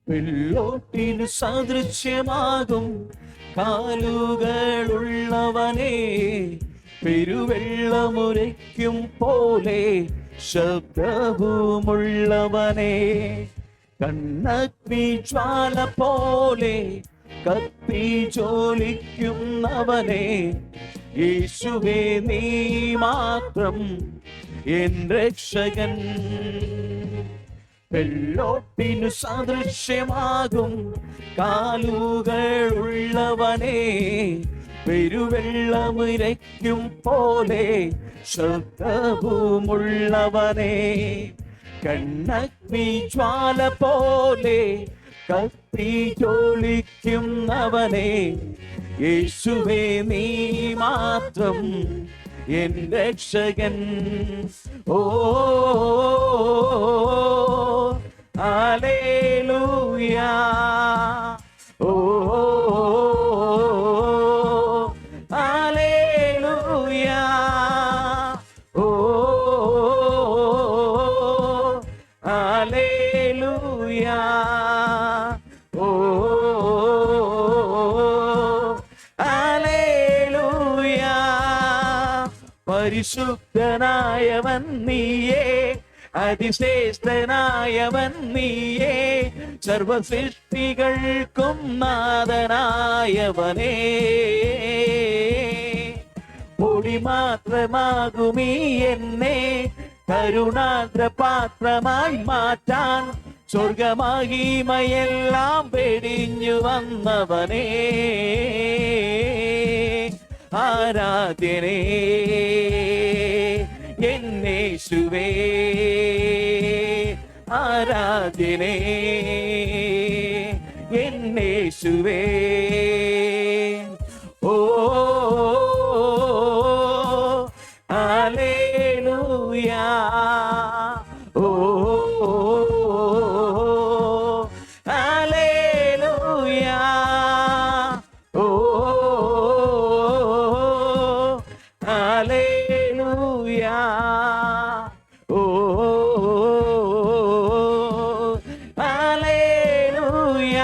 വെള്ളോട്ടിനു സദൃശ്യമാകും കാലുകളുള്ളവനെ, പെരുവെള്ളമുരയ്ക്കും പോലെ ശബ്ദവുമുള്ളവനെ, കണ്ണഗ്നി ജ്വാല പോലെ കത്തി ജ്വലിക്കുന്നവനെ, യേശുവേ നീ മാത്രം എൻ രക്ഷകൻ. വെള്ളോട്ടിനു സദൃശ്യമാകും കാലുകളുള്ളവനെ, പെരുവെള്ളമുരയ്ക്കും പോലെ ശബ്ദവുമുള്ളവനെ, കണ്ണഗ്നി ജ്വാല പോലെ കത്തി ജ്വലിക്കുന്നവനെ, യേശുവേ നീ മാത്രം എൻ രക്ഷകൻ. ഓ ഹല്ലേലൂയ, ഓ ഹല്ലേലൂയ, ഓ ഹല്ലേലൂയ, ഓ ഹല്ലേലൂയ. പരിശുദ്ധനായവൻ നീയേ, അതിശ്രേഷ്ഠനായവൻ നീയേ, സർവസൃഷ്ടികൾക്കും നാഥനായവനേ. പൊടി മാത്രമാകുമീ എന്നെ കരുണാദ്രപാത്രമായി മാറ്റാൻ, സ്വർഗമഹിമയെല്ലാം വെടിഞ്ഞു വന്നവനേ. ആരാധ്യനേ എന്നേശുവേ, ആരാധ്യനേ എന്നേശുവേ. ഓ ഹല്ലേലൂയ, ഓ ഹല്ലേലൂയ, ഓ ഹല്ലേലൂയ, ഓ ഹല്ലേലൂയ.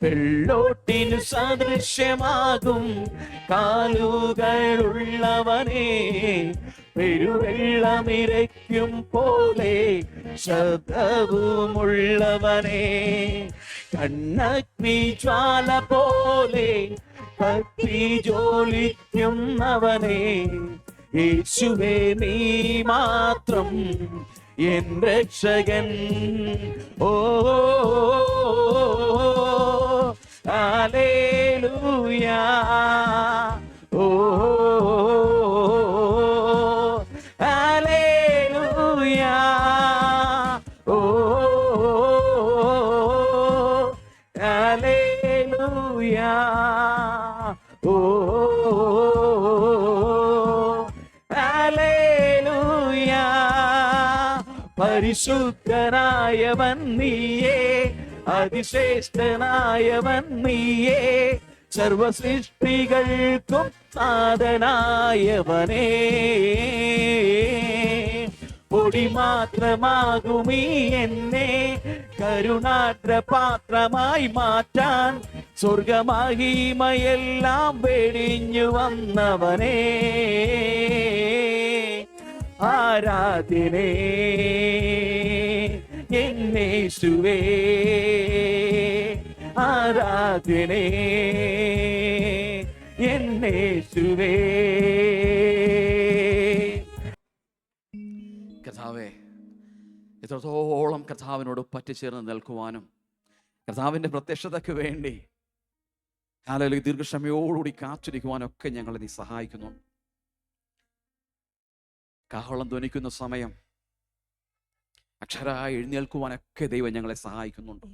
വെള്ളോട്ടിനു സദൃശ്യമാകും കാലുകളുള്ളവനെ, പെരുവെള്ളമിരയ്ക്കും പോലെ ശബ്ദവുമുള്ളവനെ, കണ്ണഗ്നി ജ്വാല പോലെ കത്തി ജ്വലിക്കുന്നവനെ, യേശുവേ നീ മാത്രം എൻ രക്ഷകൻ. ഓ ഹല്ലേലൂയ, ഓ ഹല്ലേലൂയ, ഓ ഹല്ലേലൂയ, ഓ ഹല്ലേലൂയ. പരിശുദ്ധനായവൻ നീയേ, അതിശ്രേഷ്ഠനായവൻ നീയേ, സർവസൃഷ്ടികൾക്കും നാഥനായവനേ. പൊടി മാത്രമാകുമീ എന്നെ കരുണാദ്രപാത്രമായി മാറ്റാൻ, സ്വർഗമഹിമയെല്ലാം വെടിഞ്ഞു വന്നവനേ. ആരാധ്യനേ എന്നേശുവേ, ആരാധ്യനേ എന്നേശുവേ. കർത്താവേ, എത്രത്തോളം കർത്താവിനോട് പറ്റിച്ചേർന്ന് നിൽക്കുവാനും കർത്താവിൻ്റെ പ്രത്യക്ഷതയ്ക്ക് വേണ്ടി ഹല്ലേലൂയ ദീർഘക്ഷമയോടുകൂടി കാത്തിരിക്കുവാനൊക്കെ ഞങ്ങളെ നീ സഹായിക്കുന്നു. കാഹളം ധ്വനിക്കുന്ന സമയം അക്ഷരായി എഴുന്നേൽക്കുവാനൊക്കെ ദൈവം ഞങ്ങളെ സഹായിക്കുന്നുണ്ട്.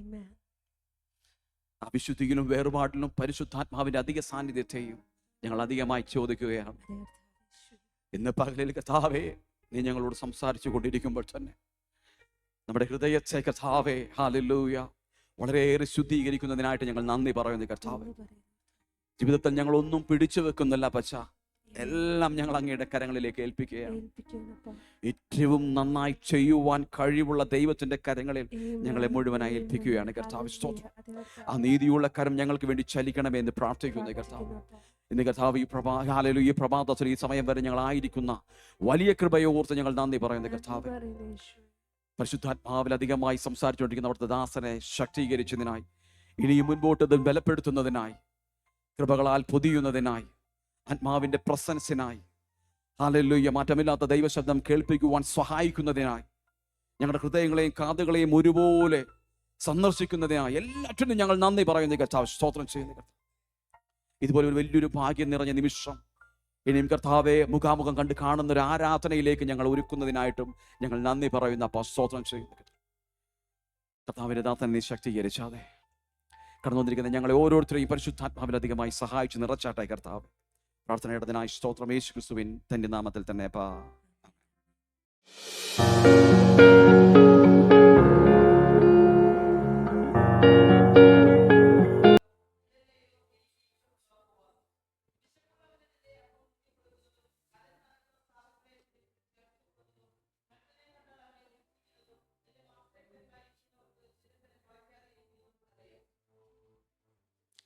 അവിശുദ്ധിയിലും വേറുപാടിലും പരിശുദ്ധാത്മാവിന്റെ അധിക സാന്നിധ്യത്തെയും ഞങ്ങൾ അധികമായി ചോദിക്കുകയാണ്. ഇന്ന് പകലിൽ കർത്താവേ നീ ഞങ്ങളോട് സംസാരിച്ചു കൊണ്ടിരിക്കുമ്പോൾ തന്നെ നമ്മുടെ ഹൃദയത്തെ കർത്താവേ ഹല്ലേലൂയ വളരെയേറെ ശുദ്ധീകരിക്കുന്നതിനായിട്ട് ഞങ്ങൾ നന്ദി പറയുന്നു കർത്താവേ. ജീവിതത്തിൽ ഞങ്ങളൊന്നും പിടിച്ചു വെക്കുന്നില്ല പച്ച, എല്ലാം ഞങ്ങൾ അങ്ങയുടെ കരങ്ങളിലേക്ക് ഏൽപ്പിക്കുകയാണ്. ഏൽപ്പിക്കുകയാണപ്പാ. ഏറ്റവും നന്നായി ചെയ്യുവാൻ കഴിവുള്ള ദൈവത്തിന്റെ കരങ്ങളിൽ ഞങ്ങളെ Amen. മുഴുവനായി Amen. ഏൽപ്പിക്കുകയാണ് കർത്താവ്. Hallelujah. സ്തോത്രം. അതെ കർത്താവേ. ആ നീതിയുള്ള കരം ഞങ്ങൾക്ക് വേണ്ടി ചലിക്കണമേ എന്ന് പ്രാർത്ഥിക്കുന്നു കർത്താവ്. പ്രാർത്ഥിക്കുന്നു അപ്പാ. ഇന്ന് കർത്താവ് ഈ പ്രഭാതത്തിൽ ഈ സമയം വരെ ഞങ്ങളായിരിക്കുന്ന വലിയ കൃപയോർത്ത് ഞങ്ങൾ നന്ദി പറയുന്നു കർത്താവ്. നന്ദി പറയുന്നു യേശുവേ. പരിശുദ്ധാത്മാവിൽ അധികമായി സംസാരിച്ചുകൊണ്ടിരിക്കുന്ന അവിടുത്തെ ദാസനെ ശക്തീകരിച്ചതിനായി, ഇനിയും മുൻപോട്ട് ഇത് ബലപ്പെടുത്തുന്നതിനായി, കൃപകളാൽ പൊതിയുന്നതിനായി, ആത്മാവിന്റെ പ്രസൻസിനായി, ഹല്ലേലൂയ, മാറ്റമില്ലാത്ത ദൈവശബ്ദം കേൾപ്പിക്കുവാൻ സഹായിക്കുന്നതിനായി, ഞങ്ങളുടെ ഹൃദയങ്ങളെയും കാതുകളെയും ഒരുപോലെ സന്ദർശിക്കുന്നതിനായി എല്ലാറ്റിനും ഞങ്ങൾ നന്ദി പറയുന്നു കർത്താവ്. സ്തോത്രം ചെയ്യുന്നു കർത്താവ്. ഇതുപോലെ ഒരു വലിയൊരു ഭാഗ്യം നിറഞ്ഞ നിമിഷം ഇനിയും കർത്താവെ മുഖാമുഖം കണ്ട് കാണുന്ന ഒരു ആരാധനയിലേക്ക് ഞങ്ങൾ ഒരുക്കുന്നതിനായിട്ടും ഞങ്ങൾ നന്ദി പറയുന്ന അപ്പോൾ സ്തോത്രം ചെയ്യുന്നു കർത്താവിന്റെ ദാസനെ നീ ശക്തീകരിച്ചാതെ കടന്നു വന്നിരിക്കുന്ന ഞങ്ങളെ ഓരോരുത്തരെയും പരിശുദ്ധാത്മാവിൽ അധികമായി സഹായിച്ച് നിറച്ചാട്ടെ കർത്താവ്. പ്രാർത്ഥനയുടേതിനായി സ്തോത്രം യേശു ക്രിസ്തുവിൻ തന്റെ നാമത്തിൽ തന്നെ.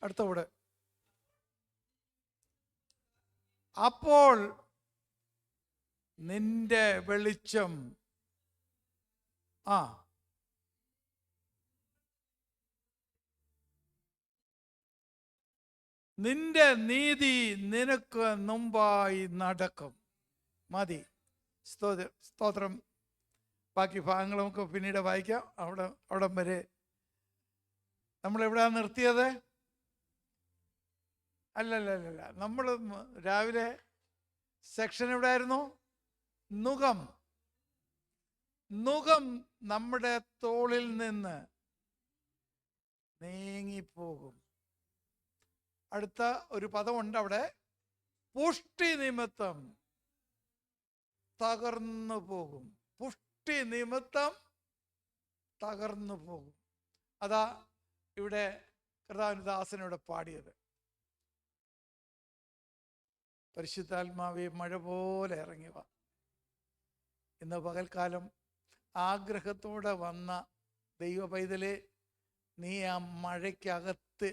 അടുത്തവിടെ അപ്പോൾ നിന്റെ വെളിച്ചം നിന്റെ നീതി നിനക്ക് മുമ്പായി നടക്കും. മതി. സ്തോത്രം. ബാക്കി ഭാഗങ്ങൾ നമുക്ക് പിന്നീട് വായിക്കാം. അവിടം വരെ നമ്മളെവിടെയാണ് നിർത്തിയത്? അല്ലല്ല, നമ്മൾ രാവിലെ സെക്ഷൻ എവിടെയായിരുന്നു? നുകം നമ്മുടെ തോളിൽ നിന്ന് നീങ്ങിപ്പോകും. അടുത്ത ഒരു പദമുണ്ട് അവിടെ, പുഷ്ടി നിമിത്തം തകർന്നു പോകും. പുഷ്ടി നിമിത്തം തകർന്നു പോകും. അതാ ഇവിടെ കർത്താവിനുദാസനോട് പാടിയത്. പരിശുദ്ധാത്മാവേ, മഴ പോലെ ഇറങ്ങി വാ. ഇന്ന് പകൽക്കാലം ആഗ്രഹത്തോടെ വന്ന ദൈവ പൈതലെ, നീ ആ മഴയ്ക്കകത്ത്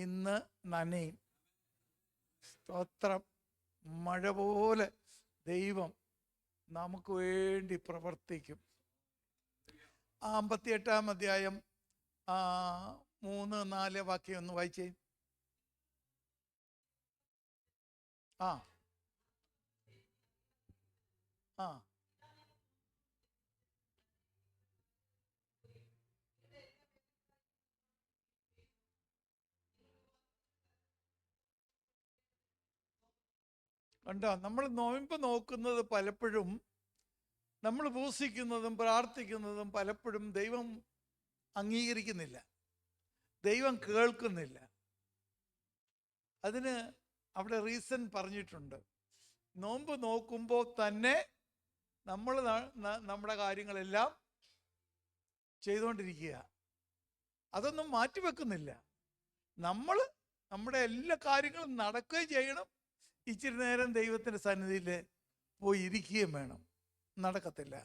ഇന്ന് നനയും. സ്തോത്രം. മഴ പോലെ ദൈവം നമുക്ക് വേണ്ടി പ്രവർത്തിക്കും. 58-ാം അധ്യായം 3-4 വാക്യം ഒന്ന് വായിച്ചേ. ആ കണ്ടോ, നമ്മൾ നോയമ്പ് നോക്കുന്നത് പലപ്പോഴും, നമ്മൾ പൂസിക്കുന്നതും പ്രാർത്ഥിക്കുന്നതും പലപ്പോഴും ദൈവം അംഗീകരിക്കുന്നില്ല, ദൈവം കേൾക്കുന്നില്ല. അതിന് അവിടെ റീസൺ പറഞ്ഞിട്ടുണ്ട്. നോമ്പ് നോക്കുമ്പോൾ തന്നെ നമ്മൾ നമ്മുടെ കാര്യങ്ങളെല്ലാം ചെയ്തുകൊണ്ടിരിക്കുക, അതൊന്നും മാറ്റിവെക്കുന്നില്ല. നമ്മൾ നമ്മുടെ എല്ലാ കാര്യങ്ങളും നടക്കുകയും ചെയ്യണം, ഇച്ചിരി നേരം ദൈവത്തിൻ്റെ സന്നിധിയിൽ പോയി ഇരിക്കുകയും വേണം. നടക്കത്തില്ല.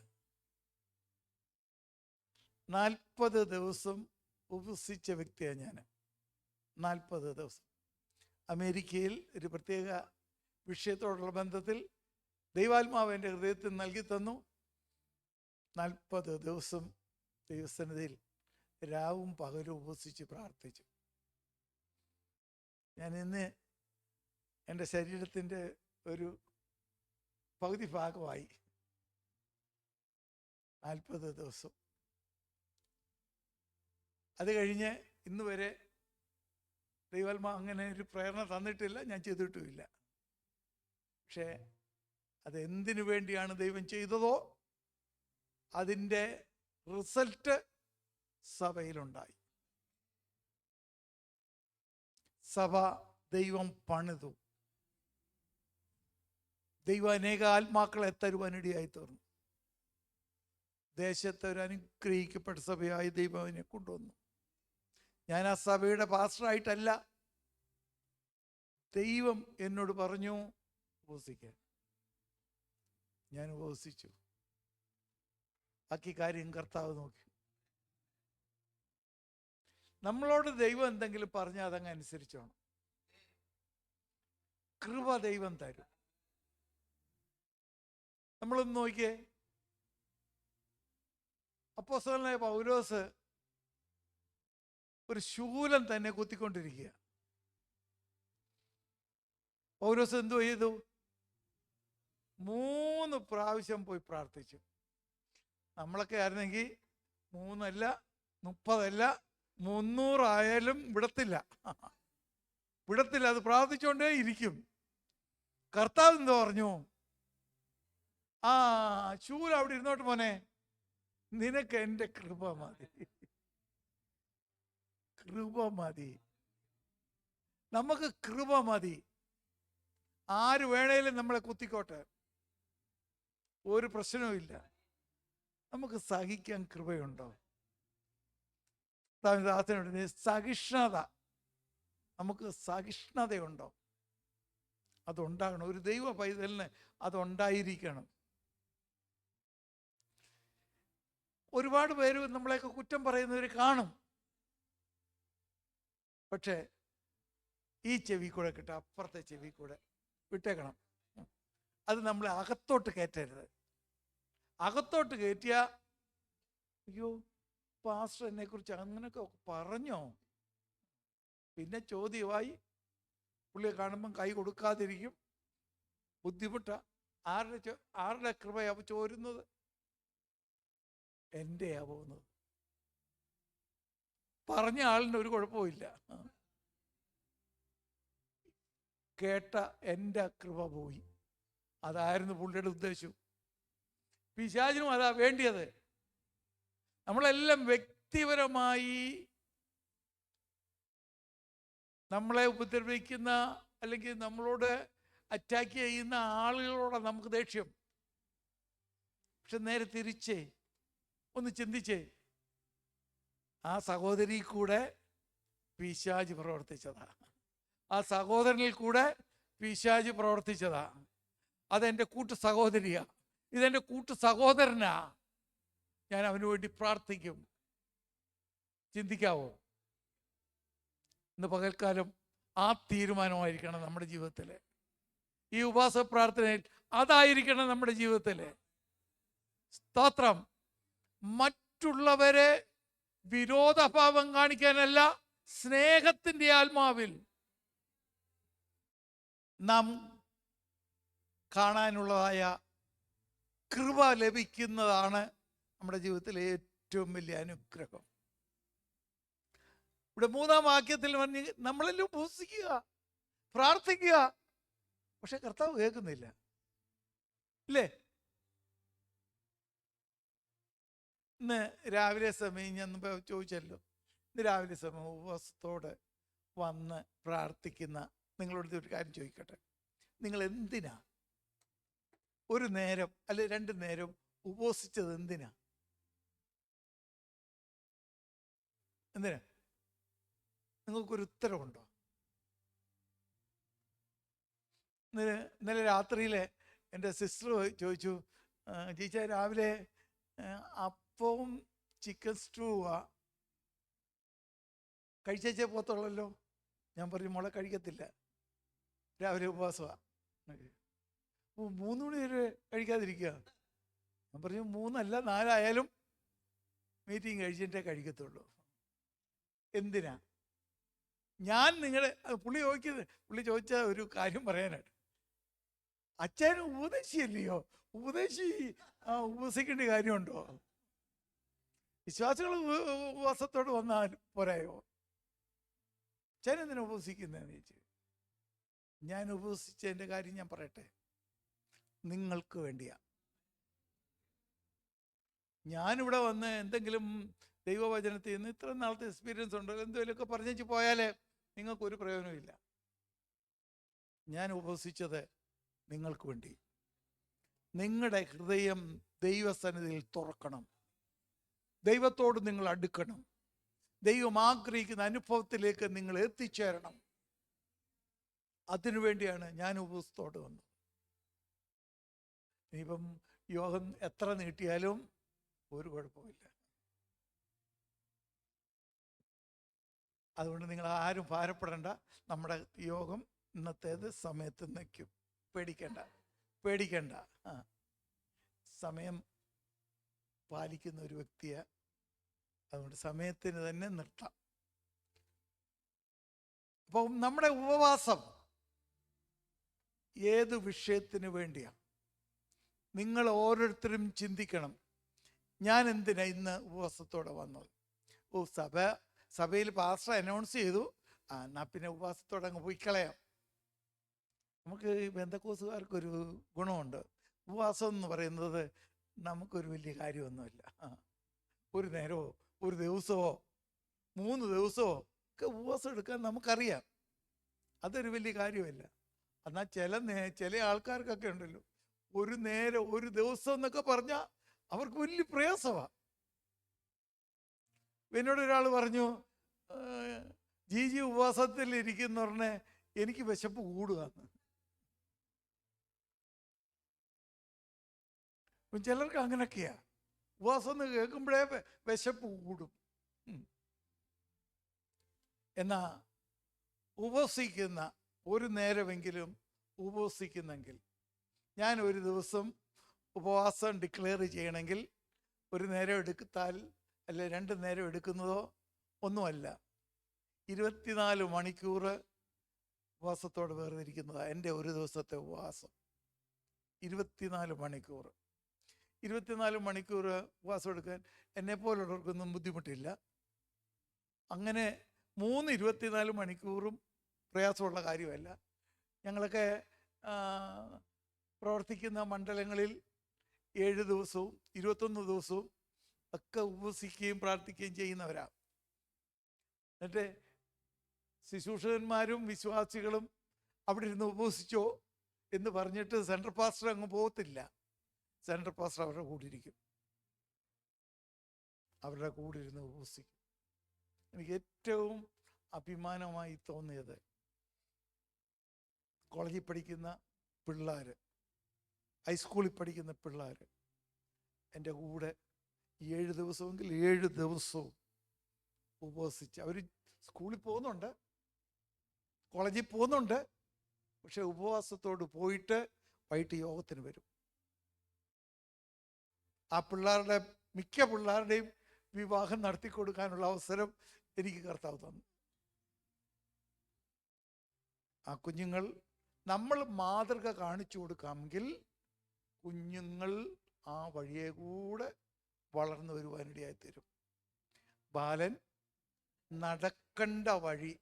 40 ദിവസം ഉപസിച്ച വ്യക്തിയാണ് ഞാൻ. 40 ദിവസം അമേരിക്കയിൽ ഒരു പ്രത്യേക വിഷയത്തോടുള്ള ബന്ധത്തിൽ ദൈവാത്മാവ് എൻ്റെ ഹൃദയത്തിൽ നൽകി തന്നു. 40 ദിവസം ദൈവസന്നിധിയിൽ രാവും പകലും ഉപസിച്ച് പ്രാർത്ഥിച്ചു. ഞാൻ ഇന്ന് എൻ്റെ ശരീരത്തിൻ്റെ ഒരു പകുതി ഭാഗമായി 40 ദിവസം. അത് കഴിഞ്ഞ് ഇന്ന് വരെ ദൈവാത്മാവ് അങ്ങനെ ഒരു പ്രേരണ തന്നിട്ടില്ല, ഞാൻ ചെയ്തിട്ടുമില്ല. പക്ഷേ അതെന്തിനു വേണ്ടിയാണ് ദൈവം ചെയ്തതോ അതിൻ്റെ റിസൾട്ട് സഭയിലുണ്ടായി. സഭ ദൈവം പണിതു. ദൈവം അനേക ആത്മാക്കളെ തരുവാനിടയായി തീർന്നു. ദേശത്ത് ഒരു അനുഗ്രഹിക്കപ്പെട്ട സഭയായി ദൈവം അതിനെ കൊണ്ടുവന്നു. ഞാൻ ആ സഭയുടെ പാസ്റ്ററായിട്ടല്ല, ദൈവം എന്നോട് പറഞ്ഞു, ഉപവസിക്കാൻ. ഞാൻ ഉപവസിച്ചു. ബാക്കി കാര്യം കർത്താവ് നോക്കി. നമ്മളോട് ദൈവം എന്തെങ്കിലും പറഞ്ഞാൽ അതങ്ങ് അനുസരിച്ചോണം. കൃപ ദൈവം തരും. നമ്മളൊന്ന് നോക്കിയേ, അപ്പോസ്തലനായ പൗലോസ് ഒരു ശൂലം തന്നെ കുത്തിക്കൊണ്ടിരിക്കുക. പൗലോസ് എന്തോ ചെയ്തു? 3 പ്രാവശ്യം പോയി പ്രാർത്ഥിച്ചു. നമ്മളൊക്കെ ആയിരുന്നെങ്കിൽ 3 അല്ല 30 അല്ല 300 ആയാലും വിടത്തില്ല. അത് പ്രാർത്ഥിച്ചുകൊണ്ടേ ഇരിക്കും. കർത്താവ് എന്തോ പറഞ്ഞു? ശൂലം അവിടെ ഇരുന്നോട്ട് മോനെ, നിനക്ക് എൻ്റെ കൃപ മതി. കൃപ മതി. നമുക്ക് കൃപ മതി. ആര് വേണേലും നമ്മളെ കുത്തിക്കോട്ടെ, ഒരു പ്രശ്നവുമില്ല. നമുക്ക് സഹിക്കാൻ കൃപയുണ്ടോ? സഹിഷ്ണുത, നമുക്ക് സഹിഷ്ണുതയുണ്ടോ? അതുണ്ടാകണം. ഒരു ദൈവ പൈതലിന് അതുണ്ടായിരിക്കണം. ഒരുപാട് പേര് നമ്മളെയൊക്കെ കുറ്റം പറയുന്നവർ കാണും. പക്ഷേ ഈ ചെവി കൂടെ കിട്ടുക, അപ്പുറത്തെ ചെവി കൂടെ വിട്ടേക്കണം. അത് നമ്മളെ അകത്തോട്ട് കയറ്റരുത്. അകത്തോട്ട് കയറ്റിയ അയ്യോ പാസ്റ്റർ എന്നെ കുറിച്ച് അങ്ങനെയൊക്കെ പറഞ്ഞോ, പിന്നെ ചോദ്യമായി. പുള്ളിയെ കാണുമ്പം കൈ കൊടുക്കാതിരിക്കും. ബുദ്ധിമുട്ടാ. ആരുടെ കൃപയാ ചോരുന്നത്? എൻ്റെയാ പോകുന്നത്. പറഞ്ഞ ആളിന് ഒരു കുഴപ്പമില്ല. കേട്ട എൻ്റെ കൃപ പോയി. അതായിരുന്നു പുള്ളിയുടെ ഉദ്ദേശം. പിശാചിനും അതാ വേണ്ടിയത്. നമ്മളെല്ലാം വ്യക്തിപരമായി നമ്മളെ ഉപദ്രവിക്കുന്ന അല്ലെങ്കിൽ നമ്മളോട് അറ്റാക്ക് ചെയ്യുന്ന ആളുകളോട് നമുക്ക് ദേഷ്യം. പക്ഷെ നേരെ തിരിച്ചേ ഒന്ന് ചിന്തിച്ചേ, ആ സഹോദരി കൂടെ പിശാച് പ്രവർത്തിച്ചതാ. ആ സഹോദരനിൽ കൂടെ പിശാച് പ്രവർത്തിച്ചതാ. അതെൻ്റെ കൂട്ടു സഹോദരിയാ, ഇതെൻ്റെ കൂട്ടു സഹോദരനാ. ഞാൻ അവന് വേണ്ടി പ്രാർത്ഥിക്കും. ചിന്തിക്കാവോ? ഇന്ന് പകൽക്കാലം ആ തീരുമാനമായിരിക്കണം നമ്മുടെ ജീവിതത്തിൽ. ഈ ഉപവാസ പ്രാർത്ഥനയിൽ അതായിരിക്കണം നമ്മുടെ ജീവിതത്തിൽ. സ്തോത്രം. മറ്റുള്ളവരെ വിരോധഭാവം കാണിക്കാനല്ല, സ്നേഹത്തിൻ്റെ ആത്മാവിൽ നാം കാണാനുള്ളതായ കൃപ ലഭിക്കുന്നതാണ് നമ്മുടെ ജീവിതത്തിലെ ഏറ്റവും വലിയ അനുഗ്രഹം. ഇവിടെ 3-ാം വാക്യത്തിൽ പറഞ്ഞ് നമ്മളെല്ലാം ഉപവസിക്കുക, പ്രാർത്ഥിക്കുക. പക്ഷെ കർത്താവ് കേൾക്കുന്നില്ല, ഇല്ലേ? ഇന്ന് രാവിലെ സമയം ഞാൻ ചോദിച്ചല്ലോ, ഇന്ന് രാവിലെ സമയം ഉപവാസത്തോടെ വന്ന് പ്രാർത്ഥിക്കുന്ന നിങ്ങളോട് ഒരു കാര്യം ചോദിക്കട്ടെ. നിങ്ങൾ എന്തിനാ ഒരു നേരം അല്ലെ 2 നേരം ഉപവസിച്ചത്? എന്തിനാ? നിങ്ങൾക്കൊരു ഉത്തരവുണ്ടോ? ഇന്നലെ രാത്രിയിൽ എൻ്റെ സിസ്റ്റർ ചോദിച്ചു, ചേച്ചാ രാവിലെ അപ്പവും ചിക്കൻ സ്റ്റൂവാ കഴിച്ചേ പോത്തുള്ളല്ലോ. ഞാൻ പറഞ്ഞു മോളെ കഴിക്കത്തില്ല, രാവിലെ ഉപവാസമാണ്. 3 മണി വരെ കഴിക്കാതിരിക്കുക. ഞാൻ പറഞ്ഞു 3 അല്ല 4 ആയാലും മീറ്റിംഗ് കഴിച്ചിട്ടേ കഴിക്കത്തുള്ളൂ. എന്തിനാ? ഞാൻ പുള്ളി ചോദിച്ച ഒരു കാര്യം പറയാനായിട്ട്. അച്ഛൻ ഉപദേശിയല്ലയോ, ഉപദേശി ഉപവസിക്കേണ്ട കാര്യമുണ്ടോ? വിശ്വാസികൾ ഉപവാസത്തോട് വന്നാൽ പോരായോ? അച്ഛൻ എന്തിനാ ഉപവസിക്കുന്നതെന്ന് ചോദിച്ചു. ഞാൻ ഉപവസിച്ചതിൻ്റെ കാര്യം ഞാൻ പറയട്ടെ. നിങ്ങൾക്ക് വേണ്ടിയാ. ഞാനിവിടെ വന്ന് എന്തെങ്കിലും ദൈവവചനത്തിൽ നിന്ന് ഇത്ര നാളത്തെ എക്സ്പീരിയൻസ് ഉണ്ട് എന്തെങ്കിലുമൊക്കെ പറഞ്ഞു പോയാലേ നിങ്ങൾക്കൊരു പ്രയോജനമില്ല. ഞാൻ ഉപവസിച്ചത് നിങ്ങൾക്ക് വേണ്ടി. നിങ്ങളുടെ ഹൃദയം ദൈവസന്നിധിയിൽ തുറക്കണം, ദൈവത്തോട് നിങ്ങൾ അടുക്കണം, ദൈവം ആഗ്രഹിക്കുന്ന അനുഭവത്തിലേക്ക് നിങ്ങൾ എത്തിച്ചേരണം. അതിനുവേണ്ടിയാണ് ഞാൻ ഉപവസത്തോട് വന്നത്. ഇനിയിപ്പം യോഗം എത്ര നീട്ടിയാലും ഒരു കുഴപ്പമില്ല. അതുകൊണ്ട് നിങ്ങൾ ആരും ഭാരപ്പെടേണ്ട. നമ്മുടെ യോഗം ഇന്നത്തേത് സമയത്ത് നിൽക്കും. പേടിക്കണ്ട. സമയം പാലിക്കുന്ന ഒരു വ്യക്തിയെ, അതുകൊണ്ട് സമയത്തിന് തന്നെ നിർത്താം. അപ്പം നമ്മുടെ ഉപവാസം ഏത് വിഷയത്തിന് വേണ്ടിയാണ്? നിങ്ങൾ ഓരോരുത്തരും ചിന്തിക്കണം, ഞാൻ എന്തിനാ ഇന്ന് ഉപവാസത്തോടെ വന്നത്? സഭയിൽ പാസ്റ്റർ അനൗൺസ് ചെയ്തു, എന്നാ പിന്നെ ഉപവാസത്തോടെ അങ്ങ് പോയി കളയാം. നമുക്ക് ബന്ധക്കോസുകാർക്കൊരു ഗുണമുണ്ട്. ഉപവാസം എന്ന് പറയുന്നത് നമുക്കൊരു വലിയ കാര്യമൊന്നുമില്ല. ഒരു നേരമോ ഒരു ദിവസമോ 3 ദിവസമോ ഒക്കെ ഉപവാസം എടുക്കാൻ നമുക്കറിയാം. അതൊരു വലിയ കാര്യമല്ല. എന്നാൽ ചില ആൾക്കാർക്കൊക്കെ ഉണ്ടല്ലോ, ഒരു നേരം ഒരു ദിവസം എന്നൊക്കെ പറഞ്ഞാൽ അവർക്ക് വലിയ പ്രയാസമാണ്. എന്നോട് ഒരാൾ പറഞ്ഞു, ജിജി ഉപവാസത്തിൽ ഇരിക്കുന്ന പറഞ്ഞേ എനിക്ക് വിശപ്പ് കൂടുകയെന്ന്. ചിലർക്ക് അങ്ങനെയൊക്കെയാ, ഉപവാസം എന്ന് കേൾക്കുമ്പോഴേ വിശപ്പ് കൂടും. എന്നാ ഉപവസിക്കുന്ന ഒരു നേരമെങ്കിലും ഉപവസിക്കുന്നെങ്കിൽ, ഞാൻ ഒരു ദിവസം ഉപവാസം ഡിക്ലെയർ ചെയ്യണമെങ്കിൽ ഒരു നേരം എടുത്താൽ അല്ലെ 2 നേരം എടുക്കുന്നതോ ഒന്നുമല്ല, 24 മണിക്കൂർ ഉപവാസത്തോടെ വേർതിരിക്കുന്നതാണ് എൻ്റെ ഒരു ദിവസത്തെ ഉപവാസം. 24 മണിക്കൂർ 24 മണിക്കൂർ ഉപവാസം എടുക്കാൻ എന്നെപ്പോലുള്ളവർക്കൊന്നും ബുദ്ധിമുട്ടില്ല. അങ്ങനെ 24 മണിക്കൂറും പ്രയാസമുള്ള കാര്യമല്ല. ഞങ്ങളൊക്കെ പ്രവർത്തിക്കുന്ന മണ്ഡലങ്ങളിൽ 7 ദിവസവും 21 ദിവസവും ഒക്കെ ഉപവസിക്കുകയും പ്രാർത്ഥിക്കുകയും ചെയ്യുന്നവരാണ്. എന്നിട്ട് ശുശ്രൂഷകന്മാരും വിശ്വാസികളും അവിടെ ഇരുന്ന് ഉപവസിച്ചോ എന്ന് പറഞ്ഞിട്ട് സെൻട്രൽ പാസ്റ്റർ അങ്ങ് പോകത്തില്ല. സെൻട്രൽ പാസ്റ്റർ അവരുടെ കൂടെ ഇരിക്കും, അവരുടെ കൂടെ ഇരുന്ന് ഉപവസിക്കും. എനിക്ക് ഏറ്റവും അഭിമാനമായി തോന്നിയത്, കോളേജിൽ പഠിക്കുന്ന പിള്ളേർ, ഹൈസ്കൂളിൽ പഠിക്കുന്ന പിള്ളേർ എൻ്റെ കൂടെ 7 ദിവസമെങ്കിൽ 7 ദിവസവും ഉപവസിച്ച്, അവർ സ്കൂളിൽ പോകുന്നുണ്ട്, കോളേജിൽ പോകുന്നുണ്ട്, പക്ഷെ ഉപവാസത്തോട് പോയിട്ട് വൈകിട്ട് യോഗത്തിന് വരും. ആ പിള്ളേരുടെ മിക്ക പിള്ളേരുടെയും വിവാഹം നടത്തി കൊടുക്കാനുള്ള അവസരം എനിക്ക് കർത്താവ് തന്നു. ആ കുഞ്ഞുങ്ങൾ, നമ്മൾ മാതൃക കാണിച്ചു കൊടുക്കാമെങ്കിൽ കുഞ്ഞുങ്ങൾ ആ വഴിയെ കൂടെ വളർന്നു വരുവാനിടയായിത്തീരും. ബാലൻ നടക്കേണ്ട വഴി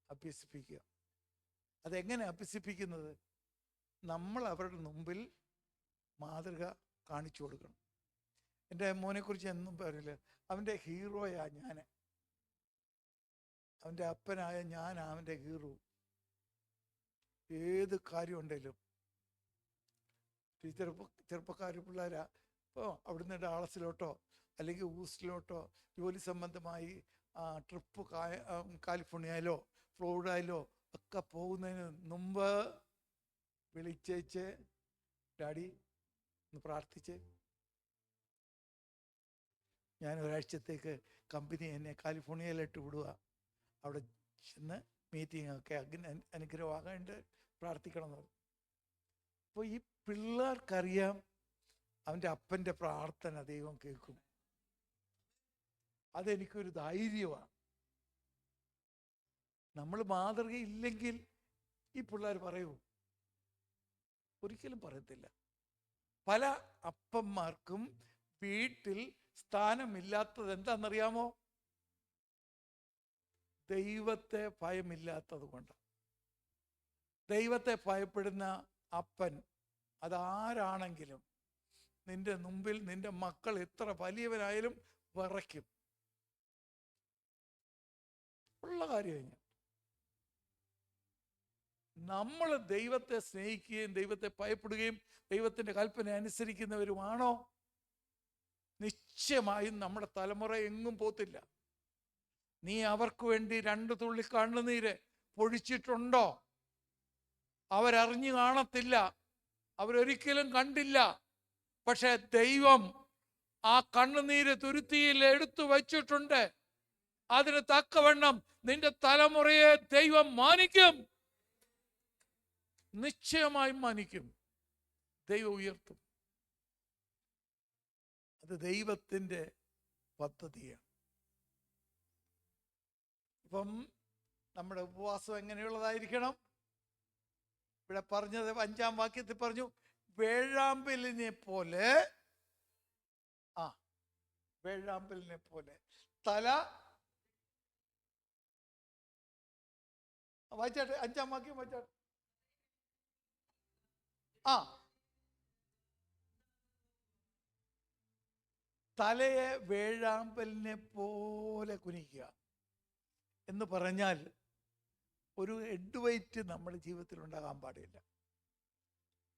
അഭ്യസിപ്പിക്കുക. അതെങ്ങനെ അഭ്യസിപ്പിക്കുന്നത്? നമ്മൾ അവരുടെ മുമ്പിൽ മാതൃക കാണിച്ചു കൊടുക്കണം. എൻ്റെ മോനെക്കുറിച്ച് എന്നും പറയില്ല, അവൻ്റെ ഹീറോയാ ഞാൻ, അവൻ്റെ അപ്പനായ ഞാൻ അവൻ്റെ ഹീറോ. ഏത് കാര്യം ഉണ്ടെങ്കിലും ചെറുപ്പക്കാർ പിള്ളേരാ, ഇപ്പോൾ അവിടുന്ന് ഡാളസിലോട്ടോ അല്ലെങ്കിൽ ഊസ്റ്റിലോട്ടോ ജോലി സംബന്ധമായി ട്രിപ്പ് കാലിഫോർണിയയിലോ ഫ്ലോറിഡയിലോ ഒക്കെ പോകുന്നതിന് മുമ്പ് വിളിച്ചേച്ച്, ഡാഡി ഒന്ന് പ്രാർത്ഥിച്ച്, ഞാൻ ഒരാഴ്ചത്തേക്ക് കമ്പനി എന്നെ കാലിഫോർണിയയിലിട്ട് വിടുക, അവിടെ ചെന്ന് മീറ്റിംഗ് ഒക്കെ അനുഗ്രഹമാകാണ്ട് പ്രാർത്ഥിക്കണം എന്ന് പറഞ്ഞു. അപ്പോൾ ഈ പിള്ളേർക്കറിയാം അവൻ്റെ അപ്പൻ്റെ പ്രാർത്ഥന ദൈവം കേൾക്കും. അതെനിക്കൊരു ധൈര്യമാണ്. നമ്മൾ മാതൃകയില്ലെങ്കിൽ ഈ പിള്ളേർ പറയൂ? ഒരിക്കലും പറയത്തില്ല. പല അപ്പന്മാർക്കും വീട്ടിൽ സ്ഥാനമില്ലാത്തത് എന്താണെന്നറിയാമോ? ദൈവത്തെ ഭയമില്ലാത്തത് കൊണ്ട്. ദൈവത്തെ ഭയപ്പെടുന്ന അപ്പൻ, അതാരാണെങ്കിലും നിന്റെ മുമ്പിൽ നിന്റെ മക്കൾ എത്ര വലിയവനായാലും വിറയ്ക്കും. ഉള്ള കാര്യം. നമ്മൾ ദൈവത്തെ സ്നേഹിക്കുകയും ദൈവത്തെ ഭയപ്പെടുകയും ദൈവത്തിൻ്റെ കൽപ്പന അനുസരിക്കുന്നവരുമാണോ, നിശ്ചയമായും നമ്മുടെ തലമുറ എങ്ങും പോത്തില്ല. നീ അവർക്ക് വേണ്ടി 2 തുള്ളി കണ്ണുനീര് പൊഴിച്ചിട്ടുണ്ടോ? അവരറിഞ്ഞു കാണത്തില്ല. അവരൊരിക്കലും കണ്ടില്ല. പക്ഷെ ദൈവം ആ കണ്ണുനീര് തുരുത്തിയിൽ എടുത്തു വച്ചിട്ടുണ്ട്. അതിന് തക്കവണ്ണം നിന്റെ തലമുറയെ ദൈവം മാനിക്കും, നിശ്ചയമായും മാനിക്കും. ദൈവം ഉയർത്തും. അത് ദൈവത്തിൻ്റെ പദ്ധതിയാണ്. അപ്പം നമ്മുടെ ഉപവാസം എങ്ങനെയുള്ളതായിരിക്കണം? ഇവിടെ പറഞ്ഞത് 5-ാം വാക്യത്തിൽ പറഞ്ഞു, വേഴാമ്പലിനെ പോലെ. വേഴാമ്പലിനെ പോലെ തല. വായിച്ചാട്ടെ, 5-ാം വാക്യം വായിച്ചാട്ടെ. തലയെ വേഴാമ്പലിനെ പോലെ കുനിക്കുക എന്ന് പറഞ്ഞാൽ ഒരു ഹെഡ് വെയിറ്റ് നമ്മുടെ ജീവിതത്തിൽ ഉണ്ടാകാൻ പാടില്ല.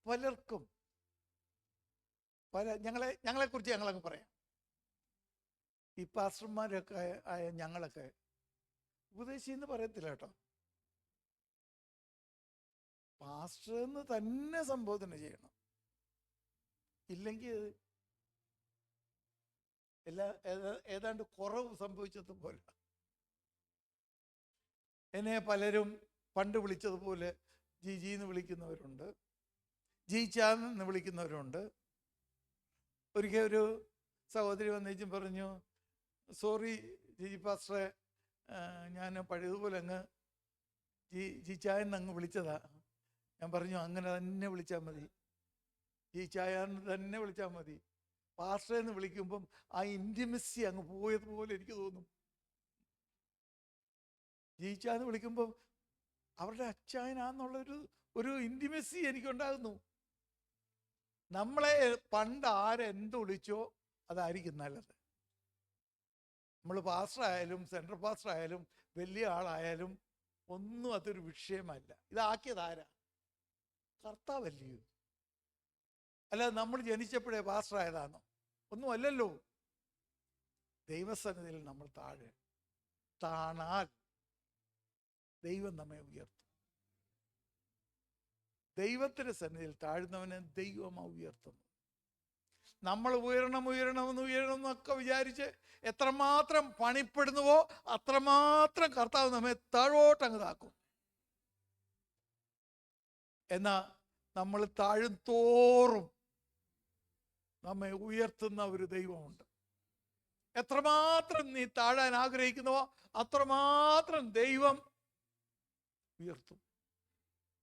പലർക്കും ഞങ്ങളെക്കുറിച്ച് ഞങ്ങളങ്ങ് പറയാം. ഈ പാസ്റ്റർമാരൊക്കെ ആയ ഞങ്ങളൊക്കെ ഉപദേശി എന്ന് പറയത്തില്ല കേട്ടോ, പാസ്റ്റർ എന്ന് തന്നെ സംബോധന ചെയ്യണം. ഇല്ലെങ്കിൽ ഏതാണ്ട് കുറവ് സംഭവിച്ചതുപോലെ. എന്നെ പലരും പണ്ട് വിളിച്ചതുപോലെ ജിജി എന്ന് വിളിക്കുന്നവരുണ്ട്, ജീച്ചാന്ന് വിളിക്കുന്നവരുണ്ട്. ഒരിക്കൽ ഒരു സഹോദരി വന്നേച്ചും പറഞ്ഞു, സോറി ജിജി പാസ്റ്ററെ, ഞാൻ പഴയതുപോലെ അങ്ങ് ജീച്ചായെന്ന് അങ്ങ് വിളിച്ചതാ. ഞാൻ പറഞ്ഞു, അങ്ങനെ തന്നെ വിളിച്ചാൽ മതി, ജീച്ചായെന്ന് തന്നെ വിളിച്ചാൽ മതി. പാസ്റ്ററെ എന്ന് വിളിക്കുമ്പം ആ ഇൻറ്റിമസി അങ്ങ് പോയതുപോലെ എനിക്ക് തോന്നും. ജീച്ചാന്ന് വിളിക്കുമ്പം അവരുടെ അച്ചായനാന്നുള്ളൊരു ഇൻറ്റിമസി എനിക്കുണ്ടാകുന്നു. നമ്മളെ പണ്ട് ആരെന്ത് വിളിച്ചോ അതായിരിക്കും നല്ലത്. നമ്മൾ പാസ്റ്റർ ആയാലും സെൻട്രൽ പാസ്റ്റർ ആയാലും വലിയ ആളായാലും ഒന്നും അതൊരു വിഷയമല്ല. ഇതാക്കിയതാരാ? കർത്താവല്ലയോ? അല്ലാതെ നമ്മൾ ജനിച്ചപ്പോഴേ പാസ്റ്റർ ആയതാണോ? ഒന്നും അല്ലല്ലോ. ദൈവസന്നിധിയിൽ നമ്മൾ താണാൽ ദൈവം നമ്മെ ഉയർത്തും. ദൈവത്തിന്റെ സന്നിധിയിൽ താഴ്ന്നവനെ ദൈവം ഉയർത്തുന്നു. നമ്മൾ ഉയരണമെന്നൊക്കെ വിചാരിച്ച് എത്രമാത്രം പണിപ്പെടുന്നുവോ അത്രമാത്രം കർത്താവ് നമ്മെ താഴോട്ടങ്ങ് താക്കും. എന്നാ നമ്മൾ താഴും തോറും നമ്മെ ഉയർത്തുന്ന ഒരു ദൈവമുണ്ട്. എത്രമാത്രം നീ താഴാൻ ആഗ്രഹിക്കുന്നുവോ അത്രമാത്രം ദൈവം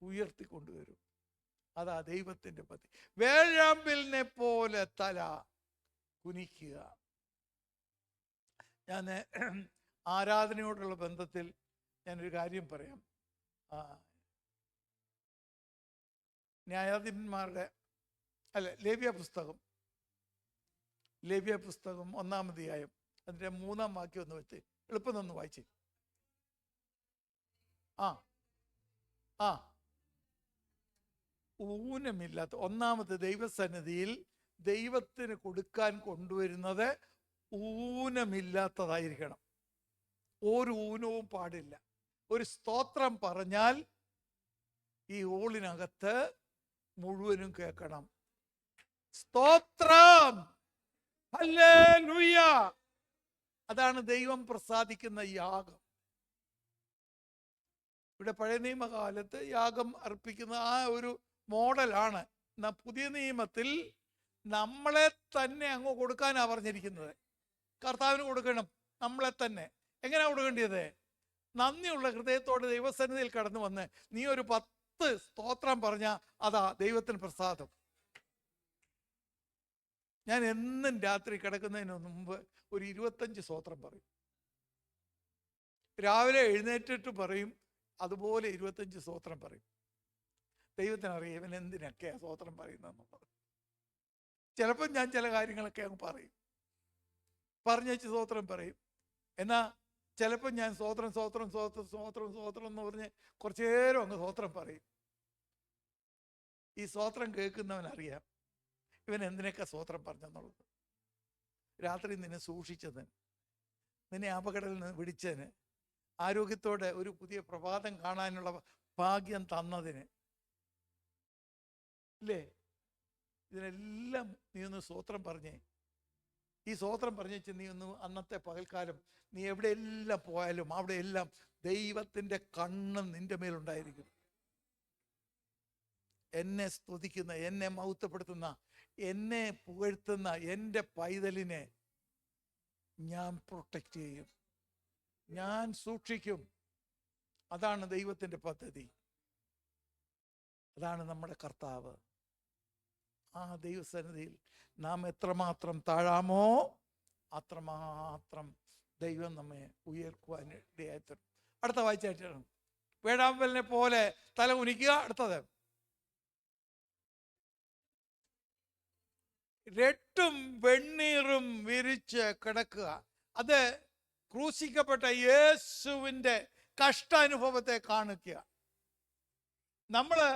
ഉയർത്തിക്കൊണ്ടുവരും. അതാ ദൈവത്തിന്റെ പദ്ധതി. വേഴാമ്പലിനെ പോലെ തല കുനിക്കുക. ഞാൻ ആരാധനയോടുള്ള ബന്ധത്തിൽ ഞാനൊരു കാര്യം പറയാം. ന്യായാധിപന്മാരുടെ ലേവ്യ പുസ്തകം 1-ാം അധ്യായം അതിൻ്റെ 3-ാം വാക്യം ഒന്ന് വെച്ച് എളുപ്പം ഒന്ന് വായിച്ച്. ഊനമില്ലാത്ത ഒന്നാമത്തെ ദൈവസന്നിധിയിൽ ദൈവത്തിന് കൊടുക്കാൻ കൊണ്ടുവരുന്നത് ഊനമില്ലാത്തതായിരിക്കണം. ഒരു ഊനവും പാടില്ല. ഒരു സ്തോത്രം പറഞ്ഞാൽ ഈ ഊളിനകത്ത് മുഴുവനും കേൾക്കണം. സ്തോത്രം, ഹല്ലേലൂയ. അതാണ് ദൈവം പ്രസാദിക്കുന്ന യാഗം. ഇവിടെ പഴയ നിയമകാലത്ത് യാഗം അർപ്പിക്കുന്ന ആ ഒരു മോഡലാണ്. പുതിയ നിയമത്തിൽ നമ്മളെ തന്നെ അങ്ങ് കൊടുക്കാനാണ് പറഞ്ഞിരിക്കുന്നത്. കർത്താവിന് കൊടുക്കണം നമ്മളെ തന്നെ. എങ്ങനെയാ കൊടുക്കേണ്ടത്? നന്ദിയുള്ള ഹൃദയത്തോടെ ദൈവസന്നിധിയിൽ കടന്നു വന്ന് നീ ഒരു 10 സ്തോത്രം പറഞ്ഞ അതാ ദൈവത്തിന് പ്രസാദം. ഞാൻ എന്നും രാത്രി കിടക്കുന്നതിന് മുമ്പ് ഒരു 25 സ്തോത്രം പറയും. രാവിലെ എഴുന്നേറ്റിട്ട് പറയും, അതുപോലെ 25 സ്തോത്രം പറയും. ദൈവത്തിനറിയാം ഇവൻ എന്തിനൊക്കെയാ സ്തോത്രം പറയുന്നതെന്നുള്ളത്. ചിലപ്പോൾ ഞാൻ ചില കാര്യങ്ങളൊക്കെ അങ്ങ് പറയും, പറഞ്ഞേച്ച് സ്തോത്രം പറയും. എന്നാ ചിലപ്പോൾ ഞാൻ സ്തോത്രം എന്ന് പറഞ്ഞ് കുറച്ചു നേരം അങ്ങ് സ്തോത്രം പറയും. ഈ സ്തോത്രം കേൾക്കുന്നവനറിയാം ഇവൻ എന്തിനൊക്കെ സ്തോത്രം പറഞ്ഞെന്നുള്ളത്. രാത്രി നിന്നെ സൂക്ഷിച്ചതിന്, നിന്നെ അപകടത്തിൽ നിന്ന് വിടിച്ചതിന്, ആരോഗ്യത്തോടെ ഒരു പുതിയ പ്രഭാതം കാണാനുള്ള ഭാഗ്യം തന്നതിന്, ഇല്ലേ? ഇതിനെല്ലാം നീ ഒന്ന് സ്തോത്രം പറഞ്ഞേ. ഈ സ്തോത്രം പറഞ്ഞേച്ച് നീ ഒന്ന് അന്നത്തെ പകൽക്കാലം നീ എവിടെയെല്ലാം പോയാലും അവിടെയെല്ലാം ദൈവത്തിൻ്റെ കണ്ണ് നിന്റെ മേലുണ്ടായിരിക്കും. എന്നെ സ്തുതിക്കുന്ന, എന്നെ മഹത്വപ്പെടുത്തുന്ന, എന്നെ പുകഴ്ത്തുന്ന എൻ്റെ പൈതലിനെ ഞാൻ പ്രൊട്ടക്റ്റ് ചെയ്യും, ഞാൻ സൂക്ഷിക്കും. അതാണ് ദൈവത്തിൻ്റെ പദ്ധതി. അതാണ് നമ്മുടെ കർത്താവ്. ആ ദൈവസന്നിധിയിൽ നാം എത്രമാത്രം താഴാമോ അത്രമാത്രം ദൈവം നമ്മെ ഉയർക്കുവാൻ ഇടയായിത്തരും. അടുത്ത വായിച്ചായിട്ടാണ് വേഴാമ്പലിനെ പോലെ തല കുനിക്കുക. അടുത്തത് രട്ടും വെണ്ണീറും വിരിച്ച് കിടക്കുക. അത് ക്രൂശിക്കപ്പെട്ട യേശുവിൻ്റെ കഷ്ടാനുഭവത്തെ കാണിക്കുക. നമ്മള്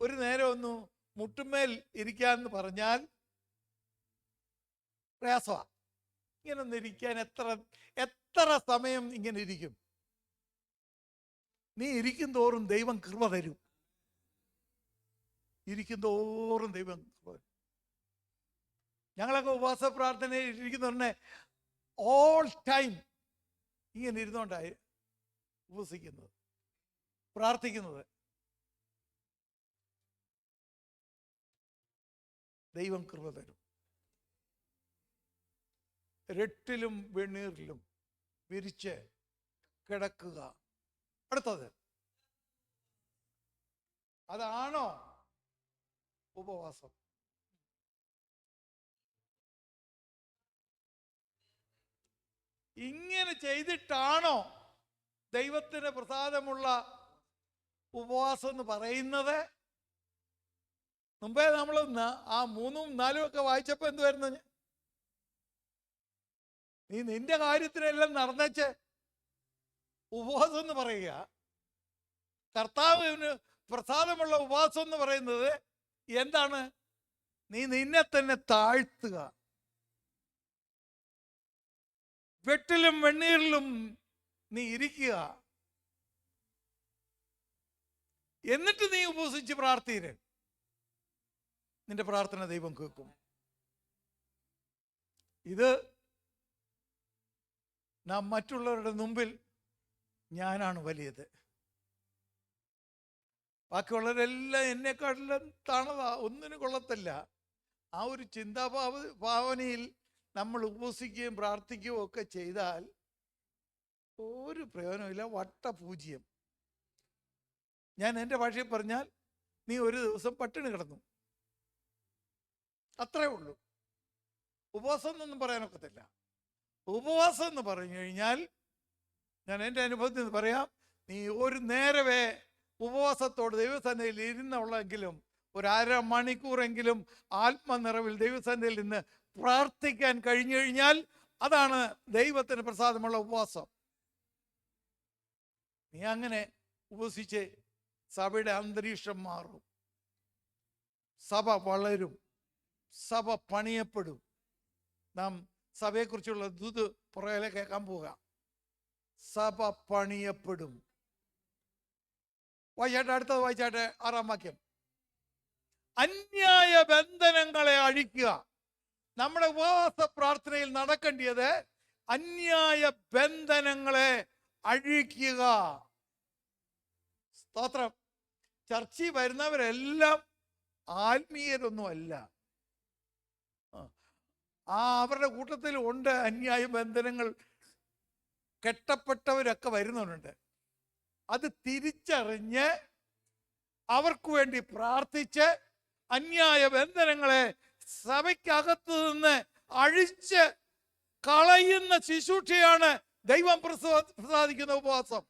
ഒരു നേരം ഒന്ന് മുട്ടുമേൽ ഇരിക്കാന്ന് പറഞ്ഞാൽ പ്രയാസമാണ്. ഇങ്ങനെ ഒന്ന് ഇരിക്കാൻ എത്ര സമയം ഇങ്ങനെ ഇരിക്കും? നീ ഇരിക്കും തോറും ദൈവം കൃപ തരും. ഇരിക്കും തോറും ദൈവം കൃപ തരും. ഞങ്ങളൊക്കെ ഉപവാസ പ്രാർത്ഥനയിൽ ഇരിക്കുന്ന ഓൾ ടൈം ഇങ്ങനെ ഇരുന്നോണ്ടായി ഉപവസിക്കുന്നത്, പ്രാർത്ഥിക്കുന്നത്. ദൈവം കൃപ തരും. രട്ടിലും വെണ്ണീറിലും വിരിച്ച് കിടക്കുക. അടുത്തത് അതാണോ ഉപവാസം? ഇങ്ങനെ ചെയ്തിട്ടാണോ ദൈവത്തിന് പ്രസാദമുള്ള ഉപവാസം എന്ന് പറയുന്നത്? മുമ്പേ നമ്മൾ ആ 3ഉം 4ഉം ഒക്കെ വായിച്ചപ്പോൾ എന്തുവായിരുന്നു? നീ നിന്റെ കാര്യത്തിനെല്ലാം നടന്നേച്ച് ഉപവാസം എന്ന് പറയുക. കർത്താവിന് പ്രസാദമുള്ള ഉപവാസം എന്ന് പറയുന്നത് എന്താണ്? നീ നിന്നെ തന്നെ താഴ്ത്തുക. വെട്ടിലും വെണ്ണീറിലും നീ ഇരിക്കുക. എന്നിട്ട് നീ ഉപവസിച്ച് പ്രാർത്ഥിര്. നിന്റെ പ്രാർത്ഥന ദൈവം കേൾക്കും. ഇത് നാം മറ്റുള്ളവരുടെ മുമ്പിൽ ഞാനാണ് വലിയത്, ബാക്കിയുള്ളവരെല്ലാം എന്നെക്കാട്ടിലും താണതാ, ഒന്നിനും കൊള്ളത്തില്ല. ആ ഒരു ഭാവനയിൽ നമ്മൾ ഉപവസിക്കുകയും പ്രാർത്ഥിക്കുകയും ഒക്കെ ചെയ്താൽ ഒരു പ്രയോജനമില്ല. വട്ടപൂജ്യം. ഞാൻ എൻ്റെ ഭാഷയിൽ പറഞ്ഞാൽ നീ ഒരു ദിവസം പട്ടിണി കിടന്നു, അത്രേ ഉള്ളൂ. ഉപവാസം എന്നൊന്നും പറയാനൊക്കത്തില്ല. ഉപവാസം എന്ന് പറഞ്ഞു കഴിഞ്ഞാൽ ഞാൻ എൻ്റെ അനുഭവത്തിൽ നിന്ന് പറയാം, നീ ഒരു നേരവേ ഉപവാസത്തോട് ദൈവസന്നിധിയിൽ ഇരുന്നുള്ളെങ്കിലും ഒരു അരമണിക്കൂറെങ്കിലും ആത്മനിറവിൽ ദൈവസന്നിധിയിൽ നിന്ന് പ്രാർത്ഥിക്കാൻ കഴിഞ്ഞു കഴിഞ്ഞാൽ അതാണ് ദൈവത്തിന് പ്രസാദമുള്ള ഉപവാസം. നീ അങ്ങനെ ഉപവസിച്ച് സഭയുടെ അന്തരീക്ഷം മാറും, സഭ വളരും, സഭ പണിയപ്പെടും. നാം സഭയെക്കുറിച്ചുള്ള ദൂത് പുറകെ കേൾക്കാൻ പോകാം. സഭ പണിയപ്പെടും. വായിച്ചാട്ടെ, അടുത്തത് വായിച്ചാട്ടെ, 6-ാം വാക്യം. അന്യായ ബന്ധനങ്ങളെ അഴിക്കുക. നമ്മുടെ ഉപവാസ പ്രാർത്ഥനയിൽ നടക്കേണ്ടത് അന്യായ ബന്ധനങ്ങളെ അഴിക്കുക. സ്തോത്രം. ചർച്ചിൽ വരുന്നവരെല്ലാം ആത്മീയരൊന്നുമല്ല. അവരുടെ കൂട്ടത്തിൽ ഉണ്ട് അന്യായ ബന്ധനങ്ങൾ കെട്ടപ്പെട്ടവരൊക്കെ വരുന്നുണ്ട്. അത് തിരിച്ചറിഞ്ഞ് അവർക്ക് വേണ്ടി പ്രാർത്ഥിച്ച് അന്യായ ബന്ധനങ്ങളെ സഭയ്ക്കകത്ത് നിന്ന് അഴിച്ച് കളയുന്ന ശുശ്രൂഷയാണ് ദൈവം പ്രസാദിക്കുന്ന ഉപവാസം.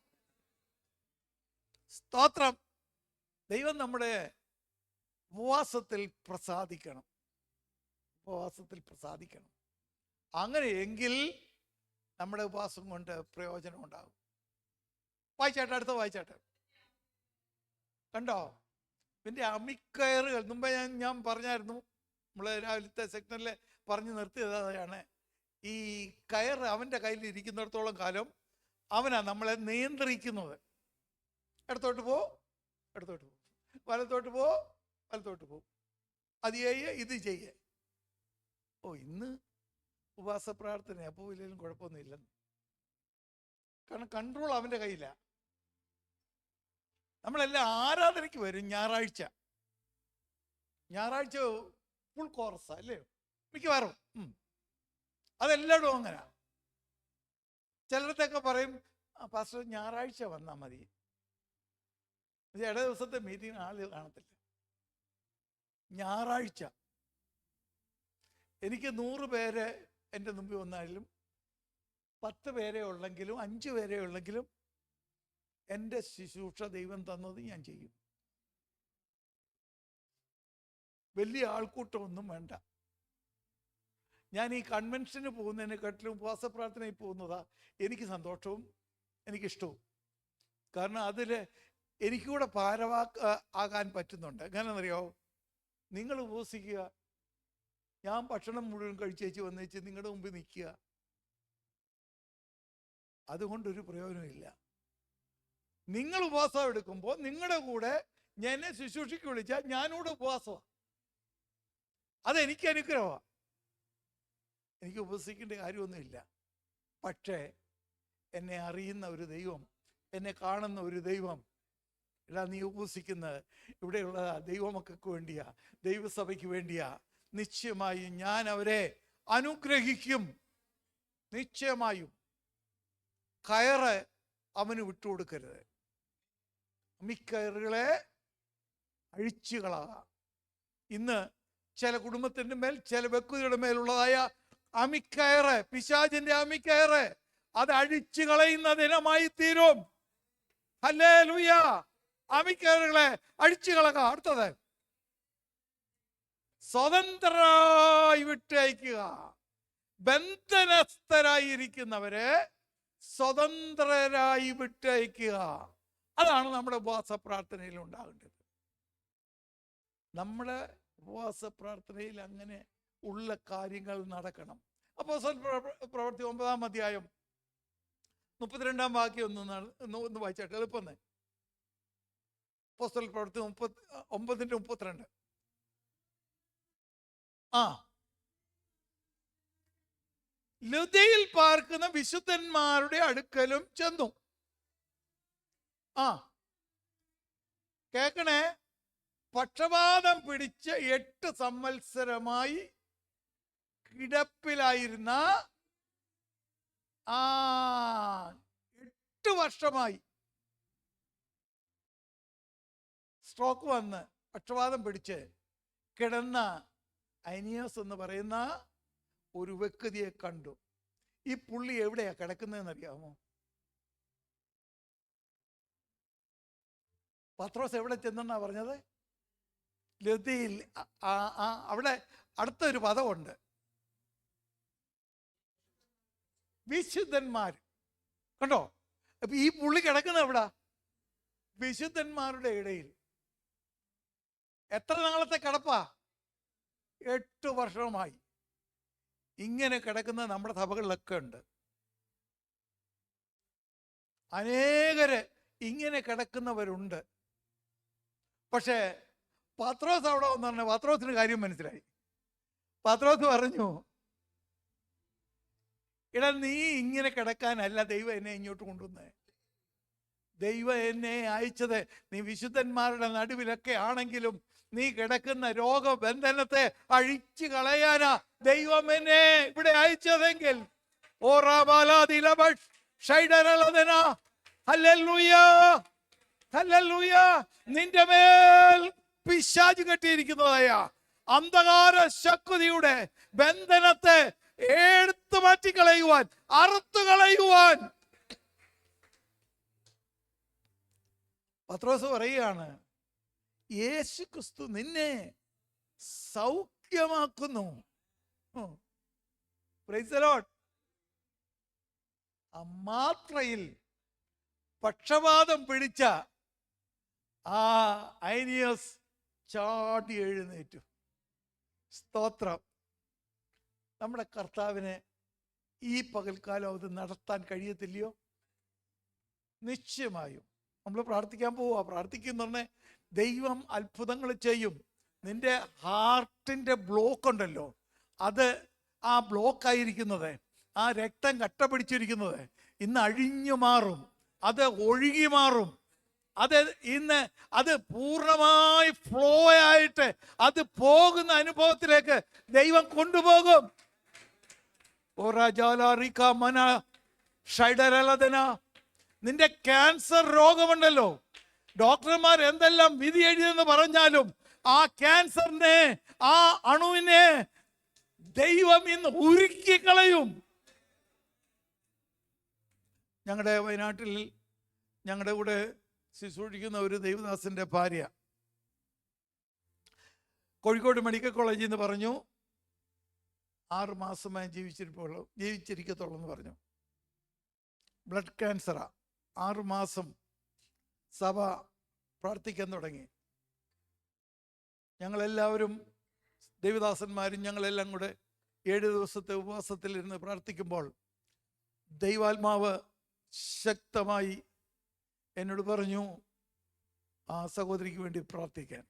സ്തോത്രം. ദൈവം നമ്മുടെ ഉപവാസത്തിൽ പ്രസാദിക്കണം, ഉപവാസത്തിൽ പ്രസാദിക്കണം. അങ്ങനെയെങ്കിൽ നമ്മുടെ ഉപവാസം കൊണ്ട് പ്രയോജനം ഉണ്ടാകും. വായിച്ചാട്ടെ, അടുത്ത വായിച്ചാട്ടെ. കണ്ടോ? ഇതിൻ്റെ അമിക്കയറുകൾ മുമ്പേ ഞാൻ പറഞ്ഞായിരുന്നു, നമ്മൾ രാവിലത്തെ സെക്ഷനിൽ പറഞ്ഞു നിർത്തിയതാണ്. ഈ കയർ അവൻ്റെ കയ്യിൽ ഇരിക്കുന്നിടത്തോളം കാലം അവനാ നമ്മളെ നിയന്ത്രിക്കുന്നത്. ഇടത്തോട്ട് പോ, ഇടത്തോട്ട് പോ, വലത്തോട്ട് പോ, വലത്തോട്ട് പോ. അത് ചെയ്യേ, ഇത് ചെയ്യേ. ഓ, ഇന്ന് ഉപവാസ പ്രാർത്ഥന അപ്പോൾ ഇല്ലെങ്കിലും കുഴപ്പമൊന്നുമില്ലെന്ന്. കാരണം കൺട്രോൾ അവൻ്റെ കയ്യിലാണ്. നമ്മളെല്ലാം ആരാധനയ്ക്ക് വരും ഞായറാഴ്ച. ഞായറാഴ്ച ഫുൾ കോർസാ അല്ലേ മിക്കവാറും. അതെല്ലായിടും അങ്ങനെ. ചിലടത്തൊക്കെ പറയും പാസ്റ്റർ ഞായറാഴ്ച വന്നാൽ മതി, ഇട ദിവസത്തെ മീറ്റിംഗ് ആള് കാണത്തില്ല. ഞായറാഴ്ച എനിക്ക് 100 പേര് എൻ്റെ മുമ്പിൽ വന്നാലും 10 പേരെ ഉള്ളെങ്കിലും 5 പേരെ ഉള്ളെങ്കിലും എൻ്റെ ശുശ്രൂഷ ദൈവം തന്നത് ഞാൻ ചെയ്യും. വലിയ ആൾക്കൂട്ടമൊന്നും വേണ്ട. ഞാൻ ഈ കൺവെൻഷന് പോകുന്നതിനെക്കാട്ടിലും ഉപവാസ പ്രാർത്ഥനയിൽ പോകുന്നതാ എനിക്ക് സന്തോഷവും എനിക്കിഷ്ടവും. കാരണം അതിൽ എനിക്കൂടെ ആകാൻ പറ്റുന്നുണ്ട്. എങ്ങനെയെന്നറിയാമോ? നിങ്ങൾ ഉപവസിക്കുക, ഞാൻ ഭക്ഷണം മുഴുവൻ കഴിച്ചേച്ച് വന്നേച്ച് നിങ്ങളുടെ മുമ്പിൽ നിൽക്കുക, അതുകൊണ്ടൊരു പ്രയോജനമില്ല. നിങ്ങൾ ഉപവാസം എടുക്കുമ്പോൾ നിങ്ങളുടെ കൂടെ എന്നെ ശുശ്രൂഷയ്ക്ക് വിളിച്ചാൽ ഞാനൂടെ ഉപവാസമാണ്. അതെനിക്ക് അനുഗ്രഹമാണ്. എനിക്ക് ഉപവസിക്കേണ്ട കാര്യമൊന്നുമില്ല. പക്ഷേ എന്നെ അറിയുന്ന ഒരു ദൈവം, എന്നെ കാണുന്ന ഒരു ദൈവം, എടാ നീ ഉപവസിക്കുന്നത് ഇവിടെയുള്ള ദൈവമക്കൾക്ക് വേണ്ടിയാ, ദൈവസഭയ്ക്ക് വേണ്ടിയാ, നിശ്ചയമായും ഞാൻ അവരെ അനുഗ്രഹിക്കും. നിശ്ചയമായും കയറ് അവന് വിട്ടുകൊടുക്കരുത്. അമ്മിക്കയറുകളെ അഴിച്ചുകളാകാം. ഇന്ന് ചില കുടുംബത്തിൻ്റെ മേൽ, ചില വ്യക്തികളുടെ മേലുള്ളതായ അമിക്കയറ്, പിശാചിന്റെ അമിക്കയറ്, അത് അഴിച്ചു കളയുന്ന ദിനമായി തീരും. ഹല്ലേലൂയ. അമിക്കയറുകളെ അഴിച്ചു കളക. അടുത്തത്, സ്വതന്ത്രരായി വിട്ടയക്കുക. ബന്ധനസ്ഥരായിരിക്കുന്നവരെ സ്വതന്ത്രരായി വിട്ടയക്കുക. അതാണ് നമ്മുടെ ഉപവാസ പ്രാർത്ഥനയിൽ ഉണ്ടാകേണ്ടത്. നമ്മുടെ ഉപവാസ പ്രാർത്ഥനയിൽ അങ്ങനെ ഉള്ള കാര്യങ്ങൾ നടക്കണം. അപ്പോസ്തല പ്രവൃത്തി 9-ാം അധ്യായം 32-ാം വാക്യം ഒന്ന് വായിച്ചാട്ടെ എളുപ്പം. അപ്പോസ്തല പ്രവൃത്തി 9:32. ലുദയിൽ പാർക്കുന്ന വിശുദ്ധന്മാരുടെ അടുക്കലും ചെന്നു. കേക്കണേ, പക്ഷപാതം പിടിച്ച് 8 സംവത്സരമായി കിടപ്പിലായിരുന്ന 8 വർഷമായി സ്ട്രോക്ക് വന്ന് പക്ഷപാതം പിടിച്ച് കിടന്ന ഐനിയോസ് എന്ന് പറയുന്ന ഒരു വ്യക്തിയെ കണ്ടു. ഈ പുള്ളി എവിടെയാ കിടക്കുന്നതെന്ന് അറിയാമോ? പത്രോസ് എവിടെ ചെന്നാ പറഞ്ഞത്? ലദ്ദയിൽ. അവിടെ അടുത്തൊരു പദമുണ്ട്, വിശുദ്ധന്മാർ. കണ്ടോ? അപ്പൊ ഈ പുള്ളി കിടക്കുന്ന എവിടാ? വിശുദ്ധന്മാരുടെ ഇടയിൽ. എത്ര നാളത്തെ കിടപ്പാ? 8 വർഷമായി. ഇങ്ങനെ കിടക്കുന്ന നമ്മുടെ സഭകളിലൊക്കെ ഉണ്ട്. അനേകര് ഇങ്ങനെ കിടക്കുന്നവരുണ്ട്. പക്ഷേ പത്രോസ് അവിടെ വന്നു പറഞ്ഞ പത്രോസിന് കാര്യം മനസ്സിലായി. പത്രോസ് പറഞ്ഞു, എടാ നീ ഇങ്ങനെ കിടക്കാനല്ല ദൈവം എന്നെ ഇങ്ങോട്ട് കൊണ്ടുവന്നേ. ദൈവം എന്നെ അയച്ചത് നീ വിശുദ്ധന്മാരുടെ നടുവിലൊക്കെ ആണെങ്കിലും നീ കിടക്കുന്ന രോഗബന്ധനത്തെ അഴിച്ചു കളയാനാ ദൈവം എന്നെ ഇവിടെ അയച്ചതെങ്കിൽ. നിന്റെ മേൽ പിശാച് കെട്ടിയിരിക്കുന്നതായ അന്ധകാര ശക്തിയുടെ ബന്ധനത്തെ എടുത്തു മാറ്റിക്കളയുവാൻ, അറുത്തു കളയുവാൻ പത്രോസ് പറയുകയാണ്, യേശു ക്രിസ്തു നിന്നെ സൗഖ്യമാക്കുന്നു. Price the Lord. മാത്രയിൽ പക്ഷപാതം പിടിച്ച ഐനിയോസ് ചാടി എഴുന്നേറ്റു. സ്തോത്രം. നമ്മുടെ കർത്താവിന് ഈ പകൽക്കാലം അത് നടത്താൻ കഴിയത്തില്ലയോ? നിശ്ചയമായും നമ്മൾ പ്രാർത്ഥിക്കാൻ പോവുക. പ്രാർത്ഥിക്കുന്ന ദൈവം അത്ഭുതങ്ങൾ ചെയ്യും. നിന്റെ ഹാർട്ടിൻ്റെ ബ്ലോക്ക് ഉണ്ടല്ലോ, അത് ആ ബ്ലോക്കായിരിക്കുന്നത്, ആ രക്തം കട്ട പിടിച്ചിരിക്കുന്നത് ഇന്ന് അഴിഞ്ഞു മാറും, അത് ഒഴുകി മാറും. അത് ഇന്ന് അത് പൂർണ്ണമായി ഫ്ലോ ആയിട്ട് അത് പോകുന്ന അനുഭവത്തിലേക്ക് ദൈവം കൊണ്ടുപോകും. നിന്റെ ക്യാൻസർ രോഗമുണ്ടല്ലോ, ഡോക്ടർമാർ എന്തെല്ലാം വിധി എഴുതിയെന്ന് പറഞ്ഞാലും ആ ക്യാൻസറിനെ, ആ അണുവിനെ ദൈവം ഇന്ന് ഉരുക്കിക്കളയും. ഞങ്ങളുടെ വയനാട്ടിൽ ഞങ്ങളുടെ കൂടെ ശുശ്രൂഷിക്കുന്ന ഒരു ദൈവദാസന്റെ ഭാര്യ കോഴിക്കോട് മെഡിക്കൽ കോളേജിൽ നിന്ന് പറഞ്ഞു 6 മാസമായി ജീവിച്ചിരിക്കത്തുള്ളൂ എന്ന് പറഞ്ഞു. ബ്ലഡ് ക്യാൻസറാ. 6 മാസം സഭ പ്രാർത്ഥിക്കാൻ തുടങ്ങി. ഞങ്ങളെല്ലാവരും ദൈവദാസന്മാരും ഞങ്ങളെല്ലാം കൂടെ 7 ദിവസത്തെ ഉപവാസത്തിലിരുന്ന് പ്രാർത്ഥിക്കുമ്പോൾ ദൈവാത്മാവ് ശക്തമായി എന്നോട് പറഞ്ഞു ആ സഹോദരിക്ക് വേണ്ടി പ്രാർത്ഥിക്കാൻ.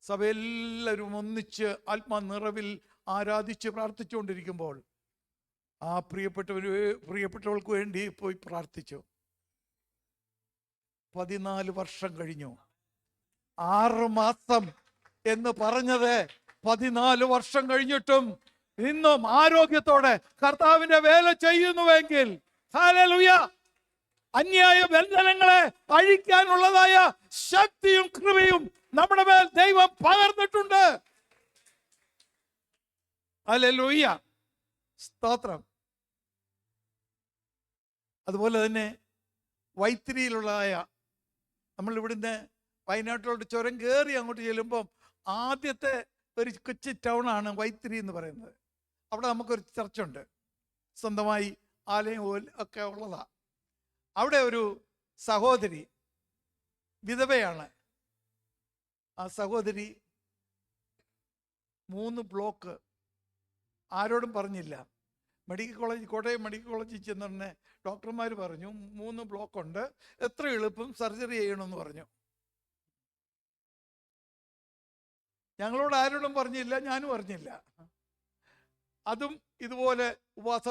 സഭയെല്ലാവരും ഒന്നിച്ച് ആത്മാനിറവിൽ ആരാധിച്ച് പ്രാർത്ഥിച്ചുകൊണ്ടിരിക്കുമ്പോൾ ആ പ്രിയപ്പെട്ടവൾക്ക് വേണ്ടി പോയി പ്രാർത്ഥിച്ചു. 14 വർഷം കഴിഞ്ഞു. 6 മാസം എന്ന് പറഞ്ഞത് 14 വർഷം കഴിഞ്ഞിട്ടും ഇന്നും ആരോഗ്യത്തോടെ കർത്താവിന്റെ വേല ചെയ്യുന്നുവെങ്കിൽ ഹല്ലേലൂയ, അന്യായ ബന്ധനങ്ങളെ അഴിക്കാനുള്ളതായ ശക്തിയും കൃപയും നമ്മുടെ മേൽ ദൈവം പകർന്നിട്ടുണ്ട്. ഹല്ലേലൂയ, സ്തോത്രം. അതുപോലെ തന്നെ വൈത്തിരിയിലുള്ളതായ, നമ്മൾ ഇവിടുന്ന് വയനാട്ടിലോട്ട് ചുരം കയറി അങ്ങോട്ട് ചെല്ലുമ്പം ആദ്യത്തെ ഒരു കൊച്ചു ടൗണാണ് വൈത്തിരി എന്ന് പറയുന്നത്. അവിടെ നമുക്കൊരു ചർച്ചുണ്ട്, സ്വന്തമായി ആലയം ഒക്കെ ഉള്ളതാ. അവിടെ ഒരു സഹോദരി വിധവയാണ്. ആ സഹോദരി 3 ബ്ലോക്ക് ആരോടും പറഞ്ഞില്ല. കോട്ടയം മെഡിക്കൽ കോളേജിൽ ചെന്നുടനെ ഡോക്ടർമാർ പറഞ്ഞു 3 ബ്ലോക്ക് ഉണ്ട്, എത്ര എളുപ്പം സർജറി ചെയ്യണമെന്ന് പറഞ്ഞു. ഞങ്ങളോട് ആരോടും പറഞ്ഞില്ല, ഞാനും അറിഞ്ഞില്ല. അതും ഇതുപോലെ ഉപവാസ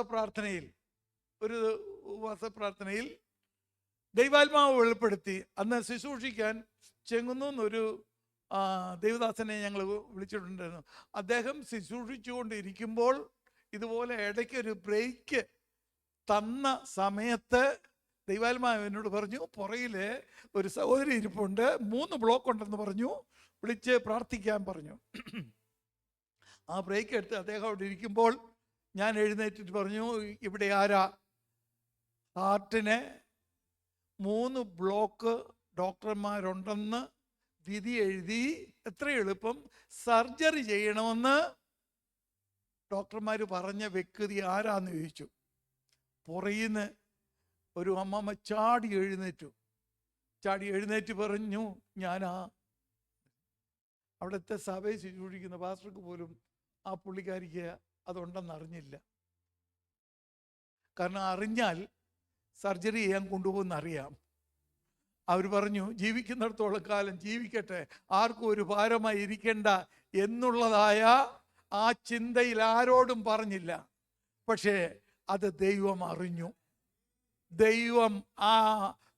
പ്രാർത്ഥനയിൽ ദൈവാത്മാവ് വെളിപ്പെടുത്തി. അന്ന് ശുശ്രൂഷിക്കാൻ ചെങ്ങുന്നൊരു ദൈവദാസനെ ഞങ്ങൾ വിളിച്ചിട്ടുണ്ടായിരുന്നു. അദ്ദേഹം ശുശ്രൂഷിച്ചുകൊണ്ടിരിക്കുമ്പോൾ ഇതുപോലെ ഇടയ്ക്കൊരു ബ്രേക്ക് തന്ന സമയത്ത് ദൈവാത്മാവ് എന്നോട് പറഞ്ഞു, പുറകില് ഒരു സഹോദരി ഇരിപ്പുണ്ട്, 3 ബ്ലോക്ക് ഉണ്ടെന്ന് പറഞ്ഞു, വിളിച്ച് പ്രാർത്ഥിക്കാൻ പറഞ്ഞു. ആ ബ്രേക്ക് എടുത്ത് അദ്ദേഹം അവിടെ ഇരിക്കുമ്പോൾ ഞാൻ എഴുന്നേറ്റിട്ട് പറഞ്ഞു, ഇവിടെ ആരാ ഹാർട്ടിന് 3 ബ്ലോക്ക് ഡോക്ടർമാരുണ്ടെന്ന് വിധി എഴുതി, എത്ര എളുപ്പം സർജറി ചെയ്യണമെന്ന് ഡോക്ടർമാർ പറഞ്ഞ വ്യക്തി ആരാന്ന് ചോദിച്ചു. പുറയിന്ന് ഒരു അമ്മമ്മ ചാടി എഴുന്നേറ്റ് പറഞ്ഞു, ഞാനാ. അവിടുത്തെ സഭയെ ശുശ്രൂഷിക്കുന്ന പാസ്റ്റർക്ക് പോലും ആ പുള്ളിക്കാരിക്ക് അതുണ്ടെന്ന് അറിഞ്ഞില്ല. കാരണം അറിഞ്ഞാൽ സർജറി ചെയ്യാൻ കൊണ്ടുപോകുന്ന അറിയാം. അവർ പറഞ്ഞു, ജീവിക്കുന്നിടത്തോളം കാലം ജീവിക്കട്ടെ, ആർക്കും ഒരു ഭാരമായി ഇരിക്കേണ്ട എന്നുള്ളതായ ആ ചിന്തയിൽ ആരോടും പറഞ്ഞില്ല. പക്ഷേ അത് ദൈവം അറിഞ്ഞു. ദൈവം ആ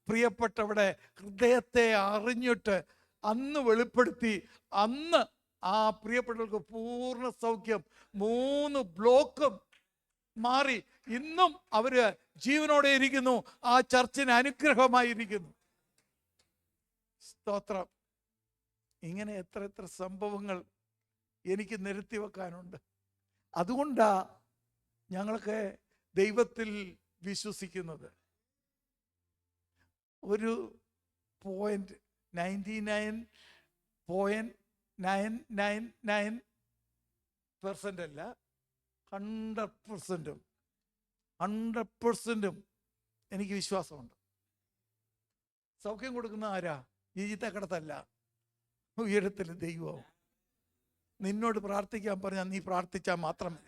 പ്രിയപ്പെട്ടവരുടെ ഹൃദയത്തെ അറിഞ്ഞിട്ട് അന്ന് വെളിപ്പെടുത്തി. അന്ന് ആ പ്രിയപ്പെട്ടവർക്ക് പൂർണ്ണ സൗഖ്യം, 3 ബ്ലോക്കും മാറി. ഇന്നും അവര് ജീവനോടെ ഇരിക്കുന്നു. ആ ചർച്ചിന് അനുഗ്രഹമായിരിക്കുന്നു. സ്തോത്രം. ഇങ്ങനെ എത്ര സംഭവങ്ങൾ എനിക്ക് നിരത്തി വെക്കാനുണ്ട്. അതുകൊണ്ടാ ഞങ്ങളൊക്കെ ദൈവത്തിൽ വിശ്വസിക്കുന്നത്. ഒരു 99.999% അല്ല, 100% എനിക്ക് വിശ്വാസമുണ്ട്. സൗഖ്യം കൊടുക്കുന്ന ആരാ? ജീവിതക്കടത്തല്ല, ഉയരത്തിൽ ദൈവവും. നിന്നോട് പ്രാർത്ഥിക്കാൻ പറഞ്ഞാൽ നീ പ്രാർത്ഥിച്ചാൽ മാത്രമേ.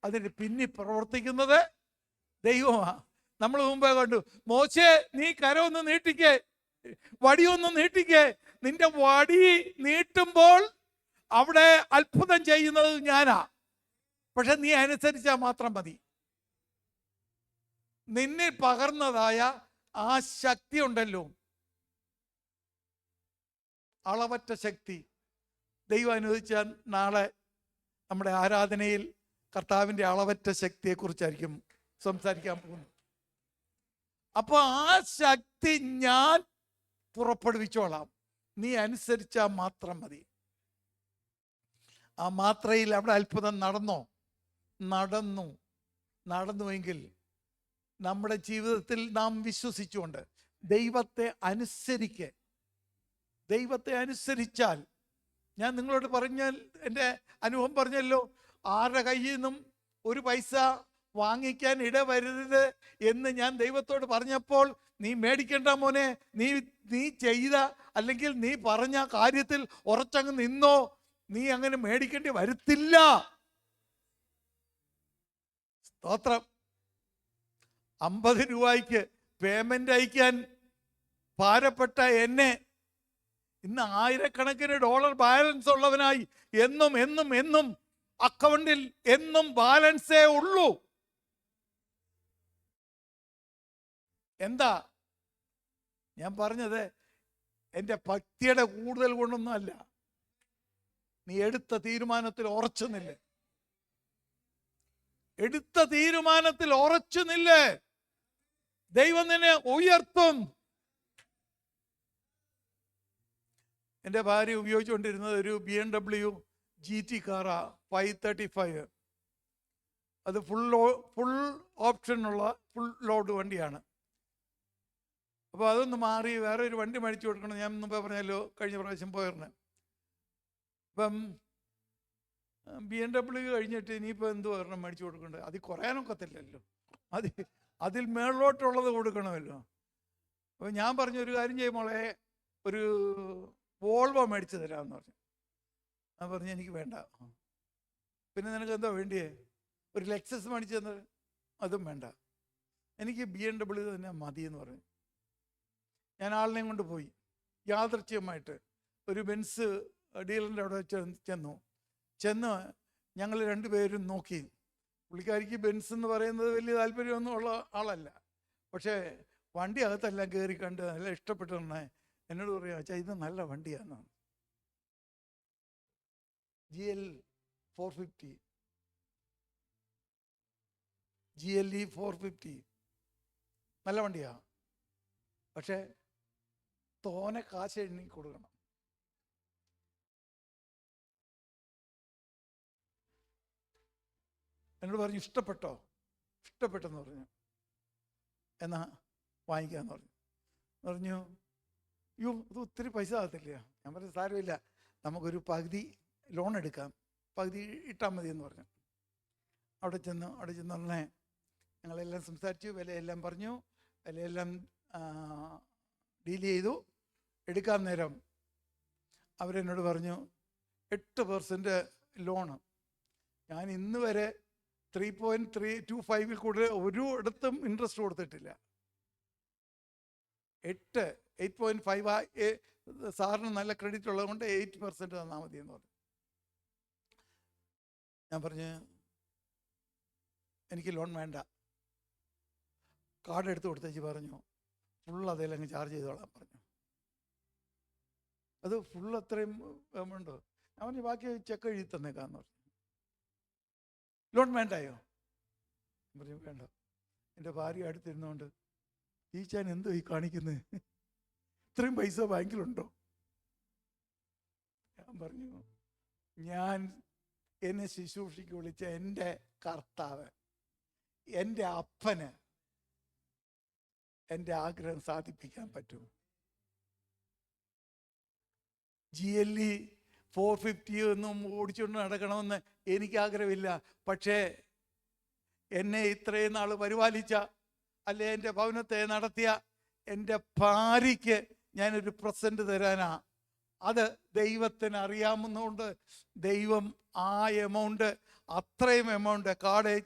അതിന് പിന്നിൽ പ്രവർത്തിക്കുന്നത് ദൈവമാ. നമ്മൾ മുമ്പേ കണ്ടു, മോശേ നീ കരമൊന്ന് നീട്ടിക്കേ, വടിയൊന്ന് നീട്ടിക്കേ. നിന്റെ വടി നീട്ടുമ്പോൾ അവിടെ അത്ഭുതം ചെയ്യുന്നത് ഞാനാ. പക്ഷെ നീ അനുസരിച്ചാൽ മാത്രം മതി. നിന്നിൽ പകർന്നതായ ആ ശക്തി ഉണ്ടല്ലോ, അളവറ്റ ശക്തി. ദൈവം അനുവദിച്ചാൽ നാളെ നമ്മുടെ ആരാധനയിൽ കർത്താവിൻ്റെ അളവറ്റ ശക്തിയെക്കുറിച്ചായിരിക്കും സംസാരിക്കാൻ പോകുന്നത്. അപ്പോൾ ആ ശക്തി ഞാൻ പുറപ്പെടുവിച്ചോളാം, നീ അനുസരിച്ചാൽ മാത്രം മതി. ആ മാത്രയിൽ അവിടെ അത്ഭുതം നടന്നുവെങ്കിൽ നമ്മുടെ ജീവിതത്തിൽ നാം വിശ്വസിച്ചുകൊണ്ട് ദൈവത്തെ അനുസരിച്ചാൽ, ഞാൻ നിങ്ങളോട് പറഞ്ഞാൽ എൻ്റെ അനുഭവം പറഞ്ഞല്ലോ, ആരുടെ കയ്യിൽ നിന്നും ഒരു പൈസ വാങ്ങിക്കാൻ ഇടവരരുത് എന്ന് ഞാൻ ദൈവത്തോട് പറഞ്ഞപ്പോൾ, നീ മേടിക്കണ്ട മോനെ, നീ ചെയ്ത അല്ലെങ്കിൽ നീ പറഞ്ഞ കാര്യത്തിൽ ഉറച്ചങ്ങ് നിന്നോ, നീ അങ്ങനെ മേടിക്കേണ്ടി വരത്തില്ല. സ്തോത്രം. 50 രൂപയ്ക്ക് പേയ്മെന്റ് അയക്കാൻ ഭാരപ്പെട്ട എന്നെ ഇന്ന് ആയിരക്കണക്കിന് ഡോളർ ബാലൻസ് ഉള്ളവനായി എന്നും അക്കൗണ്ടിൽ എന്നും ബാലൻസേ ഉള്ളൂ. എന്താ ഞാൻ പറഞ്ഞത്? എൻ്റെ ഭക്തിയുടെ കൂടുതൽ കൊണ്ടൊന്നും അല്ല, നീ എടുത്ത തീരുമാനത്തിൽ ഉറച്ചു നില്ല്. ദൈവം നിന്നെ ഉയർത്തും. എൻ്റെ ഭാര്യ ഉപയോഗിച്ചുകൊണ്ടിരുന്നത് ഒരു BMW GT കാറാ, 535. അത് ഫുൾ ഓപ്ഷനുള്ള ഫുൾ ലോഡ് വണ്ടിയാണ്. അപ്പോൾ അതൊന്ന് മാറി വേറെ ഒരു വണ്ടി മേടിച്ചു കൊടുക്കണം. ഞാൻ മുമ്പേ പറഞ്ഞല്ലോ, കഴിഞ്ഞ പ്രാവശ്യം പോയിരുന്നു. അപ്പം BMW കഴിഞ്ഞിട്ട് ഇനിയിപ്പോൾ എന്ത് ഒരെണ്ണം മേടിച്ചു കൊടുക്കണ്ടേ? അതിൽ കുറയാനൊക്കത്തില്ലല്ലോ, അതിൽ മേളിലോട്ടുള്ളത് കൊടുക്കണമല്ലോ. അപ്പോൾ ഞാൻ പറഞ്ഞു, ഒരു കാര്യം ചെയ്യുമ്പോളെ ഒരു വോൾവോ മേടിച്ച് തരാമെന്ന് പറഞ്ഞു. ഞാൻ പറഞ്ഞു എനിക്ക് വേണ്ട. പിന്നെ നിനക്ക് എന്താ വേണ്ടിയേ? ഒരു ലെക്സസ് മേടിച്ച് തന്നത്, അതും വേണ്ട, എനിക്ക് BMW തന്നെ മതിയെന്ന് പറഞ്ഞു. ഞാൻ ആളിനെയും കൊണ്ട് പോയി. യാദൃച്ഛികമായിട്ട് ഒരു ബെൻസ് ഡീലറിൻ്റെ അവിടെ ചെന്ന് ഞങ്ങൾ രണ്ടുപേരും നോക്കി. പുള്ളിക്കാരിക്ക് ബെൻസ് എന്ന് പറയുന്നത് വലിയ താല്പര്യമൊന്നും ഉള്ള ആളല്ല. പക്ഷേ വണ്ടി അകത്തെല്ലാം കയറി കണ്ട് നല്ല ഇഷ്ടപ്പെട്ടെന്നെ എന്നോട് പറയാം, അച്ഛാ ഇത് നല്ല വണ്ടിയാണ്, GLE 450 നല്ല വണ്ടിയാ. പക്ഷേ തോനെ കാശ് എണ്ണി കൊടുക്കണം. എന്നോട് പറഞ്ഞു ഇഷ്ടപ്പെട്ടെന്ന് പറഞ്ഞു. എന്നാ വാങ്ങിക്കാന്ന് പറഞ്ഞു. യോ ഇത് ഒത്തിരി പൈസ ആകത്തില്ല. ഞാൻ പറഞ്ഞു സാരമില്ല, നമുക്കൊരു പകുതി ലോൺ എടുക്കാം, പകുതി ഇട്ടാൽ മതി എന്ന് പറഞ്ഞു. അവിടെ ചെന്ന് ഉടനെ ഞങ്ങളെല്ലാം സംസാരിച്ചു, വിലയെല്ലാം പറഞ്ഞു, വിലയെല്ലാം ഡീൽ ചെയ്തു. എടുക്കാൻ നേരം അവരെന്നോട് പറഞ്ഞു 8% ലോണ്. ഞാൻ ഇന്ന് വരെ 3.325 കൂടുതൽ ഒരു ഇടത്തും ഇൻട്രസ്റ്റ് കൊടുത്തിട്ടില്ല. 8.5 സാറിന് നല്ല ക്രെഡിറ്റ് ഉള്ളത് കൊണ്ട് 8% തന്നാൽ മതി എന്ന് പറഞ്ഞു. ഞാൻ പറഞ്ഞു എനിക്ക് ലോൺ വേണ്ട. കാർഡ് എടുത്ത് കൊടുത്തേച്ച് പറഞ്ഞു ഫുൾ അതിലങ്ങ് ചാർജ് ചെയ്തോളാം പറഞ്ഞു. അത് ഫുൾ അത്രയും ഉണ്ടോ? ഞാൻ പറഞ്ഞു ബാക്കി ചെക്ക് എഴുതി തന്നേക്കാന്ന് പറഞ്ഞു. ലോൺ വേണ്ടായോ? പറഞ്ഞു വേണ്ട. എൻ്റെ ഭാര്യ അടുത്തിരുന്നുകൊണ്ട് ഈ ചാൻ എന്തോ ഈ കാണിക്കുന്നത്, ഇത്രയും പൈസ ബാങ്കിലുണ്ടോ? ഞാൻ പറഞ്ഞു ഞാൻ എന്നെ ശുശ്രൂഷയ്ക്ക് വിളിച്ച എൻ്റെ കർത്താവ്, എൻ്റെ അപ്പന് എൻ്റെ ആഗ്രഹം സാധിപ്പിക്കാൻ പറ്റും. GLE 450 ഒന്നും ഓടിച്ചുകൊണ്ട് നടക്കണമെന്ന് എനിക്ക് ആഗ്രഹമില്ല. പക്ഷേ എന്നെ ഇത്രയും നാൾ പരിപാലിച്ച, അല്ലെ എൻ്റെ ഭവനത്തെ നടത്തിയ എൻ്റെ ഭാര്യയ്ക്ക് ഞാനൊരു പ്രസൻറ്റ് തരാനാ. അത് ദൈവത്തിന് അറിയാവുന്നതുകൊണ്ട് ദൈവം ആ എമൗണ്ട്, അത്രയും എമൗണ്ട്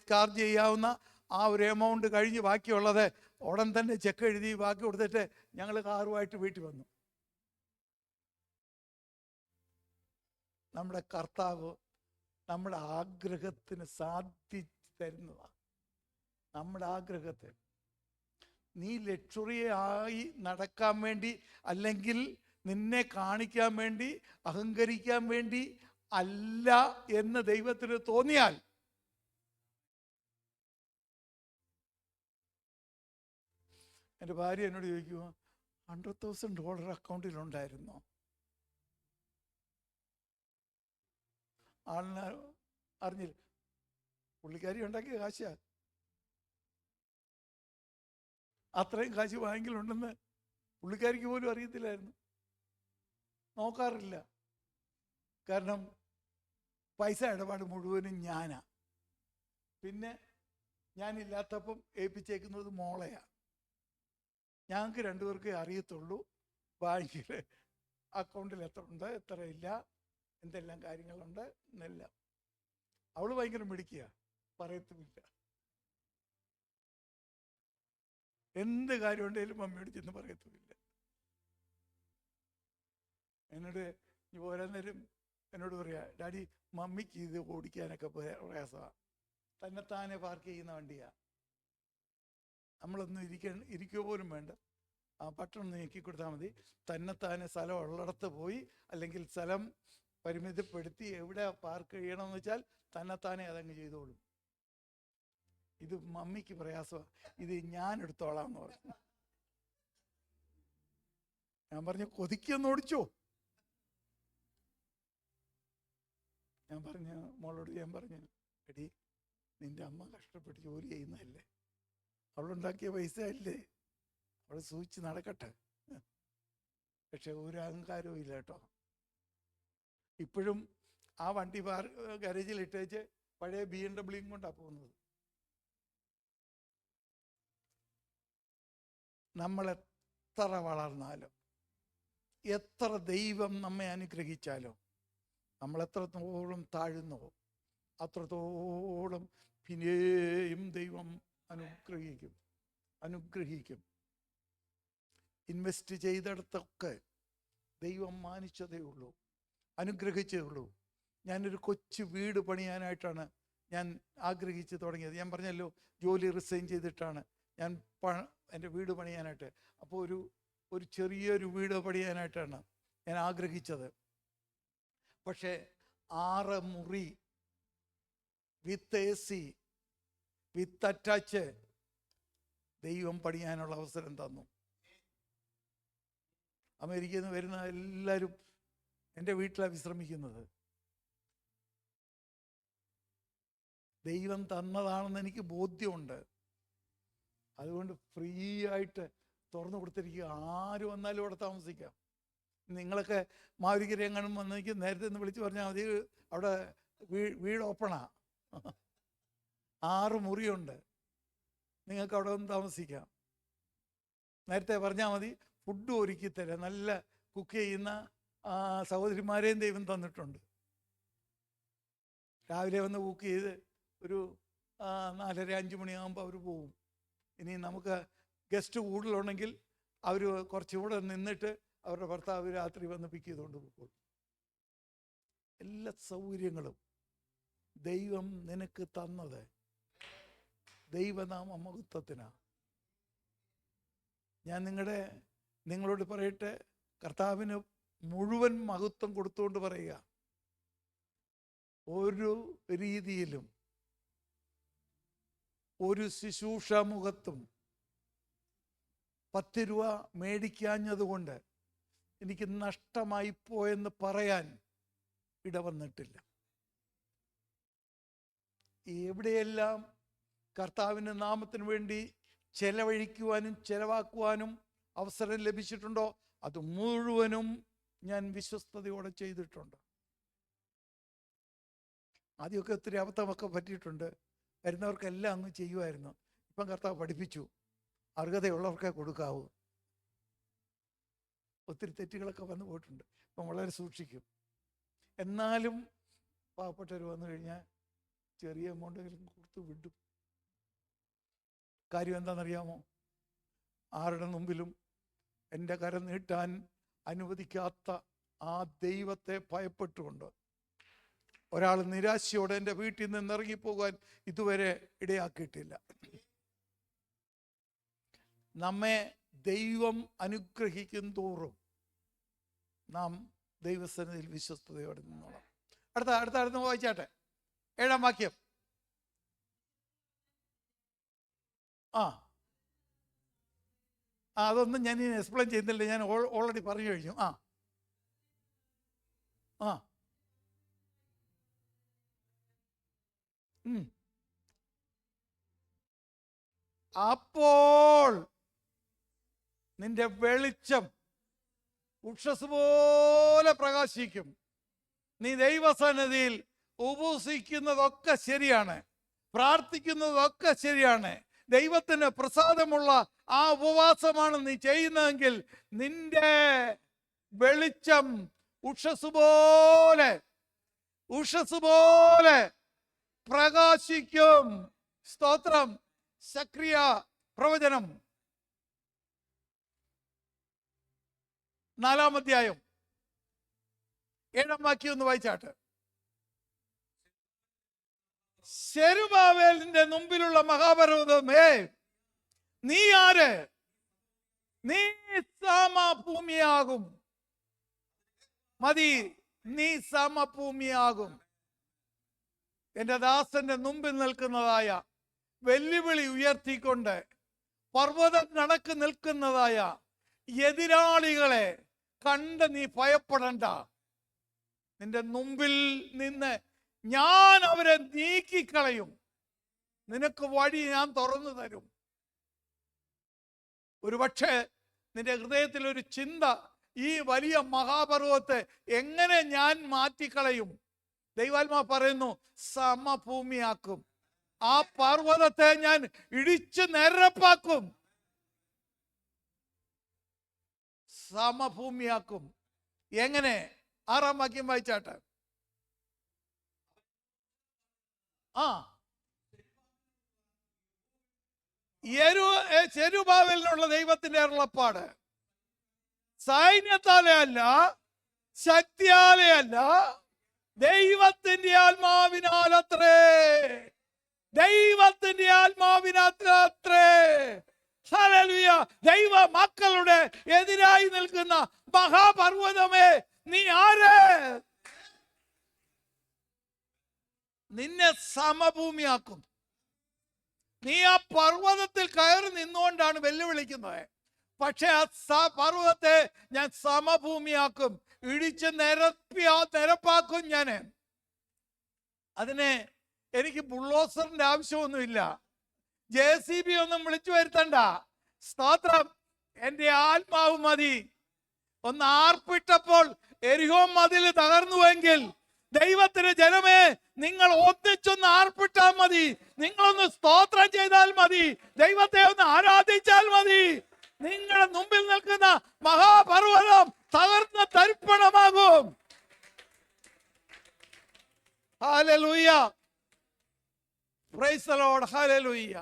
ചാർജ് ചെയ്യാവുന്ന ആ ഒരു എമൗണ്ട് കഴിഞ്ഞ് ബാക്കിയുള്ളത് ഉടൻ തന്നെ ചെക്ക് എഴുതി ബാക്കി കൊടുത്തിട്ട് ഞങ്ങൾ കാറുമായിട്ട് വീട്ടിൽ വന്നു. നമ്മുടെ കർത്താവ് നമ്മുടെ ആഗ്രഹത്തിന് സാധിച്ചു തരുന്നതാണ്. നമ്മുടെ ആഗ്രഹത്തെ നീ ലക്ഷറി ആയി നടക്കാൻ വേണ്ടി, അല്ലെങ്കിൽ നിന്നെ കാണിക്കാൻ വേണ്ടി, അഹങ്കരിക്കാൻ വേണ്ടി അല്ല എന്ന് ദൈവത്തിന് തോന്നിയാൽ, എൻ്റെ ഭാര്യ എന്നോട് ചോദിക്കുമോ, $100,000 അക്കൗണ്ടിലുണ്ടായിരുന്നോ? ആളിനെ അറിഞ്ഞില്ല. പുള്ളിക്കാരി ഉണ്ടാക്കിയ കാശാ. അത്രയും കാശ് ബാങ്കിലുണ്ടെന്ന് പുള്ളിക്കാരിക്ക് പോലും അറിയത്തില്ലായിരുന്നു, നോക്കാറില്ല. കാരണം പൈസ ഇടപാട് മുഴുവനും ഞാനാ. പിന്നെ ഞാനില്ലാത്തപ്പം ഏൽപ്പിച്ചേക്കുന്നത് മോളെയാ. ഞങ്ങൾക്ക് രണ്ടുപേർക്കേ അറിയത്തുള്ളൂ ബാങ്കിൽ അക്കൗണ്ടിൽ എത്ര ഉണ്ട്, എത്ര ഇല്ല, എന്തെല്ലാം കാര്യങ്ങളുണ്ട് എന്നെല്ലാം. അവള് ഭയങ്കര മിടുക്കിയ, പറയത്തുമില്ല. എന്ത് കാര്യം ഉണ്ടെങ്കിലും മമ്മിയോട് ചെന്ന് പറയത്തുമില്ല. എന്നോട് ഓരോ നേരം എന്നോട് പറയാ, ഡാഡി മമ്മിക്ക് ഇത് ഓടിക്കാനൊക്കെ പ്രയാസമാണ്, തന്നെത്താനെ പാർക്ക് ചെയ്യുന്ന വണ്ടിയാ, നമ്മളൊന്നും ഇരിക്കുക പോലും വേണ്ട, ആ ബട്ടൺ നീക്കി കൊടുത്താൽ മതി, തന്നെത്താനെ സ്ഥലം ഉള്ളിടത്ത് പോയി, അല്ലെങ്കിൽ സ്ഥലം പരിമിതപ്പെടുത്തി എവിടെ പാർക്ക് ചെയ്യണമെന്ന് വെച്ചാൽ തന്നെത്താനെ അതങ്ങ് ചെയ്തോളും. ഇത് മമ്മിക്ക് പ്രയാസമാണ്, ഇത് ഞാൻ എടുത്തോളാം എന്ന് പറഞ്ഞു. ഞാൻ പറഞ്ഞു, കൊതിക്കൊന്ന് ഓടിച്ചോ. ഞാൻ പറഞ്ഞു മോളോട്, ഞാൻ പറഞ്ഞു, എടി നിന്റെ അമ്മ കഷ്ടപ്പെട്ട് ജോലി ചെയ്യുന്നതല്ലേ, അവളുണ്ടാക്കിയ പൈസ അല്ലേ, അവൾ സൂക്ഷിച്ച് നടക്കട്ടെ. പക്ഷെ ഒരു അഹങ്കാരവും ഇല്ല കേട്ടോ. ഇപ്പോഴും ആ വണ്ടി ഗാരേജിൽ ഇട്ടേച്ച് പഴയ BMW കൊണ്ടാണ് പോകുന്നത്. നമ്മളെത്ര വളർന്നാലും, എത്ര ദൈവം നമ്മെ അനുഗ്രഹിച്ചാലോ, നമ്മളെത്രത്തോളം താഴുന്നോ അത്രത്തോളം പിന്നെയും ദൈവം അനുഗ്രഹിക്കും. ഇൻവെസ്റ്റ് ചെയ്തെടുത്തൊക്കെ ദൈവം മാനിച്ചതേ ഉള്ളൂ, അനുഗ്രഹിച്ചേ ഉള്ളൂ. ഞാനൊരു കൊച്ചു വീട് പണിയാനായിട്ടാണ് ഞാൻ ആഗ്രഹിച്ച് തുടങ്ങിയത്. ഞാൻ പറഞ്ഞല്ലോ, ജോലി റിസൈൻ ചെയ്തിട്ടാണ് ഞാൻ എൻ്റെ വീട് പണിയാനായിട്ട്. അപ്പോൾ ഒരു ചെറിയൊരു വീട് പണിയാനായിട്ടാണ് ഞാൻ ആഗ്രഹിച്ചത്. പക്ഷേ 6 മുറി വിത്ത് AC വിത്ത് അറ്റാച്ച് ദൈവം പണിയാനുള്ള അവസരം തന്നു. അമേരിക്കയിൽ നിന്ന് വരുന്ന എല്ലാവരും എൻ്റെ വീട്ടിലാണ് വിശ്രമിക്കുന്നത്. ദൈവം തന്നതാണെന്ന് എനിക്ക് ബോധ്യമുണ്ട്. അതുകൊണ്ട് ഫ്രീ ആയിട്ട് തുറന്നു കൊടുത്തിരിക്കുക. ആര് വന്നാലും അവിടെ താമസിക്കാം. നിങ്ങളൊക്കെ മാവേലിക്കര എങ്ങാനും വന്നെനിക്ക് നേരത്തെ ഒന്ന് വിളിച്ച് പറഞ്ഞാൽ മതി, അവിടെ വീട് ഓപ്പണാ, 6 മുറിയുണ്ട്, നിങ്ങൾക്ക് അവിടെ വന്ന് താമസിക്കാം. നേരത്തെ പറഞ്ഞാൽ മതി, ഫുഡ് ഒരുക്കി തരാം. നല്ല കുക്ക് ചെയ്യുന്ന സഹോദരിമാരെയും ദൈവം തന്നിട്ടുണ്ട്. രാവിലെ വന്ന് കുക്ക് ചെയ്ത് ഒരു 4:30-5 മണിയാകുമ്പോൾ അവർ പോവും. ഇനി നമുക്ക് ഗസ്റ്റ് കൂടുതലുണ്ടെങ്കിൽ അവർ കുറച്ചുകൂടെ നിന്നിട്ട് അവരുടെ ഭർത്താവ് രാത്രി വന്ന് പിക്ക് ചെയ്തുകൊണ്ട് പോകും. എല്ലാ സൗകര്യങ്ങളും ദൈവം നിനക്ക് തന്നത് ദൈവനാമ മഹത്വത്തിനാ. ഞാൻ നിങ്ങളോട് പറയട്ടെ, കർത്താവിന് മുഴുവൻ മഹത്വം കൊടുത്തുകൊണ്ട് പറയുക, ഒരു രീതിയിലും ഒരു ശുശ്രൂഷ മുഖത്തും 10 രൂപ മേടിക്കാഞ്ഞതുകൊണ്ട് എനിക്ക് നഷ്ടമായി പോയെന്ന് പറയാൻ ഇടവന്നിട്ടില്ല. എവിടെയെല്ലാം കർത്താവിൻ്റെ നാമത്തിന് വേണ്ടി ചെലവഴിക്കുവാനും ചെലവാക്കുവാനും അവസരം ലഭിച്ചിട്ടുണ്ടോ അത് മുഴുവനും ഞാൻ വിശ്വസ്തയോടെ ചെയ്തിട്ടുണ്ട്. ആദ്യമൊക്കെ ഒത്തിരി അബദ്ധമൊക്കെ പറ്റിയിട്ടുണ്ട്. വരുന്നവർക്കെല്ലാം അങ്ങ് ചെയ്യുമായിരുന്നു. ഇപ്പം കർത്താവ് പഠിപ്പിച്ചു, അർഹതയുള്ളവർക്കേ കൊടുക്കാവൂ. ഒത്തിരി തെറ്റുകളൊക്കെ വന്നു പോയിട്ടുണ്ട്. ഇപ്പം വളരെ സൂക്ഷിക്കും. എന്നാലും പാവപ്പെട്ടവർ വന്നു കഴിഞ്ഞാൽ ചെറിയ എമൗണ്ടെങ്കിലും കൊടുത്ത് വിടും. കാര്യം എന്താണെന്നറിയാമോ? ആരുടെ മുമ്പിലും എൻ്റെ കരം നീട്ടാൻ അനുവദിക്കാത്ത ആ ദൈവത്തെ ഭയപ്പെട്ടുകൊണ്ട് ഒരാൾ നിരാശയോടെ എൻ്റെ വീട്ടിൽ നിന്ന് ഇറങ്ങിപ്പോകാൻ ഇതുവരെ ഇടയാക്കിയിട്ടില്ല. നമ്മെ ദൈവം അനുഗ്രഹിക്കും തോറും നാം ദൈവസന്നിധിയിൽ വിശ്വസ്തയോടെ നിന്നോളാം. അടുത്ത വായിച്ചാട്ടെ, 7-ാം വാക്യം. അതൊന്നും ഞാൻ ഇനി എക്സ്പ്ലെയിൻ ചെയ്യുന്നില്ല, ഞാൻ ഓൾറെഡി പറഞ്ഞു കഴിഞ്ഞു. അപ്പോൾ നിന്റെ വെളിച്ചം ഉഷസ് പോലെ പ്രകാശിക്കും. നീ ദൈവസന്നിധിയിൽ ഉപവസിക്കുന്നതൊക്കെ ശരിയാണ്, പ്രാർത്ഥിക്കുന്നതൊക്കെ ശരിയാണ്, ദൈവത്തിന് പ്രസാദമുള്ള ആ ഉപവാസമാണ് നീ ചെയ്യുന്നതെങ്കിൽ നിന്റെ വെളിച്ചം ഉഷസ് പോലെ പ്രകാശിക്കും. സ്തോത്രം. സക്രിയ പ്രവചനം 4-ാം അധ്യായം 7-ാം വാക്യം ഒന്ന് വായിച്ചാട്ട്. സെരുബാബേലിന്റെ മുമ്പിലുള്ള മഹാപർവ്വതമേ, നീ ആര്? നീ സമഭൂമിയാകും. മതി, നീ സമഭൂമിയാകും. എന്റെ ദാസന്റെ മുമ്പിൽ നിൽക്കുന്നതായ വെല്ലുവിളി ഉയർത്തിക്കൊണ്ട് പർവ്വതം കണക്ക് നിൽക്കുന്നതായ എതിരാളികളെ കണ്ട് നീ ഭയപ്പെടണ്ട. നിന്റെ മുമ്പിൽ നിന്ന് ഞാൻ അവരെ നീക്കിക്കളയും. നിനക്ക് വഴി ഞാൻ തുറന്നു തരും. ഒരുപക്ഷെ നിന്റെ ഹൃദയത്തിൽ ഒരു ചിന്ത, ഈ വലിയ മഹാപർവ്വതത്തെ എങ്ങനെ ഞാൻ മാറ്റിക്കളയും? ദൈവാത്മാ പറയുന്നു, സമഭൂമിയാക്കും. ആ പർവ്വതത്തെ ഞാൻ ഇടിച്ചു നിരപ്പാക്കും, സമഭൂമിയാക്കും. എങ്ങനെ? 6-ാം വാക്യം വായിച്ചാട്ടെ. സെരുബാബേലിനുള്ള ദൈവത്തിന്റെ അരുളപ്പാട് സൈന്യത്താലെ അല്ല, ശക്തിയാലെ അല്ല, ദൈവത്തിന്റെ ആത്മാവിനാലത്രേ. ദൈവത്തിന്റെ ആത്മാവിനാലത്രേ. ഹല്ലേലൂയ. ദൈവ മക്കളുടെ എതിരായി നിൽക്കുന്ന മഹാപർവ്വതമേ, നീ ആര്? നിന്നെ സമഭൂമിയാക്കും. നീ ആ പർവ്വതത്തിൽ കയറി നിന്നുകൊണ്ടാണ് വെല്ലുവിളിക്കുന്നത്. പക്ഷെ ആ പർവ്വതത്തെ ഞാൻ സമഭൂമിയാക്കും, ഇടിച്ച് നിരപ്പാക്കും ഞാൻ. അതിന് എനിക്ക് ബുൾഡോസറിന്റെ ആവശ്യമൊന്നുമില്ല, JCB ഒന്നും വിളിച്ചു വരുത്തണ്ട. സ്തോത്രം. എന്റെ ആത്മാവ് മതി. ഒന്ന് ആർപ്പിട്ടപ്പോൾ എരിഹോ മതിൽ തകർന്നുവെങ്കിൽ ദൈവത്തിന് ജനമേ, നിങ്ങൾ ഒന്നിച്ചൊന്ന് ആർപ്പിട്ടാൽ മതി, നിങ്ങളൊന്ന് സ്തോത്രം ചെയ്താൽ മതി, ദൈവത്തെ ഒന്ന് ആരാധിച്ചാൽ മതി. നിങ്ങളുടെ മുമ്പിൽ നിൽക്കുന്ന മഹാപർവ്വതം തകർന്ന തരിപ്പണമാകും. Hallelujah. Praise the Lord. Hallelujah.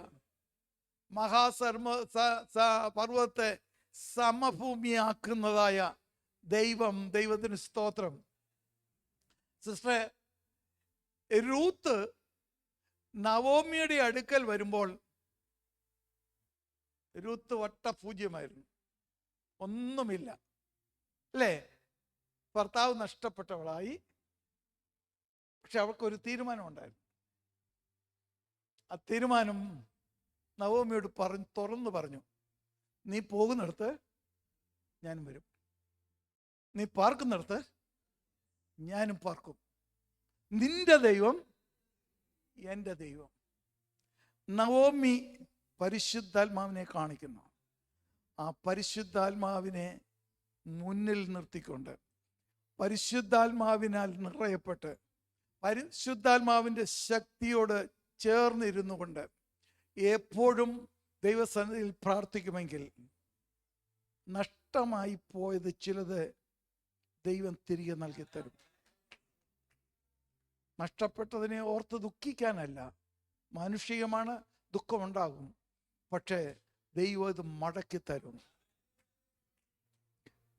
പർവ്വതത്തെ സമഭൂമിയാക്കുന്നതായ ദൈവത്തിന് സ്തോത്രം. സിസ്റ്ററെ, രൂത്ത് നവോമിയുടെ അടുക്കൽ വരുമ്പോൾ രൂത്ത് വട്ടപൂജ്യമായിരുന്നു, ഒന്നുമില്ല അല്ലേ? ഭർത്താവ് നഷ്ടപ്പെട്ടവളായി. പക്ഷെ അവൾക്കൊരു തീരുമാനം ഉണ്ടായിരുന്നു. ആ തീരുമാനം നവോമിയോട് തുറന്നു പറഞ്ഞു, നീ പോകുന്നിടത്ത് ഞാനും വരും, നീ പാർക്കുന്നിടത്ത് ഞാനും പാർക്കും. നിന്റെ ദൈവം എൻ്റെ ദൈവം. നവോമി പരിശുദ്ധാത്മാവിനെ കാണിക്കുന്നു. ആ പരിശുദ്ധാത്മാവിനെ മുന്നിൽ നിർത്തിക്കൊണ്ട്, പരിശുദ്ധാത്മാവിനാൽ നിറയപ്പെട്ട്, പരിശുദ്ധാത്മാവിൻ്റെ ശക്തിയോട് ചേർന്നിരുന്നു കൊണ്ട് എപ്പോഴും ദൈവസന്നിധിയിൽ പ്രാർത്ഥിക്കുമെങ്കിൽ നഷ്ടമായി പോയത് ചിലത് ദൈവം തിരികെ നൽകി തരും. നഷ്ടപ്പെട്ടതിനെ ഓർത്ത് ദുഃഖിക്കാനല്ല, മാനുഷികമാണ്, ദുഃഖമുണ്ടാകും, പക്ഷേ ദൈവം ഇത് മടക്കി തരും.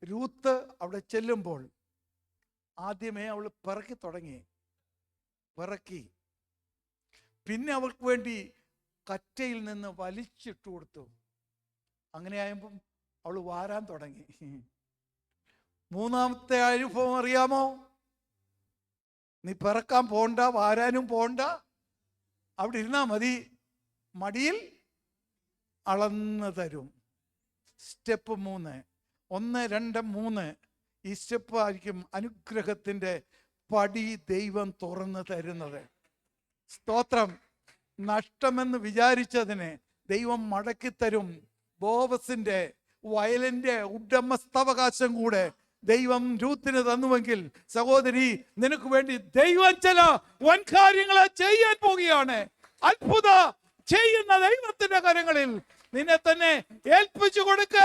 രൂത്ത് അവിടെ ചെല്ലുമ്പോൾ ആദ്യമേ അവൾ പിറക്കി തുടങ്ങി, പിറക്കി. പിന്നെ അവൾക്ക് വേണ്ടി കറ്റയിൽ നിന്ന് വലിച്ചിട്ട് കൊടുത്തു. അങ്ങനെ ആയപ്പം അവൾ വാരാൻ തുടങ്ങി. മൂന്നാമത്തെ അനുഭവം അറിയാമോ? നീ പിറക്കാൻ പോണ്ട, വാരാനും പോണ്ട, അവിടെ ഇരുന്നാ മതി, മടിയിൽ അളന്ന് തരും. സ്റ്റെപ്പ് 3, 1, 2, 3 ഈ സ്റ്റെപ്പ് ആയിരിക്കും അനുഗ്രഹത്തിൻ്റെ പടി ദൈവം തുറന്നു തരുന്നത്. സ്തോത്രം. നഷ്ടമെന്ന് വിചാരിച്ചതിനെ ദൈവം മടക്കിത്തരും. ബോവസിന്റെ വയലിന്റെ ഉടമസ്ഥാവകാശം കൂടെ ദൈവം രൂത്തിന് തന്നുവെങ്കിൽ, സഹോദരി, നിനക്ക് വേണ്ടി ദൈവം ചില വൻകാര്യങ്ങളെ ചെയ്യാൻ പോവുകയാണ്. അത്ഭുത ചെയ്യുന്ന ദൈവത്തിന്റെ കരങ്ങളിൽ നിന്നെ തന്നെ ഏൽപ്പിച്ചു കൊടുക്ക.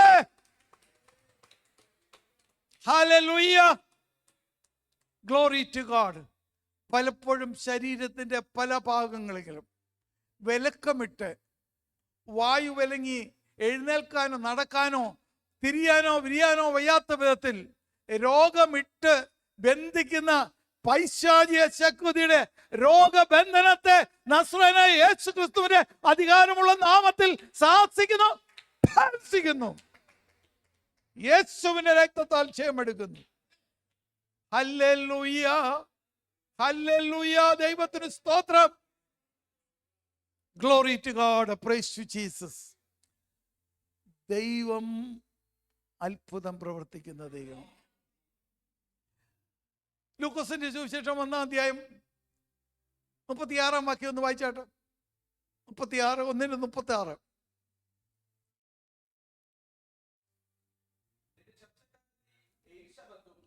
Hallelujah, glory to God. പലപ്പോഴും ശരീരത്തിന്റെ പല ഭാഗങ്ങളിലും വിലക്കമിട്ട്, വായു വിലങ്ങി എഴുന്നേൽക്കാനോ നടക്കാനോ തിരിയാനോ വിരിയാനോ വയ്യാത്ത വിധത്തിൽ രോഗമിട്ട് ബന്ധിക്കുന്ന പൈശാചിക ശക്തിയുടെ രോഗബന്ധനത്തെ നസ്രയനായ യേശു ക്രിസ്തുവിന്റെ അധികാരമുള്ള നാമത്തിൽ ശാസിക്കുന്നു. യേശുവിന്റെ രക്തത്താൽ ക്ഷയമെടുക്കുന്നു. ഹല്ലേലൂയ, ഹല്ലേലൂയ, ദൈവത്തിന് സ്തോത്രം. Glory to God, praise to Jesus. ദൈവം അത്ഭുതം പ്രവർത്തിക്കുന്ന ദൈവം. ലൂക്കോസിന്റെ സുവിശേഷം 1-ാം അധ്യായം 36-ാം വാക്യം ഒന്ന് വായിച്ചാട്ടെ. 36, 1-36.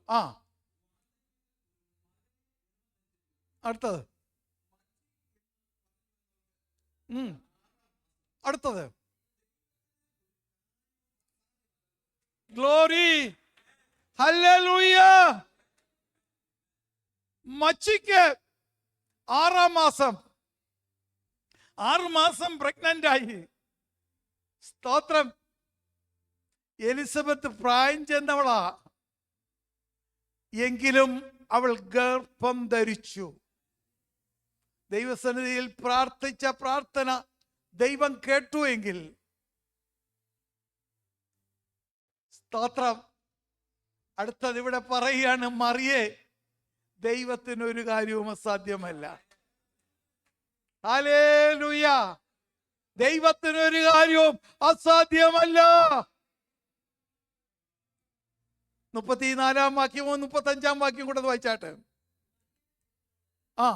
ആ, അടുത്തത്. അടുത്തത്. Glory, hallelujah. മച്ചിക്ക് 6-ാം മാസം, 6 മാസം പ്രഗ്നന്റ് ആയി. സ്തോത്രം. എലിസബത്ത് പ്രായം ചെന്നവളാ, എങ്കിലും അവൾ ഗർഭം ധരിച്ചു. ദൈവസന്നിധിയിൽ പ്രാർത്ഥിച്ച പ്രാർത്ഥന ദൈവം കേട്ടു എങ്കിൽ, സ്തോത്രം. അടുത്തത് ഇവിടെ പറയുകയാണ്, മറിയേ, ദൈവത്തിനൊരു കാര്യവും അസാധ്യമല്ല. ഹല്ലേലൂയ, ദൈവത്തിനൊരു കാര്യവും അസാധ്യമല്ല. 34-ാം വാക്യമോ 35-ാം വാക്യം കൂടെ വായിച്ചാട്ടെ. ആ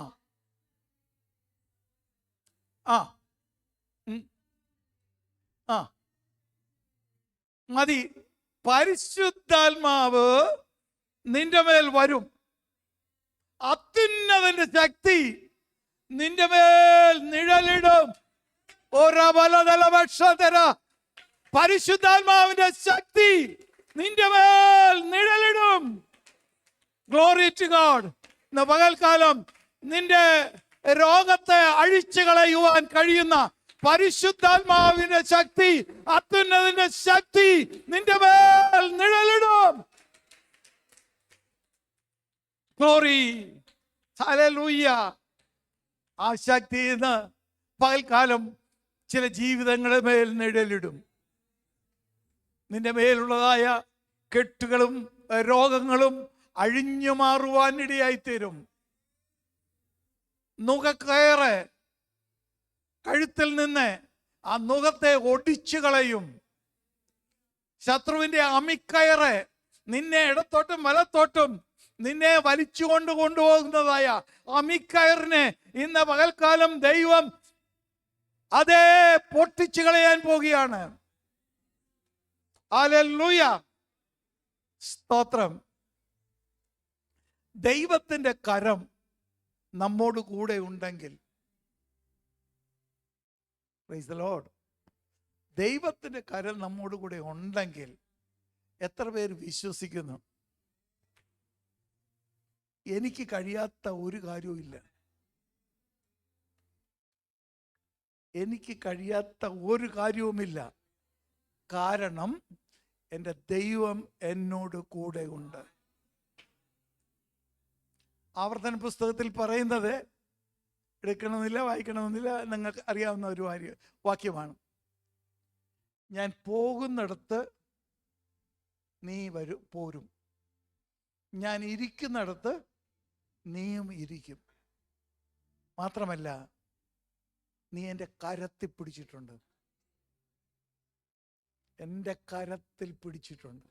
ആ ആ മതി. പരിശുദ്ധാത്മാവ് നിന്റെ മേൽ വരും, അത്യുന്നതന്റെ ശക്തി നിന്റെ മേൽ നിഴലിടും. പരിശുദ്ധാത്മാവിന്റെ ശക്തി നിന്റെ മേൽ നിഴലിടും. Glory to God. ഇന്ന് പകൽക്കാലം നിന്റെ രോഗത്തെ അഴിച്ചു കളയുവാൻ കഴിയുന്ന പരിശുദ്ധാത്മാവിന്റെ ശക്തി, അത്യുന്നതന്റെ ശക്തി നിന്റെ മേൽ നിഴലിടും. Glory, hallelujah. ആ ശക്തി ഇന്ന് പകൽക്കാലം ചില ജീവിതങ്ങളുടെ മേൽ നിഴലിടും. നിന്റെ മേലുള്ളതായ കെട്ടുകളും രോഗങ്ങളും അഴിഞ്ഞു മാറുവാൻ ഇടയായിത്തീരും. നുകക്കയറ് കഴുത്തിൽ നിന്ന് ആ നുകത്തെ ഒടിച്ചു കളയും. ശത്രുവിന്റെ അമിക്കയറ് നിന്നെ ഇടത്തോട്ടും വലത്തോട്ടും നിന്നെ വലിച്ചു കൊണ്ടുപോകുന്നതായ അമിക്കയറിനെ ഇന്ന് പകൽക്കാലം ദൈവം അതേ പൊട്ടിച്ചു കളയാൻ പോകുകയാണ്. ഹല്ലേലൂയ, സ്തോത്രം. ദൈവത്തിന്റെ കരം നമ്മോട് കൂടെ ഉണ്ടെങ്കിൽ, പ്രൈസ് ദി ലോർഡ്, ദൈവത്തിന്റെ കരം നമ്മോട് കൂടെ ഉണ്ടെങ്കിൽ എത്ര പേര് വിശ്വസിക്കുന്നു? എനിക്ക് കഴിയാത്ത ഒരു കാര്യവുമില്ല, എനിക്ക് കഴിയാത്ത ഒരു കാര്യവുമില്ല. കാരണം എൻ്റെ ദൈവം എന്നോട് കൂടെ ഉണ്ട്. ആവർത്തന പുസ്തകത്തിൽ പറയുന്നത്, എടുക്കണമെന്നില്ല, വായിക്കണമെന്നില്ല, നിങ്ങൾക്ക് അറിയാവുന്ന ഒരു വാക്യമാണ്. ഞാൻ പോകുന്നിടത്ത് നീ പോരും, ഞാൻ ഇരിക്കുന്നിടത്ത് നീയും ഇരിക്കും. മാത്രമല്ല, നീ എൻ്റെ കരത്തിൽ പിടിച്ചിട്ടുണ്ട്, എൻ്റെ കരത്തിൽ പിടിച്ചിട്ടുണ്ട്.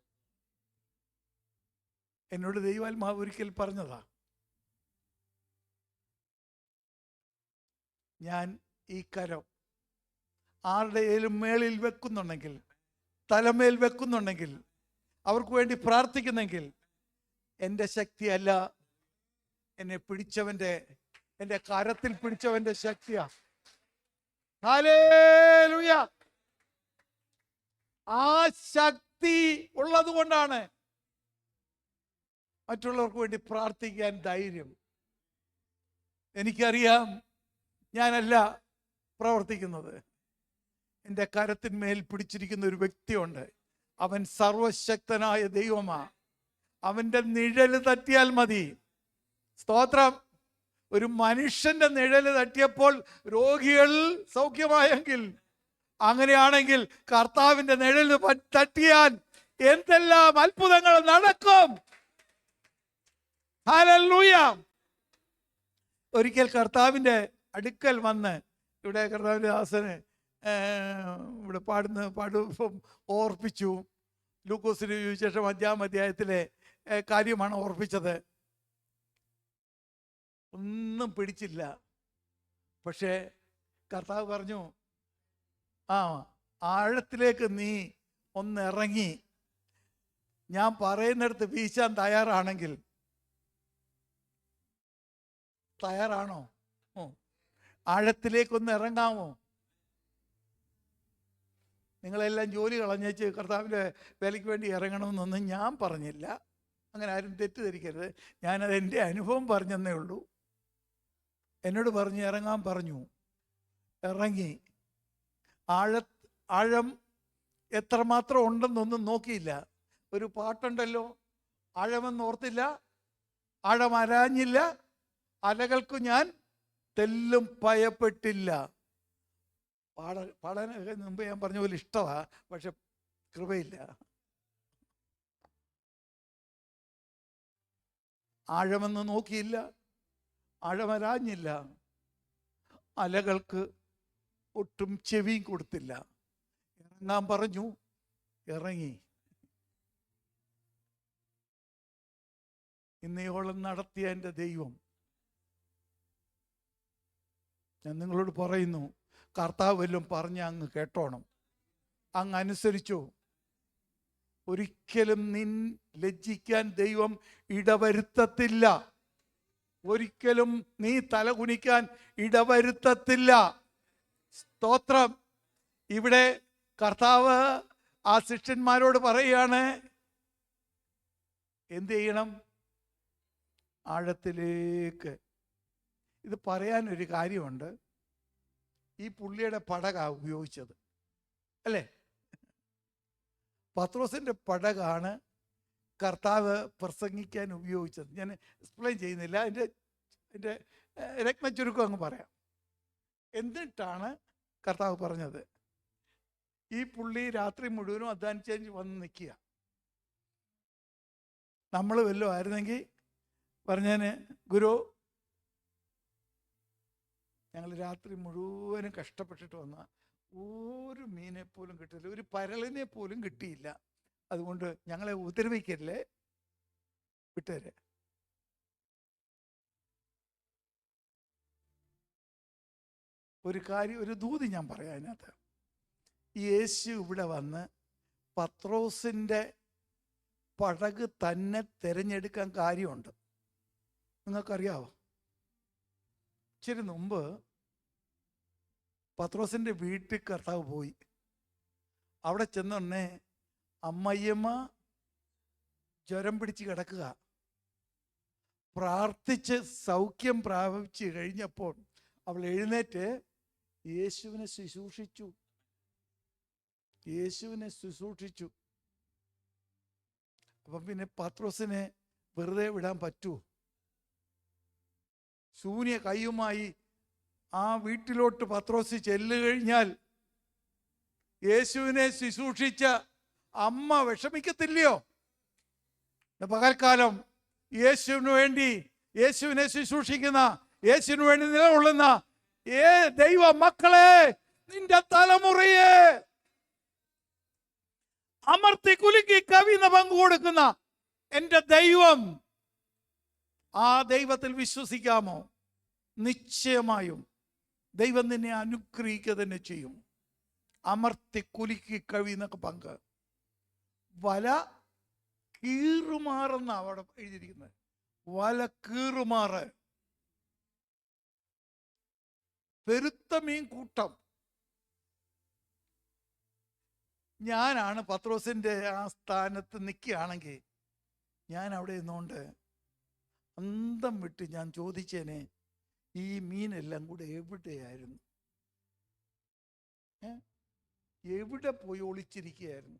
എന്നോട് ദൈവാത്മാവ് ഒരിക്കൽ പറഞ്ഞതാ, ഞാൻ ഈ കരം ആരുടെയും മേളിൽ വെക്കുന്നുണ്ടെങ്കിൽ, തലമേൽ വെക്കുന്നുണ്ടെങ്കിൽ, അവർക്ക് വേണ്ടി പ്രാർത്ഥിക്കുന്നെങ്കിൽ, എൻ്റെ ശക്തിയല്ല, എന്നെ പിടിച്ചവൻ്റെ, എൻ്റെ കരത്തിൽ പിടിച്ചവൻ്റെ ശക്തിയാ. ഹല്ലേലൂയ! ആ ശക്തി ഉള്ളത് കൊണ്ടാണ് മറ്റുള്ളവർക്ക് വേണ്ടി പ്രാർത്ഥിക്കാൻ ധൈര്യം. എനിക്കറിയാം, ഞാനല്ല പ്രവർത്തിക്കുന്നത്, എൻ്റെ കരത്തിന്മേൽ പിടിച്ചിരിക്കുന്ന ഒരു വ്യക്തിയുണ്ട്. അവൻ സർവശക്തനായ ദൈവമാ. അവൻ്റെ നിഴല് തട്ടിയാൽ മതി. സ്തോത്രം. ഒരു മനുഷ്യന്റെ നിഴല് തട്ടിയപ്പോൾ രോഗികൾ സൗഖ്യമായെങ്കിൽ, അങ്ങനെയാണെങ്കിൽ കർത്താവിന്റെ നിഴല് തട്ടിയാൽ എന്തെല്ലാം അത്ഭുതങ്ങൾ നടക്കും. ഹല്ലേലൂയ! ഒരിക്കൽ കർത്താവിന്റെ അടുക്കൽ വന്ന്, ഇവിടെ കർത്താവിന്റെ ദാസന് ഇവിടെ പാടും ഓർപ്പിച്ചു. ലൂക്കോസിന് സുവിശേഷം 5-ാം അധ്യായത്തിലെ കാര്യമാണ് ഓർപ്പിച്ചത്. ഒന്നും പിടിച്ചില്ല. പക്ഷേ കർത്താവ് പറഞ്ഞു, ആഴത്തിലേക്ക് നീ ഒന്നിറങ്ങി ഞാൻ പറയുന്നിടത്ത് വീശാൻ തയ്യാറാണെങ്കിൽ. തയ്യാറാണോ? ആഴത്തിലേക്കൊന്ന് ഇറങ്ങാമോ? നിങ്ങളെല്ലാം ജോലി കളഞ്ഞേച്ച് കർത്താവിൻ്റെ വേലയ്ക്ക് വേണ്ടി ഇറങ്ങണമെന്നൊന്നും ഞാൻ പറഞ്ഞില്ല. അങ്ങനെ ആരും തെറ്റിദ്ധരിക്കരുത്. ഞാനത് എൻ്റെ അനുഭവം പറഞ്ഞെന്നേ ഉള്ളൂ. എന്നോട് പറഞ്ഞ് ഇറങ്ങാൻ പറഞ്ഞു. ഇറങ്ങി. ആഴം എത്രമാത്രം ഉണ്ടെന്നൊന്നും നോക്കിയില്ല. ഒരു പാട്ടുണ്ടല്ലോ, ആഴമെന്ന് ഓർത്തില്ല, ആഴം അരാഞ്ഞില്ല, അലകൾക്ക് ഞാൻ തെല്ലും ഭയപ്പെട്ടില്ല. പാടാൻ മുമ്പ് ഞാൻ പറഞ്ഞ പോലെ ഇഷ്ടമാണ്, പക്ഷെ കൃപയില്ല. ആഴമെന്ന് നോക്കിയില്ല, ആഴമരാഞ്ഞില്ല, അലകൾക്ക് ഒട്ടും ചെവിയും കൊടുത്തില്ല. ഇറങ്ങാൻ പറഞ്ഞു, ഇറങ്ങി. ഇന്നയോളം നടത്തിയ എൻ്റെ ദൈവം, ഞാൻ നിങ്ങളോട് പറയുന്നു, കർത്താവ് വല്ലതും പറഞ്ഞ അങ്ങ് കേട്ടോണം, അങ്ങ് അനുസരിച്ചോ. ഒരിക്കലും നിൻ ലജ്ജിക്കാൻ ദൈവം ഇടവരുത്തത്തില്ല. ഒരിക്കലും നീ തലകുനിക്കാൻ ഇടവരുത്തത്തില്ല. സ്തോത്രം. ഇവിടെ കർത്താവ് ആ ശിഷ്യന്മാരോട് പറയുകയാണ്, എന്ത് ചെയ്യണം? ആഴത്തിലേക്ക്. ഇത് പറയാനൊരു കാര്യമുണ്ട്. ഈ പുള്ളിയുടെ പടകാ ഉപയോഗിച്ചത്, അല്ലേ? പത്രോസിൻ്റെ പടകാണ് കർത്താവ് പ്രസംഗിക്കാൻ ഉപയോഗിച്ചത്. ഞാൻ എക്സ്പ്ലെയിൻ ചെയ്യുന്നില്ല, എൻ്റെ രത്നച്ചുരുക്കം അങ്ങ് പറയാം. എന്നിട്ടാണ് കർത്താവ് പറഞ്ഞത്, ഈ പുള്ളി രാത്രി മുഴുവനും അധ്വാനിച്ച് വന്ന് നിൽക്കുക. നമ്മൾ വല്ലതും ആയിരുന്നെങ്കിൽ പറഞ്ഞേന്, ഗുരു ഞങ്ങൾ രാത്രി മുഴുവനും കഷ്ടപ്പെട്ടിട്ട് വന്ന ഒരു മീനെ പോലും കിട്ടില്ല, ഒരു പരളിനെ പോലും കിട്ടിയില്ല, അതുകൊണ്ട് ഞങ്ങളെ ഉപദ്രവിക്കല്ലേ, വിട്ടേരെ. ഒരു ദൂതി ഞാൻ പറയാം അതിനകത്ത്. യേശു ഇവിടെ വന്ന് പത്രോസിൻ്റെ പടക് തന്നെ തിരഞ്ഞെടുക്കാൻ കാര്യമുണ്ട്. നിങ്ങൾക്കറിയാവോ? ഇച്ചിരി മുമ്പ് പത്രോസിൻ്റെ വീട്ടിൽ കർത്താവ് പോയി. അവിടെ ചെന്നുടനെ അമ്മയ്യമ്മ ജ്വരം പിടിച്ച് കിടക്കുക. പ്രാർത്ഥിച്ച് സൗഖ്യം പ്രാപിച്ച് കഴിഞ്ഞപ്പോൾ അവൾ എഴുന്നേറ്റ് യേശുവിനെ ശുശ്രൂഷിച്ചു. അപ്പം പിന്നെ പത്രോസിനെ വെറുതെ വിടാൻ പറ്റുമോ? ശൂന്യ കൈയുമായി ആ വീട്ടിലോട്ട് പത്രോസ് ചെല്ലു കഴിഞ്ഞാൽ യേശുവിനെ ശുശ്രൂഷിച്ച അമ്മ വിഷമിക്കത്തില്ലയോ? പകൽക്കാലം യേശുവിന് വേണ്ടി, യേശുവിനെ ശുശ്രൂഷിക്കുന്ന, യേശുവിന് വേണ്ടി നിലകൊള്ളുന്ന ദൈവ മക്കളെ, നിന്റെ തലമുറയെ അമർത്തി കുലുക്കി കവിയുന്ന പങ്കു കൊടുക്കുന്ന എൻ്റെ ദൈവം, ആ ദൈവത്തിൽ വിശ്വസിക്കാമോ? നിശ്ചയമായും ദൈവം നിന്നെ അനുഗ്രഹിക്കുക തന്നെ ചെയ്യും. അമർത്തി കുലുക്കി കവിയുന്ന പങ്ക്. വല കീറുമാറെന്ന അവിടെ എഴുതിയിരിക്കുന്നത്. വല കീറുമാറ്. പെരുത്ത മീൻ കൂട്ടം. ഞാനാണ് പത്രോസിന്റെ ആ സ്ഥാനത്ത് നിൽക്കുകയാണെങ്കിൽ ഞാൻ അവിടെ നിന്നുകൊണ്ട് അന്തം വിട്ട് ഞാൻ ചോദിച്ചേനെ, ഈ മീനെല്ലാം കൂടെ എവിടെയായിരുന്നു? എവിടെ പോയി ഒളിച്ചിരിക്കുകയായിരുന്നു?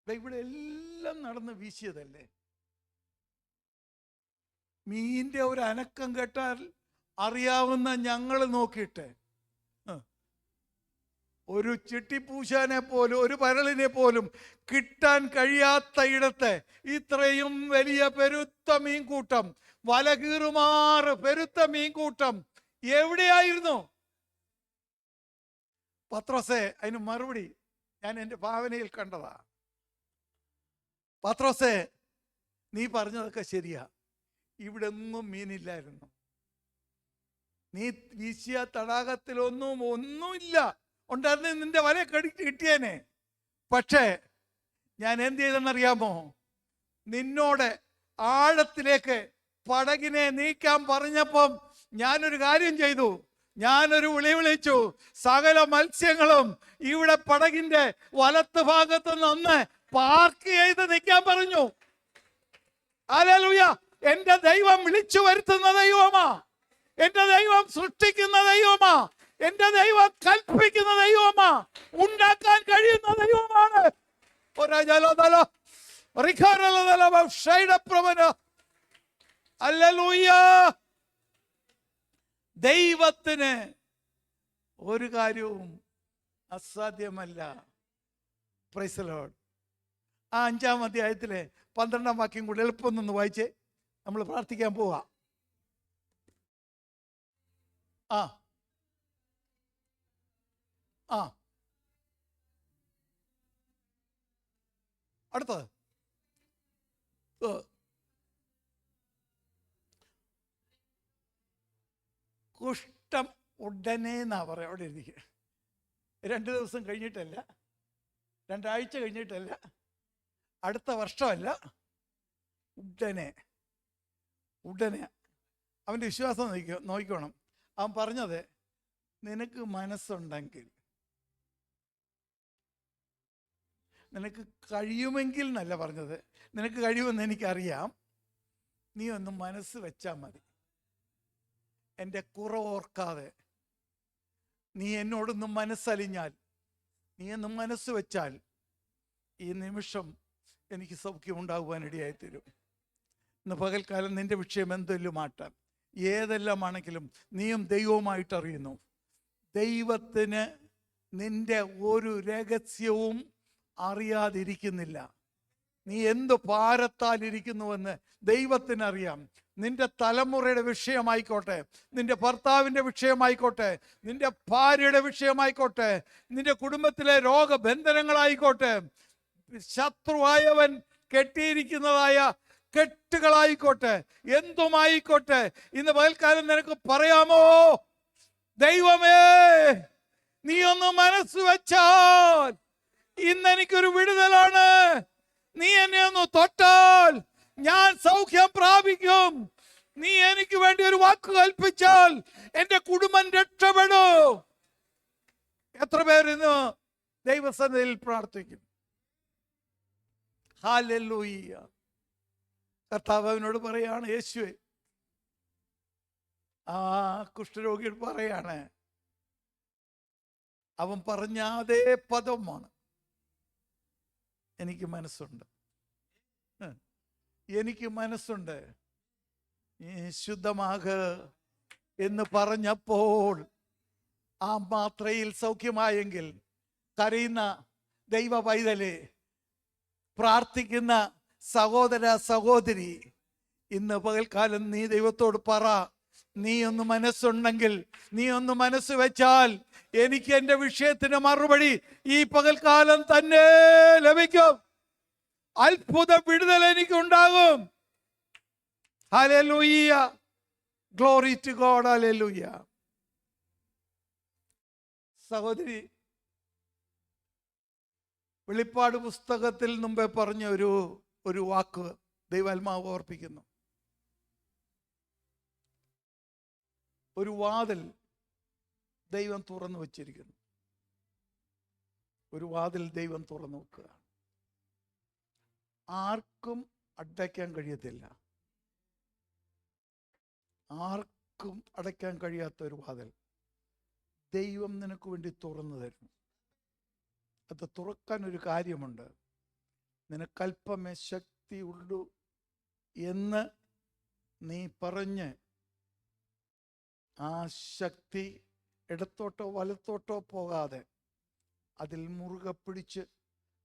ഇവിടെ എല്ലാം നടന്ന് വീശിയതല്ലേ? മീനിന്റെ ഒരു അനക്കം കേട്ടാൽ അറിയാവുന്ന ഞങ്ങൾ നോക്കിയിട്ട് ഒരു ചിട്ടിപ്പൂശാനെ പോലും, ഒരു പരളിനെ പോലും കിട്ടാൻ കഴിയാത്ത ഇടത്ത് ഇത്രയും വലിയ പെരുത്ത മീൻകൂട്ടം, വല കീറുമാറ് പെരുത്ത മീൻകൂട്ടം എവിടെയായിരുന്നു? പത്രോസേ, അതിന് മറുപടി ഞാൻ എൻ്റെ ഭാവനയിൽ കണ്ടതാ. പത്രോസേ, നീ പറഞ്ഞതൊക്കെ ശരിയാ, ഇവിടെ ഒന്നും മീനില്ലായിരുന്നു. നീ വീശിയ തടാകത്തിലൊന്നുമില്ല. ഉണ്ടായിരുന്ന നിന്റെ വല കിട്ടിയേനെ. പക്ഷേ ഞാൻ എന്ത് ചെയ്തെന്നറിയാമോ? നിന്നോട് ആഴത്തിലേക്ക് പടകിനെ നീക്കാൻ പറഞ്ഞപ്പം ഞാനൊരു കാര്യം ചെയ്തു. ഞാനൊരു വിളിച്ചു. സകല മത്സ്യങ്ങളും ഇവിടെ പടകിന്റെ വലത്ത് ഭാഗത്ത് നിന്ന് പാർക്ക് ചെയ്ത് നിൽക്കാൻ പറഞ്ഞു. ഹല്ലേലൂയ! എന്റെ ദൈവം വിളിച്ചു വരുത്തുന്ന ദൈവമാ. എന്റെ ദൈവം സൃഷ്ടിക്കുന്ന ദൈവമാ. എന്റെ ദൈവം കൽപ്പിക്കുന്ന ദൈവമാ. ഉണ്ടാക്കാൻ കഴിയുന്ന ദൈവമാണ്. ദൈവത്തിന് ഒരു കാര്യവും അസാധ്യമല്ല. Price the Lord. ആ 5-ാം അധ്യായത്തിലെ 12-ാം വാക്യം കൂടി എളുപ്പം ഒന്ന് വായിച്ചേ. നമ്മൾ പ്രാർത്ഥിക്കാൻ പോവാ. ആ ആ അടുത്തത് കുഷ്ഠം ഉടനെ എന്നാ പറയാം. അവിടെ എഴുതിക്കുക. 2 ദിവസം കഴിഞ്ഞിട്ടല്ല, 2 ആഴ്ച കഴിഞ്ഞിട്ടല്ല, അടുത്ത വർഷമല്ല, ഉടനെ. ഉടനെ അവൻ്റെ വിശ്വാസം നോക്കിക്കോണം. അവൻ പറഞ്ഞത്, നിനക്ക് മനസ്സുണ്ടെങ്കിൽ, നിനക്ക് കഴിയുമെങ്കിൽ എന്നല്ല പറഞ്ഞത്, നിനക്ക് കഴിയുമെന്ന് എനിക്കറിയാം, നീ ഒന്ന് മനസ്സ് വെച്ചാൽ മതി. എൻ്റെ കുറവോർക്കാതെ നീ എന്നോടൊന്നും മനസ്സലിഞ്ഞാൽ, നീ ഒന്ന് മനസ്സ് വെച്ചാൽ, ഈ നിമിഷം എനിക്ക് സൗഖ്യം ഉണ്ടാകുവാനിടയായിത്തീരും. ഇന്ന് പകൽക്കാലം നിന്റെ വിഷയം എന്തെല്ലാം ആട്ടാം, ഏതെല്ലാം ആണെങ്കിലും നീയും ദൈവവുമായിട്ട് അറിയുന്നു. ദൈവത്തിന് നിന്റെ ഒരു രഹസ്യവും അറിയാതിരിക്കുന്നില്ല. നീ എന്ത് ഭാരത്താലിരിക്കുന്നുവെന്ന് ദൈവത്തിനറിയാം. നിന്റെ തലമുറയുടെ വിഷയമായിക്കോട്ടെ, നിന്റെ ഭർത്താവിൻ്റെ വിഷയമായിക്കോട്ടെ, നിന്റെ ഭാര്യയുടെ വിഷയമായിക്കോട്ടെ, നിന്റെ കുടുംബത്തിലെ രോഗബന്ധനങ്ങളായിക്കോട്ടെ, ശത്രുവായവൻ കെട്ടിയിരിക്കുന്നതായ കെട്ടുകളായിക്കോട്ടെ, എന്തുമായിക്കോട്ടെ, ഇന്ന് പകൽക്കാലം നിനക്ക് പറയാമോ, ദൈവമേ നീ ഒന്ന് മനസ്സ് വെച്ചാൽ ഇന്ന് എനിക്കൊരു വിടുതലാണ്. നീ എന്നെ ഒന്ന് തൊട്ടാൽ ഞാൻ സൗഖ്യം പ്രാപിക്കും. നീ എനിക്ക് വേണ്ടി ഒരു വാക്ക് കൽപ്പിച്ചാൽ എന്റെ കുടുംബം രക്ഷപ്പെടും. എത്ര പേരിന്ന് ദൈവസന്നിധിയിൽ പ്രാർത്ഥിക്കും? ഹല്ലേലൂയ. കർത്താവ് അവനോട് പറയാണ്, യേശുവേ, ആ കുഷ്ഠരോഗിയോട് പറയാണ്, അവൻ പറഞ്ഞ അതേ പദമാണ്, എനിക്ക് മനസ്സുണ്ട്, എനിക്ക് മനസ്സുണ്ട്, ശുദ്ധമാക, എന്ന് പറഞ്ഞപ്പോൾ ആ മാത്രയിൽ സൗഖ്യമായെങ്കിൽ കരയുന്ന ദൈവ പൈതല്, പ്രാർത്ഥിക്കുന്ന സഹോദര സഹോദരി, ഇന്ന് പകൽക്കാലം നീ ദൈവത്തോട് പറ, നീ ഒന്ന് മനസ്സുണ്ടെങ്കിൽ, നീ ഒന്ന് മനസ്സ് വെച്ചാൽ എനിക്ക് എൻ്റെ വിഷയത്തിന് മറുപടി ഈ പകൽക്കാലം തന്നെ ലഭിക്കും. അത്ഭുത വിടുതൽ എനിക്കുണ്ടാകും. Hallelujah, glory to God, hallelujah. സഹോദരി, വെളിപ്പാട് പുസ്തകത്തിൽ മുമ്പേ പറഞ്ഞ ഒരു വാക്ക് ദൈവാത്മാവ് ഓർപ്പിക്കുന്നു. ഒരു വാതിൽ ദൈവം തുറന്നു വച്ചിരിക്കുന്നു. ഒരു വാതിൽ ദൈവം തുറന്നു വെക്കുക. ആർക്കും അടയ്ക്കാൻ കഴിയത്തില്ല. ആർക്കും അടയ്ക്കാൻ കഴിയാത്ത ഒരു വാതിൽ ദൈവം നിനക്ക് വേണ്ടി തുറന്നു തരുന്നു. അത് തുറക്കാൻ ഒരു കാര്യമുണ്ട്. നിനക്കല്പമേ ശക്തി ഉള്ളൂ എന്ന് നീ പറഞ്ഞ് ആ ശക്തി ഇടത്തോട്ടോ വലത്തോട്ടോ പോകാതെ അതിൽ മുറുകെ പിടിച്ച്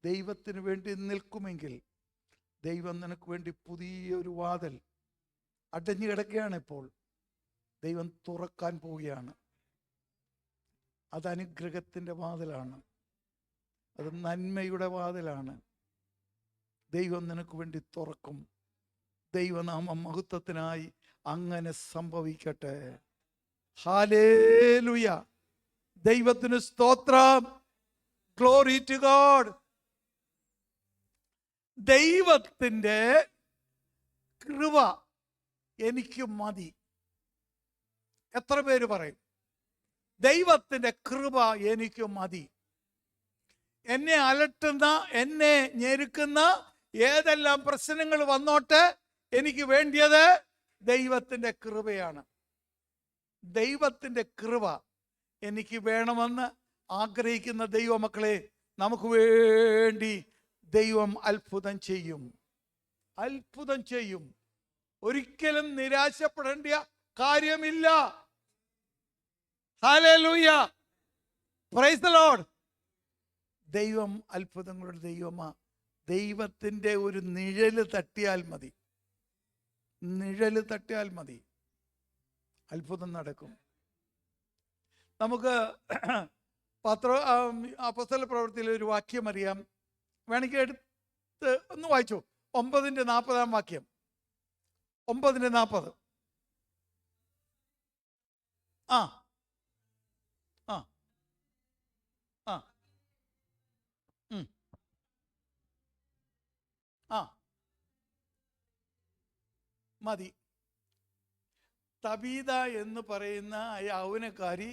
ദൈവത്തിന് വേണ്ടി നിൽക്കുമെങ്കിൽ ദൈവം നിനക്ക് വേണ്ടി പുതിയൊരു വാതിൽ അടഞ്ഞു കിടക്കുകയാണ്. ഇപ്പോൾ ദൈവം തുറക്കാൻ പോവുകയാണ്. അത് അനുഗ്രഹത്തിൻ്റെ വാതിലാണ്. അത് നന്മയുടെ വാതിലാണ്. ദൈവം നിനക്ക് വേണ്ടി തുറക്കും. ദൈവനാമം മഹത്വത്തിനായി അങ്ങനെ സംഭവിക്കട്ടെ. ഹല്ലേലൂയ, ദൈവത്തിന് സ്തോത്രം, ഗ്ലോറി ടു ഗോഡ്. ദൈവത്തിൻ്റെ കൃപ എനിക്ക് മതി. എത്ര പേര് പറയും ദൈവത്തിൻ്റെ കൃപ എനിക്ക് മതി? എന്നെ അലട്ടുന്ന, എന്നെ ഞെരുക്കുന്ന ഏതെല്ലാം പ്രശ്നങ്ങൾ വന്നോട്ടെ, എനിക്ക് വേണ്ടിയത് ദൈവത്തിൻ്റെ കൃപയാണ്. ദൈവത്തിൻ്റെ കൃപ എനിക്ക് വേണമെന്ന് ആഗ്രഹിക്കുന്ന ദൈവമക്കളെ, നമുക്ക് വേണ്ടി ദൈവം അത്ഭുതം ചെയ്യും. അത്ഭുതം ചെയ്യും. ഒരിക്കലും നിരാശപ്പെടേണ്ട കാര്യമില്ല. Hallelujah, praise the Lord. ദൈവം അത്ഭുതങ്ങളുടെ ദൈവമാ. ദൈവത്തിൻ്റെ ഒരു നിഴല് തട്ടിയാൽ മതി. നിഴല് തട്ടിയാൽ മതി, അത്ഭുതം നടക്കും. നമുക്ക് അപ്പോസ്തല പ്രവൃത്തിയിലെ ഒരു വാക്യം അറിയാം. വേണമെങ്കിൽ എടുത്ത് ഒന്ന് വായിച്ചു. 9:40 വാക്യം. 9:40. ആ ആ ആ ആ മതി. തബീത എന്ന് പറയുന്ന യൗവനക്കാരി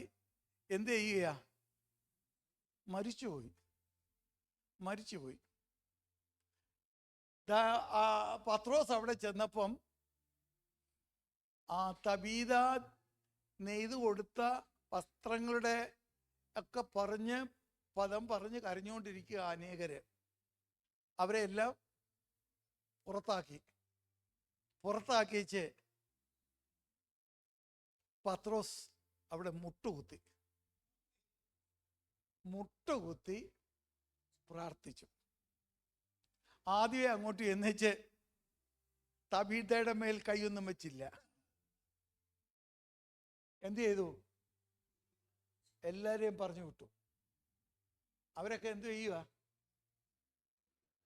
എന്ത് ചെയ്യുക? മരിച്ചുപോയി. പത്രോസ് അവിടെ ചെന്നപ്പം ആ തബീത നെയ്ത് കൊടുത്ത വസ്ത്രങ്ങളുടെ ഒക്കെ പദം പറഞ്ഞ് കരഞ്ഞുകൊണ്ടിരിക്കുക അനേകര്. അവരെ എല്ലാം പുറത്താക്കിച്ച് പത്രോസ് അവിടെ മുട്ടുകുത്തി പ്രാർത്ഥിച്ചു. ആദ്യമേ അങ്ങോട്ട് എന്നിച്ച് തബീതയുടെ മേൽ കൈയൊന്നും വെച്ചില്ല. എന്ത് ചെയ്തു? എല്ലാരെയും പറഞ്ഞു വിട്ടു. അവരൊക്കെ എന്ത് ചെയ്യുക?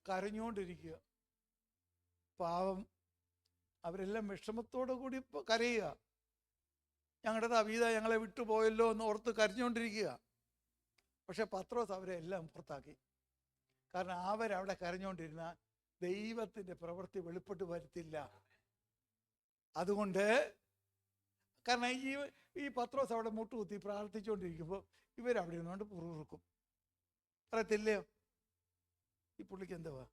കരഞ്ഞുകൊണ്ടിരിക്കുക. പാവം, അവരെല്ലാം വിഷമത്തോടു കൂടി കരയുക. ഞങ്ങളുടെ തബീത ഞങ്ങളെ വിട്ടുപോയല്ലോ എന്ന് ഓർത്ത് കരഞ്ഞുകൊണ്ടിരിക്കുക. പക്ഷെ പത്രോസ് അവരെ എല്ലാം പുറത്താക്കി. കാരണം അവരവിടെ കരഞ്ഞുകൊണ്ടിരുന്ന ദൈവത്തിൻ്റെ പ്രവൃത്തി വെളിപ്പെട്ട് വരുത്തില്ല. അതുകൊണ്ട് കാരണം ഈ പത്രോസ് അവിടെ മുട്ടുകുത്തി പ്രാർത്ഥിച്ചുകൊണ്ടിരിക്കുമ്പോൾ ഇവരവിടെ ഇരുന്നുകൊണ്ട് പുറകുറുക്കും. പറയത്തില്ലയോ ഈ പുള്ളിക്ക് എന്തുവാ?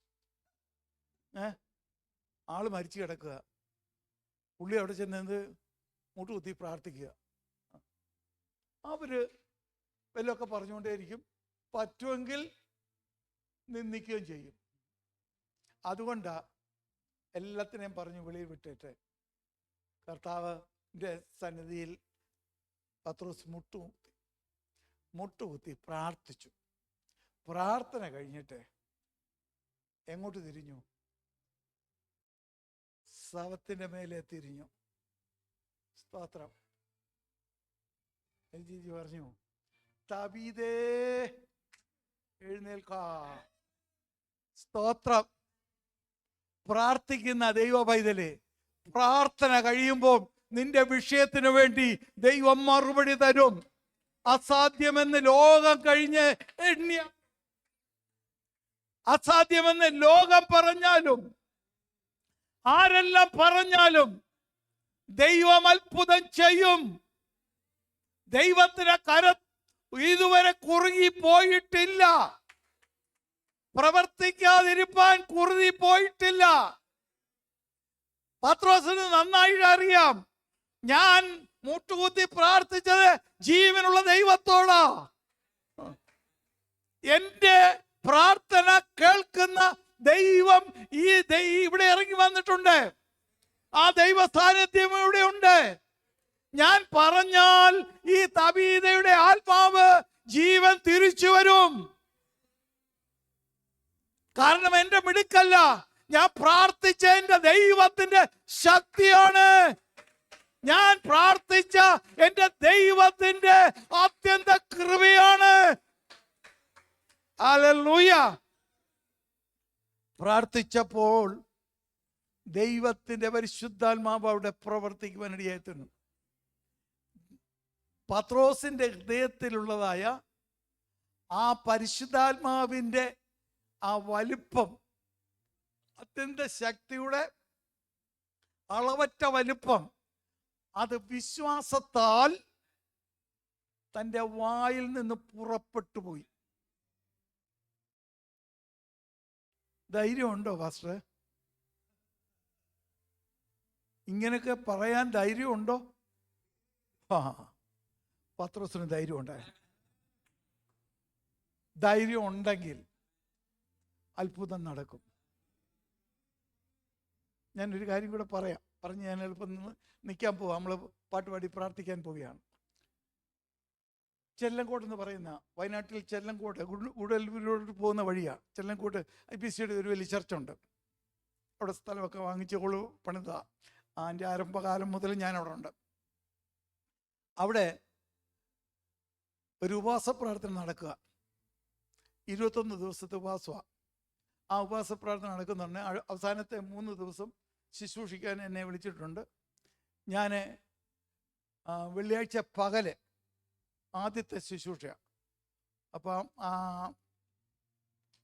ആള് മരിച്ചു കിടക്കുക, പുള്ളി അവിടെ ചെന്നത് മുട്ടുകുത്തി പ്രാർത്ഥിക്കുക. അവര് വല്ലതൊക്കെ പറഞ്ഞുകൊണ്ടേയിരിക്കും. പറ്റുമെങ്കിൽ നിന്ദിക്കുകയും ചെയ്യും. അതുകൊണ്ടാ എല്ലാത്തിനെയും പറഞ്ഞു വെളിയിൽ വിട്ടിട്ട് കർത്താവിൻ്റെ സന്നിധിയിൽ പത്രോസ് മുട്ടുകുത്തി പ്രാർത്ഥിച്ചു. പ്രാർത്ഥന കഴിഞ്ഞിട്ട് എങ്ങോട്ട് തിരിഞ്ഞു? ശവത്തിന്റെ മേലെ തിരിഞ്ഞു. സ്തോത്രം. എൽജി പറഞ്ഞു, തബീതേ എഴുന്നേൽക്കാ. സ്തോത്രം. പ്രാർത്ഥിക്കുന്ന ദൈവ പൈതലേ, പ്രാർത്ഥന കഴിയുമ്പോൾ നിന്റെ വിഷയത്തിന് വേണ്ടി ദൈവം മറുപടി തരും. അസാധ്യമെന്ന് ലോകം കഴിഞ്ഞ് എണ്ണിയ, അസാധ്യമെന്ന് ലോകം പറഞ്ഞാലും ആരെല്ലാം പറഞ്ഞാലും ദൈവം അത്ഭുതം ചെയ്യും. ദൈവത്തിന്റെ കരം ഇതുവരെ കുറുകി പോയിട്ടില്ല. പ്രവർത്തിക്കാതിരിപ്പാൻ കുറുകി പോയിട്ടില്ല. പത്രോസിന് നന്നായിട്ട് അറിയാം, ഞാൻ മുട്ടുകുത്തി പ്രാർത്ഥിച്ചത് ജീവനുള്ള ദൈവത്തോടാ. എന്റെ പ്രാർത്ഥന കേൾക്കുന്ന ദൈവം ഇവിടെ ഇറങ്ങി വന്നിട്ടുണ്ട്. ആ ദൈവ സാന്നിധ്യം ഇവിടെ ഉണ്ട്. ഞാൻ പറഞ്ഞാൽ ഈ തബീതയുടെ ആത്മാവ് ജീവൻ തിരിച്ചു വരും. കാരണം എന്റെ മിടുക്കല്ല, ഞാൻ പ്രാർത്ഥിച്ച എന്റെ ദൈവത്തിന്റെ ശക്തിയാണ്. ഞാൻ പ്രാർത്ഥിച്ച എന്റെ ദൈവത്തിന്റെ അത്യന്ത കൃപയാണ്. ഹല്ലേലൂയ. പ്രാർത്ഥിച്ചപ്പോൾ ദൈവത്തിന്റെ പരിശുദ്ധാത്മാവ് അവിടെ പ്രവർത്തിക്കുവാനിടയായി തീർന്നു. പത്രോസിന്റെ ഹൃദയത്തിലുള്ളതായ ആ പരിശുദ്ധാത്മാവിന്റെ ആ വലിപ്പം, അത്യന്ത ശക്തിയുടെ അളവറ്റ വലിപ്പം, അത് വിശ്വാസത്താൽ തൻ്റെ വായിൽ നിന്ന് പുറപ്പെട്ടു പോയി. ധൈര്യമുണ്ടോ പാസ്റ്റർ? ഇങ്ങനെയൊക്കെ പറയാൻ ധൈര്യമുണ്ടോ? പത്രോസിന് ധൈര്യം ഉണ്ടായിരുന്നു. ധൈര്യം ഉണ്ടെങ്കിൽ അത്ഭുതം നടക്കും. ഞാനൊരു കാര്യം കൂടെ പറഞ്ഞ് ഞാൻ എളുപ്പം നിൽക്കാൻ പോവാം. നമ്മൾ പാട്ടുപാടി പ്രാർത്ഥിക്കാൻ പോവുകയാണ്. ചെല്ലങ്കോട് എന്ന് പറയുന്ന, വയനാട്ടിൽ ചെല്ലങ്കോട് ഗുഡല്ലൂരിലോട്ട് പോകുന്ന വഴിയാണ്. ചെല്ലങ്കോട്ട് IPCയുടെ ഒരു വലിയ ചർച്ചുണ്ട്. അവിടെ സ്ഥലമൊക്കെ വാങ്ങിച്ച് പണിതാ. അതിൻ്റെ ആരംഭകാലം മുതൽ ഞാൻ അവിടെ ഉണ്ട്. അവിടെ ഒരു ഉപവാസ പ്രാർത്ഥന നടക്കുക. 21 ദിവസത്തെ ഉപവാസമാണ്. ആ ഉപവാസ പ്രാർത്ഥന നടക്കുന്നുണ്ട്. അവസാനത്തെ 3 ദിവസം ശുശ്രൂഷിക്കാൻ എന്നെ വിളിച്ചിട്ടുണ്ട്. ഞാൻ വെള്ളിയാഴ്ച പകല് ആദ്യത്തെ ശുശ്രൂഷ. അപ്പം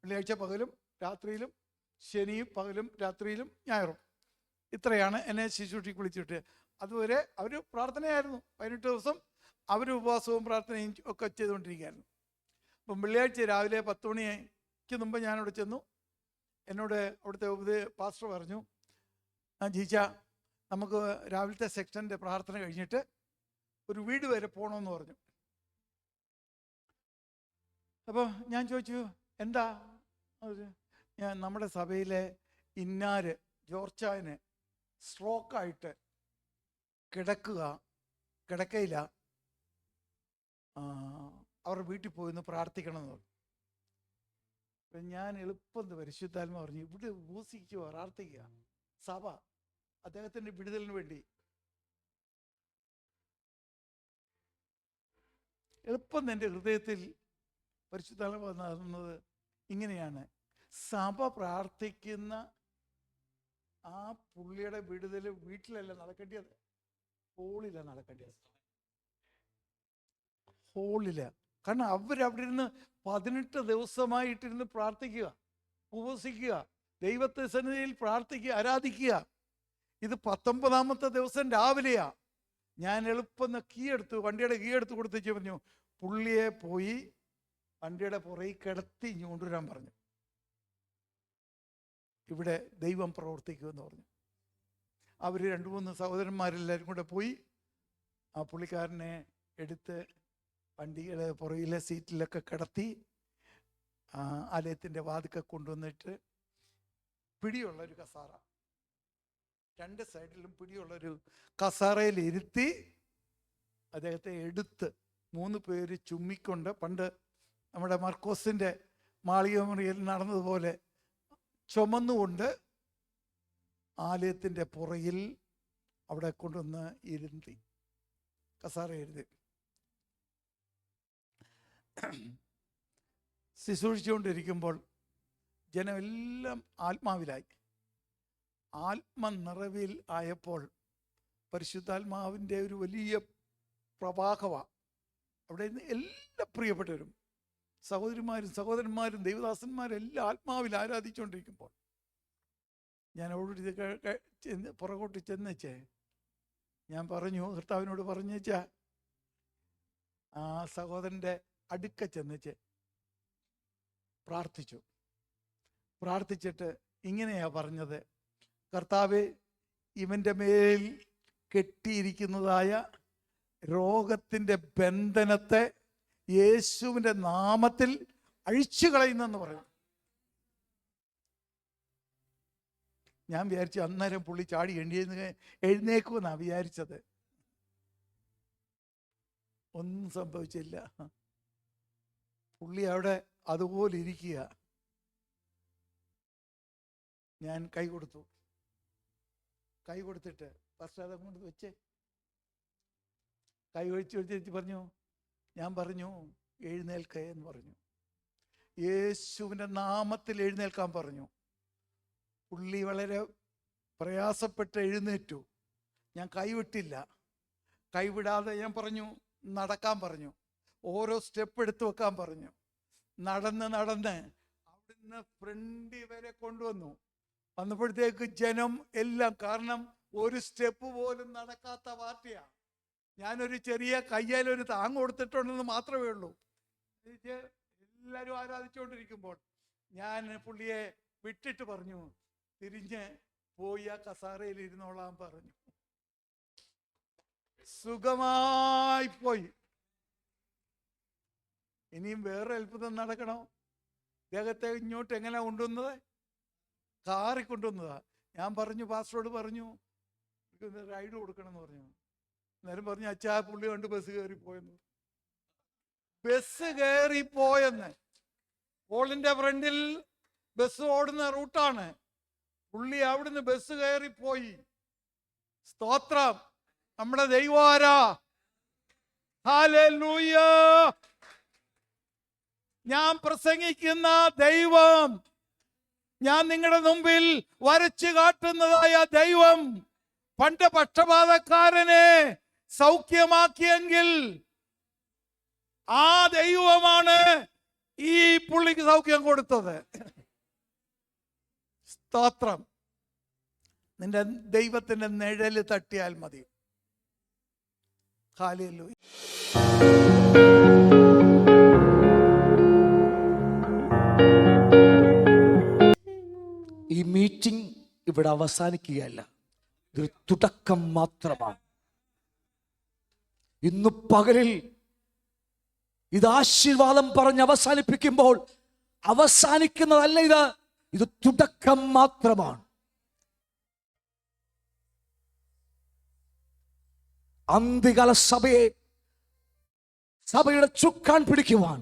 വെള്ളിയാഴ്ച പകലും രാത്രിയിലും, ശനിയും പകലും രാത്രിയിലും ഞായറും, ഇത്രയാണ് എന്നെ ശുശ്രൂഷയ്ക്ക് വിളിച്ചിട്ട്. അതുവരെ അവർ പ്രാർത്ഥനയായിരുന്നു. 18 ദിവസം അവർ ഉപവാസവും പ്രാർത്ഥനയും ഒക്കെ ചെയ്തുകൊണ്ടിരിക്കുകയായിരുന്നു. അപ്പം വെള്ളിയാഴ്ച രാവിലെ 10 മണിക്ക് മുമ്പ് ഞാനവിടെ ചെന്നു. എന്നോട് അവിടുത്തെ പാസ്റ്റർ പറഞ്ഞു, ജീച്ച, നമുക്ക് രാവിലത്തെ സെക്ഷൻ്റെ പ്രാർത്ഥന കഴിഞ്ഞിട്ട് ഒരു വീട് വരെ പോകണമെന്ന് പറഞ്ഞു. അപ്പോൾ ഞാൻ ചോദിച്ചു, എന്താ? ഞാൻ നമ്മുടെ സഭയിലെ ഇന്നാര് ജോർച്ചായന് സ്ട്രോക്കായിട്ട് കിടക്കയില്ല, അവരുടെ വീട്ടിൽ പോയിന്ന് പ്രാർത്ഥിക്കണമെന്ന് പറഞ്ഞു. അപ്പം ഞാൻ എളുപ്പം പരിശുദ്ധാത്മ പറഞ്ഞു, ഇവിടെ ഉപസിക്കുക, പ്രാർത്ഥിക്കുക, സഭ അദ്ദേഹത്തിൻ്റെ വിടുതലിന് വേണ്ടി. എളുപ്പം എൻ്റെ ഹൃദയത്തിൽ പരിശുദ്ധാത്മ നടന്നത് ഇങ്ങനെയാണ്. സഭ പ്രാർത്ഥിക്കുന്ന ആ പുള്ളിയുടെ വിടുതൽ വീട്ടിലല്ല നടക്കേണ്ടത്, ഹോളിലാണ് നടക്കേണ്ടത്. ഹോളില്. കാരണം അവരവിടെ ഇരുന്ന് 18 ദിവസമായിട്ടിരുന്ന് പ്രാർത്ഥിക്കുക, ഉപവസിക്കുക, ദൈവത്തെ സന്നിധിയിൽ പ്രാർത്ഥിക്കുക, ആരാധിക്കുക. ഇത് 19ാമത്തെ ദിവസം രാവിലെയാ. ഞാൻ എളുപ്പം വണ്ടിയുടെ കീ എടുത്ത് കൊടുത്തേച്ച് പറഞ്ഞു, പുള്ളിയെ പോയി വണ്ടിയുടെ പുറകിൽ കിടത്തി കൊണ്ടുവരാൻ പറഞ്ഞു. ഇവിടെ ദൈവം പ്രവർത്തിക്കുമെന്ന് പറഞ്ഞു. അവർ 2-3 സഹോദരന്മാരെല്ലാവരും കൂടെ പോയി ആ പുള്ളിക്കാരനെ എടുത്ത് വണ്ടിയുടെ പുറകിലെ സീറ്റിലൊക്കെ കിടത്തി ആലയത്തിൻ്റെ വാതിക്കെ കൊണ്ടുവന്നിട്ട് പിടിയുള്ളൊരു കസാറ, 2 സൈഡിലും പിടിയുള്ളൊരു കസാറയിൽ ഇരുത്തി അദ്ദേഹത്തെ എടുത്ത് 3 പേര് ചുമ്മിക്കൊണ്ട്, പണ്ട് നമ്മുടെ മർക്കോസിൻ്റെ മാളിക മുറിയിൽ നടന്നതുപോലെ ചുമന്നുകൊണ്ട് ആലയത്തിൻ്റെ പുറയിൽ അവിടെ കൊണ്ടുവന്ന് ഇരുത്തി, കസാര എഴുതി ശുശ്രൂഷിച്ചുകൊണ്ടിരിക്കുമ്പോൾ ജനമെല്ലാം ആത്മാവിലായി. ആത്മനിറവിൽ ആയപ്പോൾ പരിശുദ്ധാത്മാവിൻ്റെ ഒരു വലിയ പ്രവാഹമാണ്. അവിടെ നിന്ന് എല്ലാ പ്രിയപ്പെട്ടവരും, സഹോദരിമാരും സഹോദരന്മാരും ദൈവദാസന്മാരും എല്ലാം ആത്മാവിൽ ആരാധിച്ചുകൊണ്ടിരിക്കുമ്പോൾ ഞാൻ ഓടി പുറകോട്ട് ചെന്നേച്ചേ, ഞാൻ പറഞ്ഞു, കർത്താവിനോട് പറഞ്ഞേച്ചാ ആ സഹോദരൻ്റെ അടുക്ക ചെന്നേച്ച് പ്രാർത്ഥിച്ചിട്ട് ഇങ്ങനെയാ പറഞ്ഞത്: കർത്താവേ, ഇവൻ്റെ മേൽ കെട്ടിയിരിക്കുന്നതായ രോഗത്തിൻ്റെ ബന്ധനത്തെ യേശുവിൻ്റെ നാമത്തിൽ അഴിച്ചു കളയുന്നെന്ന് പറയും. ഞാൻ വിചാരിച്ചു അന്നേരം പുള്ളി ചാടി എഴുന്നേക്കുമെന്നാണ് വിചാരിച്ചത്. ഒന്നും സംഭവിച്ചില്ല. പുള്ളി അവിടെ അതുപോലെ ഇരിക്കുക. ഞാൻ കൈ കൊടുത്തിട്ട് പശ്ചാത്തലം കൊണ്ട് വെച്ച് കൈ വെച്ച് പറഞ്ഞു, ഞാൻ പറഞ്ഞു എഴുന്നേൽക്ക എന്ന് പറഞ്ഞു. യേശുവിൻ്റെ നാമത്തിൽ എഴുന്നേൽക്കാൻ പറഞ്ഞു. പുള്ളി വളരെ പ്രയാസപ്പെട്ട് എഴുന്നേറ്റു. ഞാൻ കൈവിട്ടില്ല. കൈവിടാതെ ഞാൻ പറഞ്ഞു നടക്കാൻ പറഞ്ഞു. ഓരോ സ്റ്റെപ്പ് എടുത്തു വെക്കാൻ പറഞ്ഞു. നടന്ന് അവിടുന്ന് ഫ്രണ്ടി വരെ കൊണ്ടുവന്നു. വന്നപ്പോഴത്തേക്ക് ജനം എല്ലാം, കാരണം ഒരു സ്റ്റെപ്പ് പോലും നടക്കാത്ത പാർട്ടിയാണ്. ഞാനൊരു ചെറിയ കയ്യിലൊരു താങ്ങ് കൊടുത്തിട്ടുണ്ടെന്ന് മാത്രമേ ഉള്ളൂ. എല്ലാവരും ആരാധിച്ചുകൊണ്ടിരിക്കുമ്പോൾ ഞാൻ പുള്ളിയെ വിട്ടിട്ട് പറഞ്ഞു, തിരിഞ്ഞ് പോയി ആ കസാരയിൽ ഇരുന്നോളാൻ പറഞ്ഞു. സുഖമായി പോയി. ഇനിയും വേറെ അത്ഭുതം നടക്കണോ? അദ്ദേഹത്തെ ഇങ്ങോട്ട് എങ്ങനെ കൊണ്ടുവന്നത്? കാറി കൊണ്ടുവന്നതാ. ഞാൻ പറഞ്ഞു, പാസ്റ്ററോട് പറഞ്ഞു റൈഡ് കൊടുക്കണം എന്ന് പറഞ്ഞു. അന്നേരം പറഞ്ഞു, അച്ഛാ പുള്ളി കണ്ട് ബസ് കയറിപ്പോയെന്ന്. ബസ് കയറിപ്പോയെന്ന്. ഹോളിന്റെ ഫ്രണ്ടിൽ ബസ് ഓടുന്ന റൂട്ടാണ്. പുള്ളി അവിടുന്ന് ബസ് കയറിപ്പോയി. സ്തോത്രം! നമ്മുടെ ദൈവമാരാ. ഹല്ലേലൂയ! ഞാൻ പ്രസംഗിക്കുന്ന ദൈവം, ഞാൻ നിങ്ങളുടെ മുമ്പിൽ വരച്ചു കാട്ടുന്നതായ ദൈവം പണ്ട് പക്ഷപാതക്കാരനെ സൗഖ്യമാക്കിയെങ്കിൽ ആ ദൈവമാണ് ഈ പുള്ളിക്ക് സൗഖ്യം കൊടുത്തത്. സ്തോത്രം! നിന്റെ ദൈവത്തിന്റെ നിഴല് തട്ടിയാൽ മതി. ഹല്ലേലൂയ! ഈ മീറ്റിംഗ് ഇവിടെ അവസാനിക്കുകയല്ല, ഇതൊരു തുടക്കം മാത്രമാണ്. ഇന്ന് പകലിൽ ഇത് ആശീർവാദം പറഞ്ഞ് അവസാനിപ്പിക്കുമ്പോൾ അവസാനിക്കുന്നതല്ല, ഇത് തുടക്കം മാത്രമാണ്. അന്ത്യകാല സഭയുടെ ചുക്കാൻ പിടിക്കുവാൻ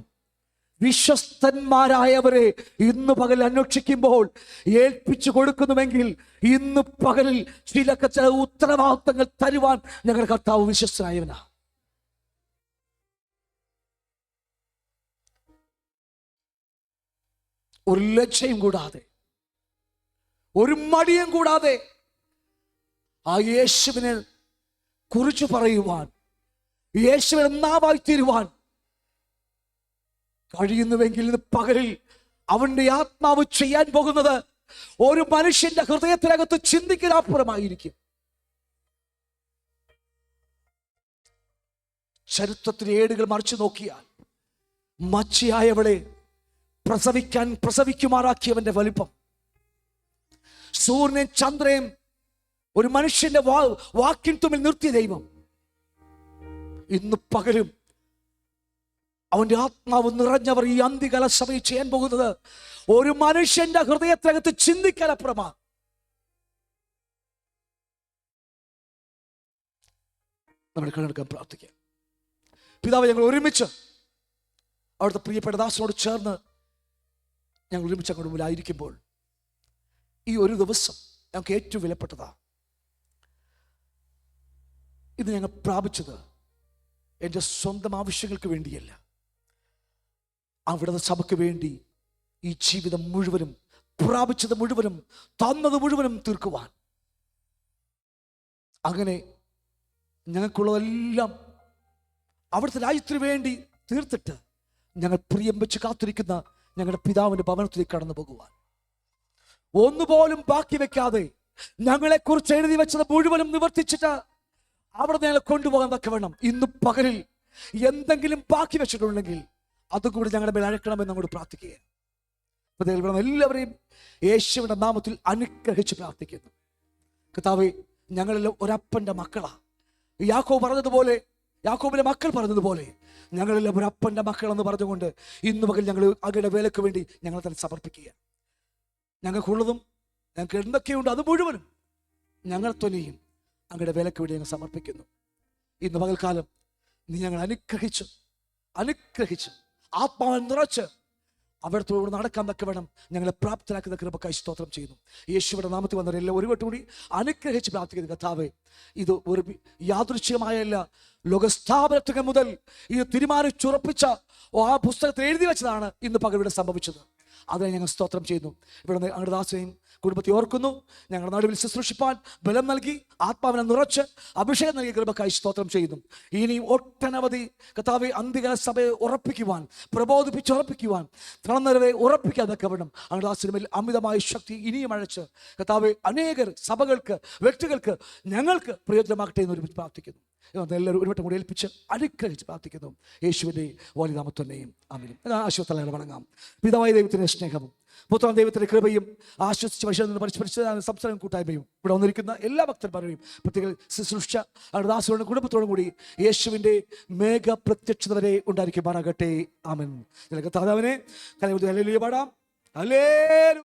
വിശ്വസ്തന്മാരായവരെ ഇന്ന് പകൽ അന്വേഷിക്കുമ്പോൾ ഏൽപ്പിച്ചു കൊടുക്കുന്നുവെങ്കിൽ ഇന്ന് പകലിൽ ചില ഉത്തരവാദിത്തങ്ങൾ തരുവാൻ ഞങ്ങളുടെ കർത്താവ് വിശ്വസ്തനായവനാ. ഒരു ലജ്ജയും കൂടാതെ, ഒരു മടിയും കൂടാതെ ആ യേശുവിനെ കുറിച്ച് പറയുവാൻ, യേശുവിനെ നാവായി തീരുവാൻ കഴിയുന്നുവെങ്കിൽ ഇന്ന് പകലിൽ അവന്റെ ആത്മാവ് ചെയ്യാൻ പോകുന്നത് ഒരു മനുഷ്യന്റെ ഹൃദയത്തിനകത്ത് ചിന്തിക്കലപ്പുറമായിരിക്കും. ചരിത്രത്തിലെ ഏടുകൾ മറിച്ചു നോക്കിയാൽ മച്ചിയായവളെ പ്രസവിക്കുമാറാക്കിയവന്റെ വലിപ്പം, സൂര്യനെയും ചന്ദ്രനെയും ഒരു മനുഷ്യന്റെ വാക്കിൻ തുമ്പിൽ നിർത്തിയ ദൈവം ഇന്ന് പകലും അവന്റെ ആത്മാവ് നിറഞ്ഞവർ ഈ അന്ത്യകാല സഭയിൽ ചെയ്യാൻ പോകുന്നത് ഒരു മനുഷ്യന്റെ ഹൃദയത്തിനകത്ത് ചിന്തിക്കലപ്പുറമാണ്. നമ്മുടെ കണ്ണെടുക്കാൻ പ്രാർത്ഥിക്കാം. പിതാവ്, ഞങ്ങൾ ഒരുമിച്ച് അവിടുത്തെ പ്രിയപ്പെട്ട ദാസനോട് ചേർന്ന് ഞങ്ങൾ ഒരുമിച്ച് അങ്ങോട്ട് മുമ്പിലായിരിക്കുമ്പോൾ ഈ ഒരു ദിവസം ഞങ്ങൾക്ക് ഏറ്റവും വിലപ്പെട്ടതാ. ഇത് ഞങ്ങൾ പ്രാപിച്ചത് എൻ്റെ സ്വന്തം ആവശ്യങ്ങൾക്ക് വേണ്ടിയല്ല, അവിടുത്തെ സഭയ്ക്ക് വേണ്ടി ഈ ജീവിതം മുഴുവനും, പ്രാപിച്ചത് മുഴുവനും, തന്നത് മുഴുവനും തീർക്കുവാൻ. അങ്ങനെ ഞങ്ങൾക്കുള്ളതെല്ലാം അവിടുത്തെ രാജ്യത്തിന് വേണ്ടി തീർത്തിട്ട് ഞങ്ങൾ പ്രിയം വെച്ച് കാത്തിരിക്കുന്ന ഞങ്ങളുടെ പിതാവിന്റെ ഭവനത്തിലേക്ക് കടന്നു പോകുവാൻ, ഒന്നുപോലും ബാക്കി വെക്കാതെ ഞങ്ങളെക്കുറിച്ച് എഴുതി വെച്ചത് മുഴുവനും നിവർത്തിച്ചിട്ട് അവിടെ ഞങ്ങളെ കൊണ്ടുപോകാൻ തക്കവണ്ണം ഇന്ന് പകലിൽ എന്തെങ്കിലും ബാക്കി വെച്ചിട്ടുണ്ടെങ്കിൽ അതുകൂടി ഞങ്ങളുടെ മേൽ അഴക്കണമെന്ന് അങ്ങോട്ട് പ്രാർത്ഥിക്കുക. എല്ലാവരെയും യേശുവിന്റെ നാമത്തിൽ അനുഗ്രഹിച്ച് പ്രാർത്ഥിക്കുന്നു. കർത്താവേ, ഞങ്ങളെല്ലാം ഒരപ്പന്റെ മക്കളാ. യാക്കോബ് പറഞ്ഞതുപോലെ, യാക്കോബിലെ മക്കൾ പറഞ്ഞതുപോലെ ഞങ്ങളെല്ലാം ഒരപ്പന്റെ മക്കളെന്ന് പറഞ്ഞുകൊണ്ട് ഇന്ന് പകൽ ഞങ്ങൾ അങ്ങയുടെ വേലയ്ക്ക് വേണ്ടി ഞങ്ങളെ തന്നെ സമർപ്പിക്കുക. ഞങ്ങൾക്കുള്ളതും ഞങ്ങൾക്ക് എന്തൊക്കെയുണ്ട് അത് മുഴുവനും ഞങ്ങൾ തന്നെയും അങ്ങയുടെ വേലയ്ക്ക് വേണ്ടി ഞങ്ങൾ സമർപ്പിക്കുന്നു. ഇന്ന് പകൽക്കാലം നീ ഞങ്ങൾ അനുഗ്രഹിച്ച് ആത്മാവിൽ നിറച്ച് അവിടത്തോട് നടക്കാൻ തക്ക വേണം ഞങ്ങളെ പ്രാപ്തരാക്കുന്ന കൃപക്കായി സ്തോത്രം ചെയ്യുന്നു. യേശുവിന്റെ നാമത്തിൽ വന്നവരെല്ലാം ഒരു വട്ടം കൂടി അനുഗ്രഹിച്ച് പ്രാർത്ഥിക്കുന്നു. കർത്താവേ, ഇത് ഒരു യാദൃശ്ചികമായല്ല, ലോകസ്ഥാപനത്തുക മുതൽ ഇത് തീരുമാനിച്ചുറപ്പിച്ച ആ പുസ്തകത്തിൽ എഴുതി വെച്ചതാണ് ഇന്ന് പകൽ ഇവിടെ സംഭവിച്ചത്. അതിനെ ഞങ്ങൾ സ്തോത്രം ചെയ്യുന്നു. ഇവിടെ അങ്ങയുടെ ദാസനെയും കുടുംബത്തെ ഓർക്കുന്നു. ഞങ്ങളുടെ നടുവിൽ ശുശ്രൂഷിപ്പാൻ ബലം നൽകി ആത്മാവിനെ നിറച്ച് അഭിഷേകം നൽകിയ കൃപക്കായി സ്തോത്രം ചെയ്യുന്നു. ഇനിയും ഒട്ടനവധി കർത്താവെ അന്തികാല സഭയെ ഉറപ്പിക്കുവാൻ, പ്രബോധിപ്പിച്ചുറപ്പിക്കുവാൻ, തളർന്നവരെ ഉറപ്പിക്കാതൊക്കെ വേണം അങ്ങയുടെ ദാസന്റെ മേൽ അമിതമായ ശക്തി ഇനിയും അഴച്ച് കർത്താവെ അനേകർ സഭകൾക്ക്, വ്യക്തികൾക്ക്, ഞങ്ങൾക്ക് പ്രയോജനമാകട്ടെ എന്ന് ഒരുമിച്ച് പ്രാർത്ഥിക്കുന്നു. എല്ലാവരും ഒരു വട്ടം കൂടി ഏൽപ്പിച്ച് അനുഗ്രഹിച്ച് പ്രാർത്ഥിക്കുന്നു. യേശുവിൻ്റെ വലിയ നാമത്തിനെയും ആമേൻ. ആശുപത്രി വണങ്ങാം. പിതാവായ ദൈവത്തിൻ്റെ സ്നേഹവും പുത്രൻ ദൈവത്തിൻ്റെ കൃപയും ആശ്വസിച്ച് പരിശോധന പരിശോധിച്ച സംസാരം കൂട്ടായ്മയും ഇവിടെ വന്നിരിക്കുന്ന എല്ലാ ഭക്തന്മാരെയും പ്രത്യേക ശുശ്രൂഷ ദാസരുടെ കുടുംബത്തോടും കൂടി യേശുവിൻ്റെ മേഘ പ്രത്യക്ഷത വരെ ഉണ്ടായിരിക്കുമാറാകട്ടെ. ആമേൻ. കർത്താവിനെ കലയുദ്ധ ഹല്ലേലൂയ പാടാം. ഹല്ലേലൂയ.